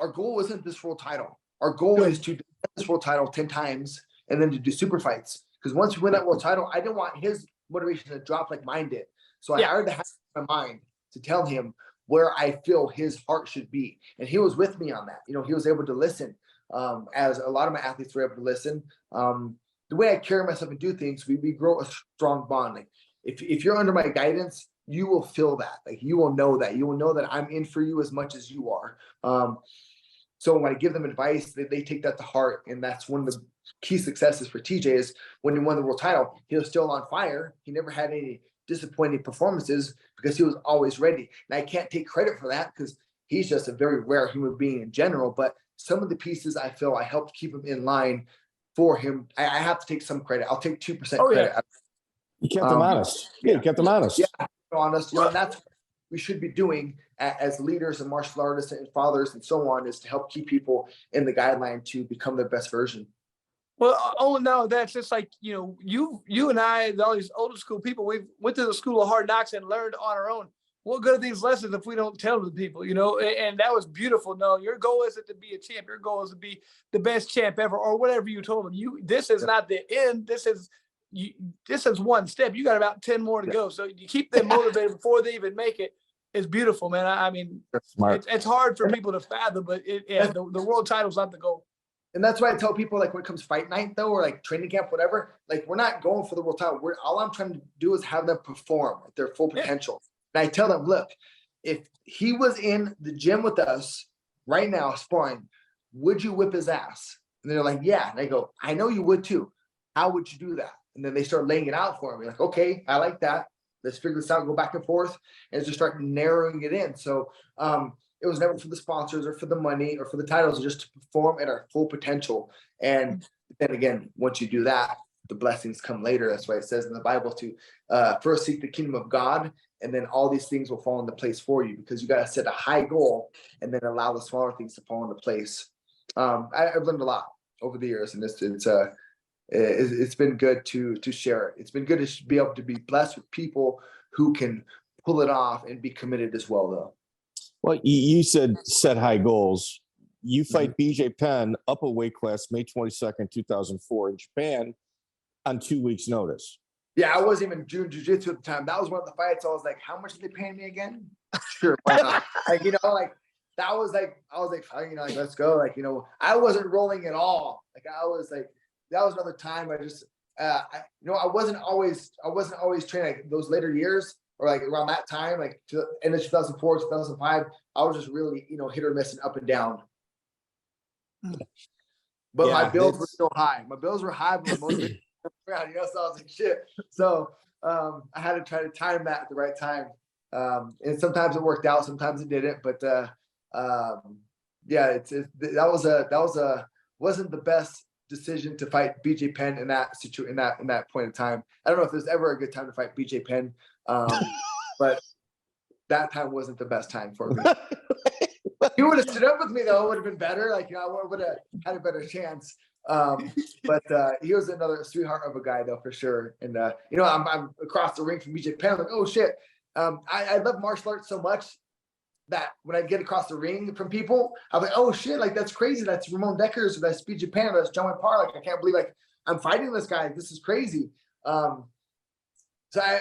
our goal isn't this world title. Our goal is to do this world title 10 times and then to do super fights. Because once we win that world title, I didn't want his motivation to drop like mine did. So I hired to have in my mind to tell him where I feel his heart should be. And he was with me on that. He was able to listen, as a lot of my athletes were able to listen. The way I carry myself and do things, we grow a strong bond. Like if you're under my guidance, you will feel that. Like you will know that. You will know that I'm in for you as much as you are. So when I give them advice, they take that to heart. And that's one of the key successes for TJ is when he won the world title, he was still on fire. He never had any disappointing performances because he was always ready. And I can't take credit for that because he's just a very rare human being in general. But some of the pieces I feel I helped keep him in line for him. I have to take some credit. I'll take 2% credit. You kept them honest. Yeah, you kept them honest. Yeah, honest. And that's what we should be doing as leaders and martial artists and fathers and so on, is to help keep people in the guideline to become their best version. Well, no, that's just like, you and I, all these older school people, we went to the school of hard knocks and learned on our own. What good are these lessons if we don't tell them to people, and that was beautiful. No, your goal isn't to be a champ. Your goal is to be the best champ ever, or whatever you told them. This is not the end. This is one step. You got about 10 more to go. So you keep them motivated before they even make it. It's beautiful, man. It's hard for people to fathom, but the world title's not the goal. And that's why I tell people, like, when it comes fight night though, or like training camp, whatever, like, we're not going for the world title. All I'm trying to do is have them perform at their full potential. And I tell them, look, if he was in the gym with us right now sparring, would you whip his ass? And they're like, yeah. And I go, I know you would too. How would you do that? And then they start laying it out for me. Like, okay, I like that. Let's figure this out, go back and forth, and just start narrowing it in. So it was never for the sponsors or for the money or for the titles, just to perform at our full potential. And then again, once you do that, the blessings come later. That's why it says in the Bible to first seek the kingdom of God, and then all these things will fall into place for you, because you got to set a high goal and then allow the smaller things to fall into place. I've learned a lot over the years, and it's been good to share it. It's been good to be able to be blessed with people who can pull it off and be committed as well, though. Well, you said set high goals. You fight BJ Penn up a weight class May 22nd, 2004 in Japan on 2 weeks' notice. Yeah, I wasn't even doing jiu-jitsu at the time. That was one of the fights. I was like, how much are they paying me again? Sure, why not? Like, that was like, I was like, like, let's go. Like, I wasn't rolling at all. Like, I was like, that was another time I just, I wasn't always training. Like, those later years, or like around that time, like in 2004, 2005, I was just really, hit or miss and up and down. But my bills were still high. My bills were high, but my motivation around, so I was like, shit. So I had to try to time that at the right time. And sometimes it worked out, sometimes it didn't. But wasn't the best decision to fight BJ Penn in that point in time. I don't know if there's ever a good time to fight BJ Penn, but that time wasn't the best time for me. He would have stood up with me though; it would have been better. Like, I would have had a better chance. But he was another sweetheart of a guy though, for sure. And I'm across the ring from BJ Penn. I'm like, oh shit! I love martial arts so much that when I get across the ring from people, I'm like, oh shit, like, that's crazy. That's Ramon Deckers, or that's BJ Penn, or that's Joe Parr. Like, I can't believe, like, I'm fighting this guy. This is crazy. So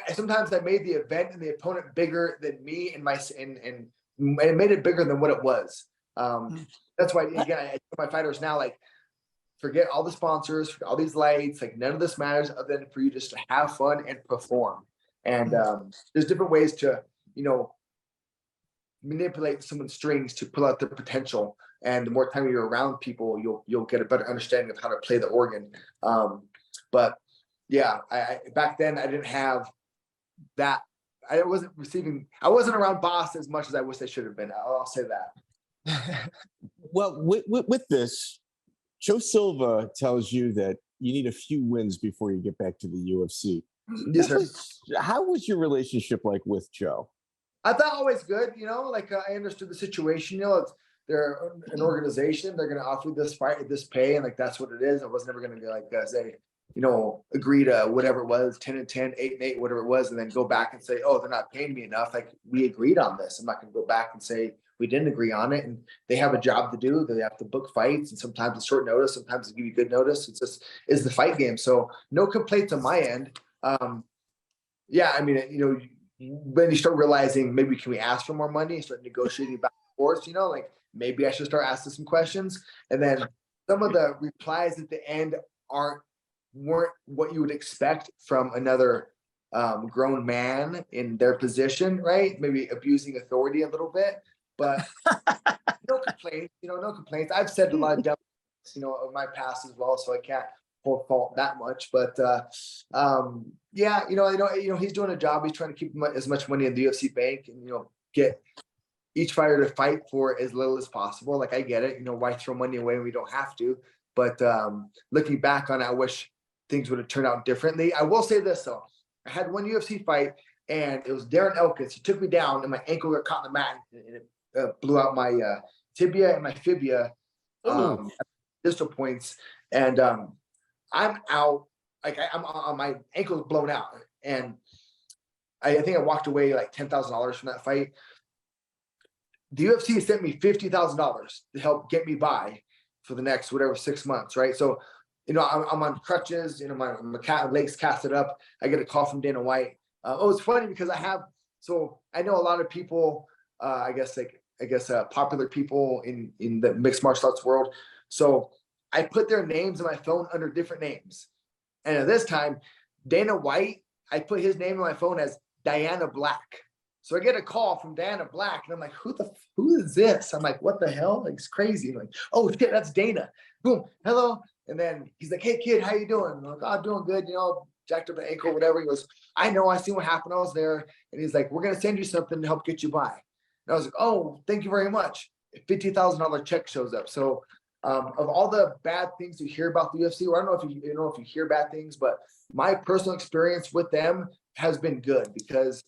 sometimes I made the event and the opponent bigger than me, and it made it bigger than what it was. That's why, again, I tell my fighters now, like, forget all the sponsors, forget all these lights, like, none of this matters other than for you just to have fun and perform. And there's different ways to, manipulate someone's strings to pull out their potential. And the more time you're around people, you'll get a better understanding of how to play the organ. But yeah, I back then I didn't have that. I wasn't around Bas as much as I wish I should have been. I'll say that. Well, with this, Joe Silva tells you that you need a few wins before you get back to the UFC. Yes, sir. How was your relationship like with Joe? I thought always good, like, I understood the situation, they're an organization, they're going to offer this fight at this pay, and like, that's what it is. I was never going to be like, say, agree to whatever it was, 10-10, 8-8, whatever it was, and then go back and say, oh, they're not paying me enough. Like, we agreed on this. I'm not going to go back and say we didn't agree on it. And they have a job to do. They have to book fights, and sometimes it's short notice, sometimes they give you good notice. It's just is the fight game. So no complaints on my end. Yeah, I mean, when you start realizing, maybe can we ask for more money, start negotiating back and forth, like, maybe I should start asking some questions. And then some of the replies at the end weren't what you would expect from another grown man in their position, right? Maybe abusing authority a little bit, but no complaints, no complaints. I've said a lot of of my past as well, so I can't hold fault that much. But yeah, he's doing a job. He's trying to keep as much money in the UFC bank, and get each fighter to fight for as little as possible. Like, I get it. Why throw money away when we don't have to? But looking back on it, I wish things would have turned out differently. I will say this though: I had one UFC fight, and it was Darren Elkins. He took me down, and my ankle got caught in the mat, and it blew out my tibia and my fibia, distal points, and I'm out. Like, I'm on my ankle's blown out, and I think I walked away like $10,000 from that fight. The UFC sent me $50,000 to help get me by for the next 6 months, right? So, I'm on crutches. My legs casted up. I get a call from Dana White. It's funny because I know a lot of people. I guess popular people in the mixed martial arts world. So I put their names in my phone under different names. And at this time, Dana White, I put his name in my phone as Diana Black. So I get a call from Diana Black, and I'm like, who is this? I'm like, what the hell? Like, it's crazy. I'm like, oh shit, that's Dana. Boom, hello. And then he's like, hey kid, how you doing? I'm like, oh, doing good, jacked up an ankle, whatever. He goes, I know, I seen what happened. I was there. And he's like, we're gonna send you something to help get you by. And I was like, oh, thank you very much. $50,000 check shows up. So of all the bad things you hear about the UFC, or I don't know if you hear bad things, but my personal experience with them has been good, because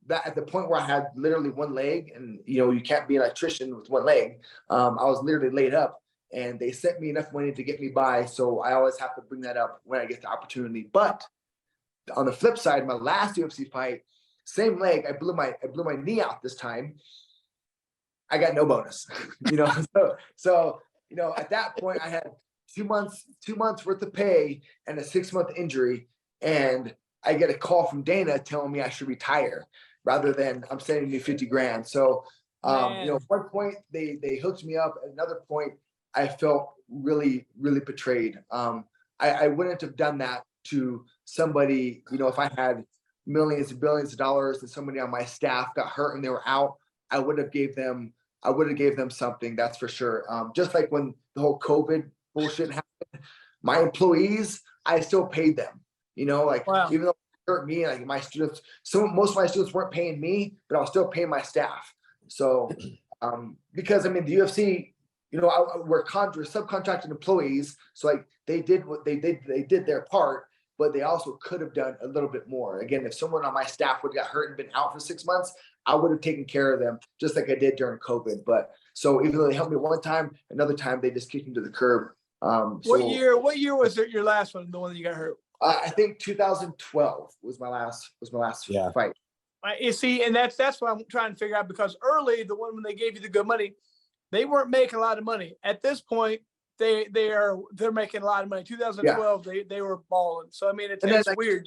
that at the point where I had literally one leg, and you can't be an electrician with one leg. I was literally laid up, and they sent me enough money to get me by. So I always have to bring that up when I get the opportunity. But on the flip side, my last UFC fight, same leg, I blew my knee out this time. I got no bonus, So at that point, I had 2 months worth of pay and a 6-month injury, and I get a call from Dana telling me I should retire rather than I'm sending you 50 grand. So, at one point they hooked me up. At another point, I felt really, really betrayed. I wouldn't have done that to somebody, if I had millions and billions of dollars and somebody on my staff got hurt and they were out, I would have gave them something, that's for sure. Just like when the whole COVID bullshit happened, my employees, I still paid them, wow. Even though it hurt me, like my students, most of my students weren't paying me, but I was still paying my staff. So, because the UFC, we're subcontracted employees. So like they did what they did their part, but they also could have done a little bit more. Again, if someone on my staff would have got hurt and been out for 6 months, I would have taken care of them just like I did during COVID. But so even though they helped me one time, another time they just kicked me to the curb. What year was your last one, the one that you got hurt? I think 2012 was my last fight. You see, and that's what I'm trying to figure out, because early, the one when they gave you the good money, they weren't making a lot of money. At this point, they're making a lot of money. 2012, they were balling. So it's weird,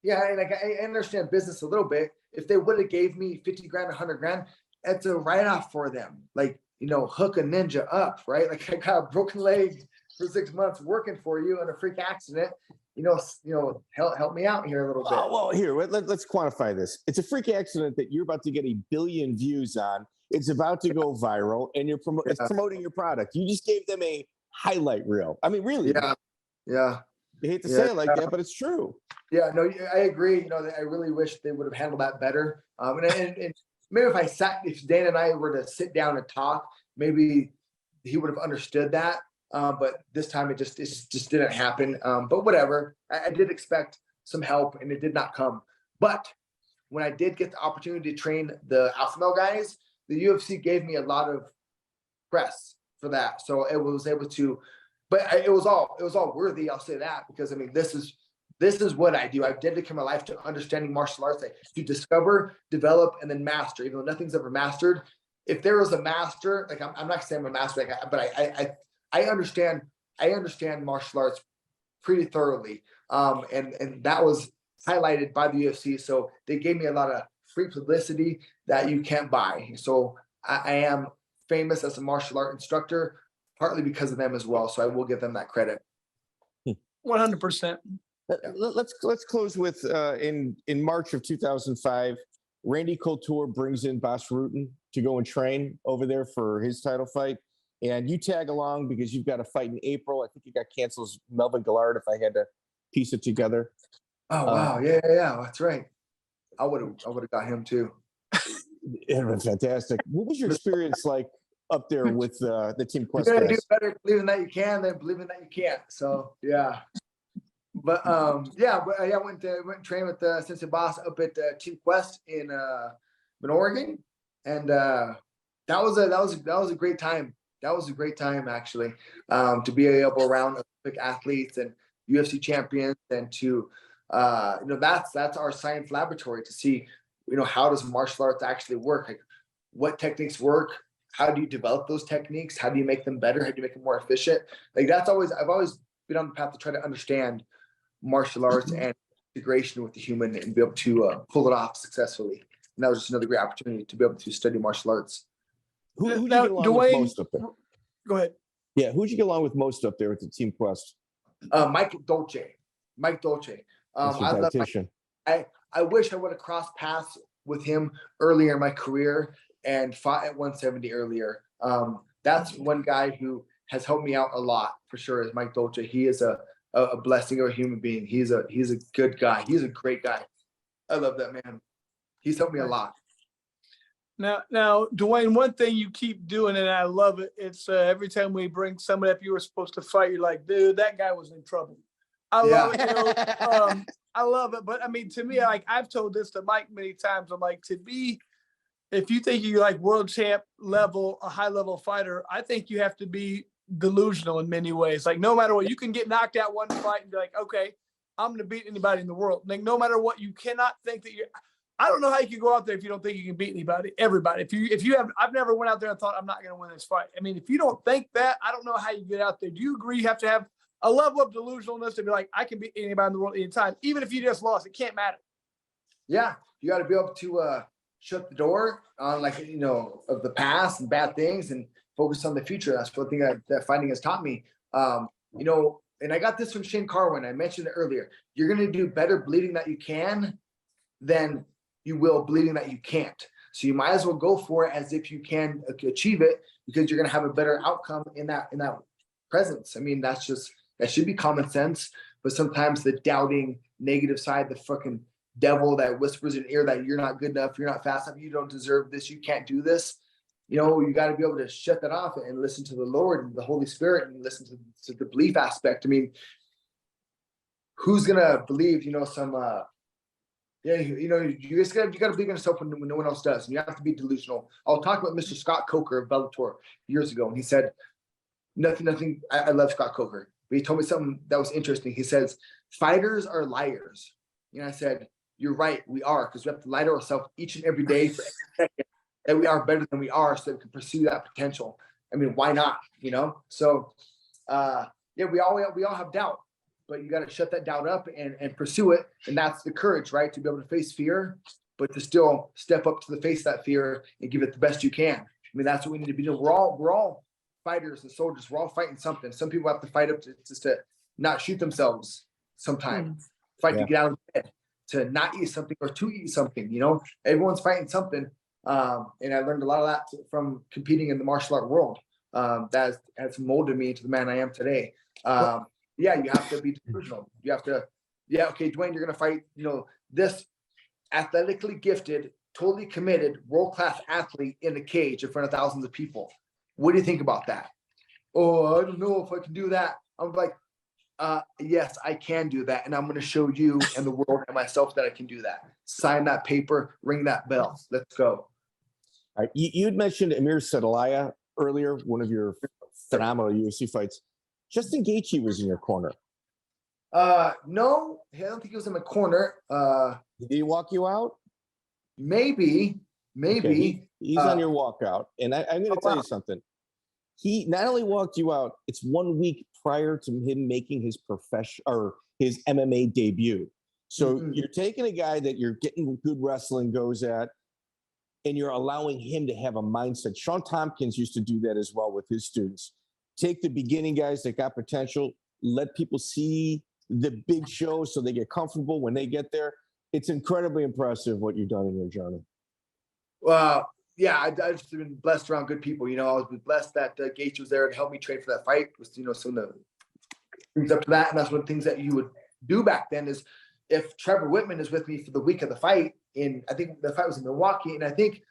Yeah, and I understand business a little bit. If they would have gave me 50 grand, 100 grand, it's a write-off for them. Like, hook a ninja up, right? Like, I got a broken leg for 6 months working for you in a freak accident. Help me out here a little bit. Well, here, let's quantify this. It's a freak accident that you're about to get 1 billion views on. It's about to go viral, and it's promoting your product. You just gave them a highlight reel. Really. Yeah. You hate to say it like that, but it's true. Yeah, no, I agree. I really wish they would have handled that better. And maybe if Dana and I were to sit down and talk, maybe he would have understood that. But this time it just didn't happen. But whatever. I did expect some help, and it did not come. But when I did get the opportunity to train the alpha male guys, the UFC gave me a lot of press for that. So it was able to, but it was all worthy. I'll say that, because this is what I do. I've dedicated my life to understanding martial arts, to discover, develop, and then master. Even though nothing's ever mastered, if there was a master, like I'm not saying I'm a master, but I understand martial arts pretty thoroughly. And that was highlighted by the UFC. So they gave me a lot of free publicity that you can't buy. So I am famous as a martial art instructor, partly because of them as well. So I will give them that credit. 100%. Let's close with in March of 2005, Randy Couture brings in Bas Rutten to go and train over there for his title fight. And you tag along because you've got a fight in April. I think you got canceled as Melvin Gillard, if I had to piece it together. Oh, wow. Yeah. That's right. I would have got him too. It was fantastic. What was your experience like up there with the Team Quest? You're gonna do better believing that you can than believing that you can't. So yeah. But I went and trained with Sensei Bas up at Team Quest in Oregon, and that was a great time. That was a great time, actually, to be able around Olympic athletes and UFC champions, and to that's our science laboratory to see how does martial arts actually work, like what techniques work, how do you develop those techniques, how do you make them better, how do you make them more efficient. Like I've always been on the path to try to understand martial arts and integration with the human and be able to pull it off successfully. And that was just another great opportunity to be able to study martial arts. Who do you get along with most up there? Go ahead. Yeah, who'd you get along with most up there with the Team Quest? Mike Dolce. Mike Dolce. That's your I love dietitian. I wish I would have crossed paths with him earlier in my career and fought at 170 earlier. That's one guy who has helped me out a lot for sure. Is Mike Dolce. He is a blessing of a human being. He's a good guy. He's a great guy. I love that man. He's helped me a lot. Now, Duane, one thing you keep doing, and I love it, it's every time we bring somebody up you were supposed to fight, you're like, dude, that guy was in trouble. I love it. You know, I love it. But I mean, to me, like I've told this to Mike many times, I'm like, to be, if you think you're like world champ level, a high level fighter, I think you have to be delusional in many ways. Like no matter what, you can get knocked out one fight and be like, okay, I'm going to beat anybody in the world. Like no matter what, you cannot think that you're, I don't know how you can go out there if you don't think you can beat everybody. If you have, I've never went out there and thought I'm not going to win this fight. I mean, if you don't think that, I don't know how you get out there. Do you agree you have to have a level of delusionalness to be like, I can beat anybody in the world anytime, even if you just lost, it can't matter. Yeah, you got to be able to shut the door on like, you know, of the past and bad things and focus on the future. That's one thing that fighting has taught me. You know, and I got this from Shane Carwin. I mentioned it earlier. You're going to do better bleeding that you can than you will bleeding that you can't. So you might as well go for it as if you can achieve it, because you're going to have a better outcome in that presence. I mean, that should be common sense, but sometimes the doubting negative side, the fucking devil that whispers in your ear that you're not good enough, you're not fast enough, you don't deserve this, you can't do this. You know, you got to be able to shut that off and listen to the Lord and the Holy Spirit and listen to the belief aspect. I mean, who's going to believe, you know, some, you know, you got to believe in yourself when no one else does. And you have to be delusional. I'll talk about Mr. Scott Coker of Bellator years ago. And he said, nothing. I love Scott Coker, but he told me something that was interesting. He says, fighters are liars. And I said, you're right. We are, because we have to lie to ourselves each and every day for every second that we are better than we are, so that we can pursue that potential. I mean, why not? You know? So, yeah, we all have doubt. But you got to shut that doubt up and pursue it. And that's the courage, right? To be able to face fear, but to still step up to the face of that fear and give it the best you can. I mean, that's what we need to be doing. We're all fighters and soldiers. We're all fighting something. Some people have to fight up to not shoot themselves sometimes. Fight to get out of bed, to not eat something or to eat something, you know? Everyone's fighting something. And I learned a lot of that from competing in the martial art world. That has molded me into the man I am today. Yeah, you have to be delusional. You have to, okay, Duane, you're going to fight, you know, this athletically gifted, totally committed, world-class athlete in a cage in front of thousands of people. What do you think about that? Oh, I don't know if I can do that. I'm like, yes, I can do that. And I'm going to show you and the world and myself that I can do that. Sign that paper, ring that bell. Let's go. All right. You'd mentioned Amir Sadalaya earlier, one of your phenomenal UFC fights. Justin Gaethje was in your corner. No, I don't think he was in my corner. Did he walk you out? Maybe. Okay, he's on your walkout. And I'm going to tell you something. He not only walked you out, it's 1 week prior to him making his his MMA debut. So you're taking a guy that you're getting good wrestling goes at, and you're allowing him to have a mindset. Sean Tompkins used to do that as well with his students. Take the beginning guys that got potential, let people see the big show so they get comfortable when they get there. It's incredibly impressive what you've done in your journey. Well, yeah, I've just been blessed around good people. You know, I was blessed that Gaethje was there to help me train for that fight. Was, you know, some of the things up to that. And that's one of the things that you would do back then is if Trevor Wittman is with me for the week of the fight, I think the fight was in Milwaukee. And I think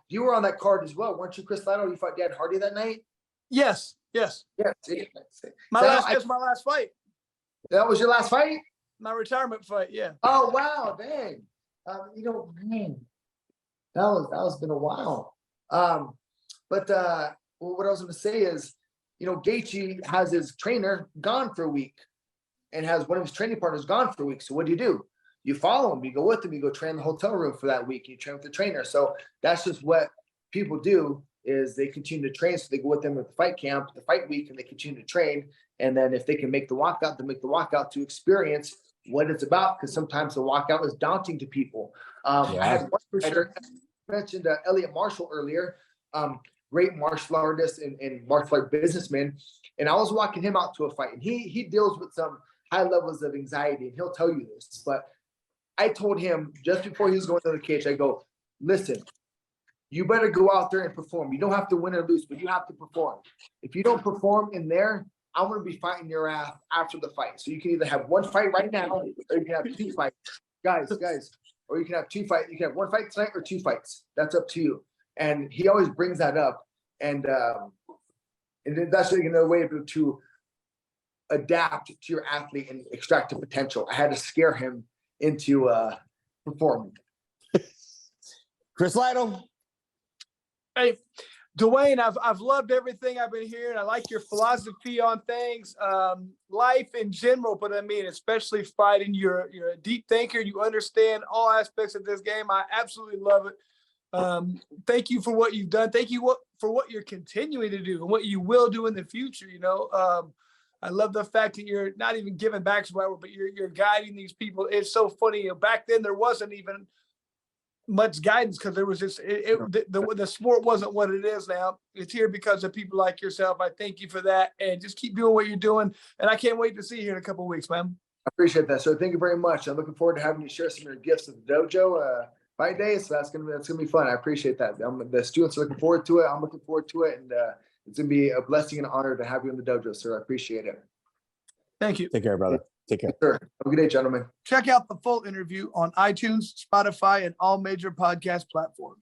you were on that card as well. Weren't you, Chris Lytle? You fought Dan Hardy that night? Yes. Yeah. My last fight. That was your last fight? My retirement fight, yeah. Oh, wow, dang. You know, man, that was been a while. But what I was going to say is, you know, Gaethje has his trainer gone for a week and has one of his training partners gone for a week. So what do? You follow him, you go with him, you go train in the hotel room for that week, you train with the trainer. So that's just what people do. Is they continue to train, so they go with them at the fight camp, the fight week, and they continue to train. And then if they can make the walkout, they make the walkout to experience what it's about, because sometimes the walkout is daunting to people. I had one for sure. I mentioned Elliot Marshall earlier. great martial artist and martial art businessman. And I was walking him out to a fight, and he deals with some high levels of anxiety, and he'll tell you this. But I told him just before he was going to the cage, I go, listen, you better go out there and perform. You don't have to win or lose, but you have to perform. If you don't perform in there, I'm going to be fighting your ass after the fight. So you can either have one fight right now, or you can have 2 fights. Guys, or you can have 2 fights. You can have 1 fight tonight or 2 fights. That's up to you. And he always brings that up. And that's another way to adapt to your athlete and extract the potential. I had to scare him into performing. Chris Lytle. Hey, Duane, I've loved everything I've been hearing. I like your philosophy on things, life in general, but I mean, especially fighting. You're a deep thinker. You understand all aspects of this game. I absolutely love it. Thank you for what you've done. Thank you for what you're continuing to do and what you will do in the future. I love the fact that you're not even giving back to whatever, but you're guiding these people. It's so funny. Back then, there wasn't even much guidance because there was just the sport wasn't what it is now. It's here because of people like yourself. I thank you for that, and just keep doing what you're doing. And I can't wait to see you in a couple of weeks, man. I appreciate that, sir. Thank you very much. I'm looking forward to having you share some of your gifts at the dojo fight day. So that's gonna be fun. I appreciate that. The students are looking forward to it. I'm looking forward to it, and it's gonna be a blessing and an honor to have you in the dojo, sir. I appreciate it. Thank you. Take care, brother. Take care. Sure. Have a good day, gentlemen. Check out the full interview on iTunes, Spotify, and all major podcast platforms.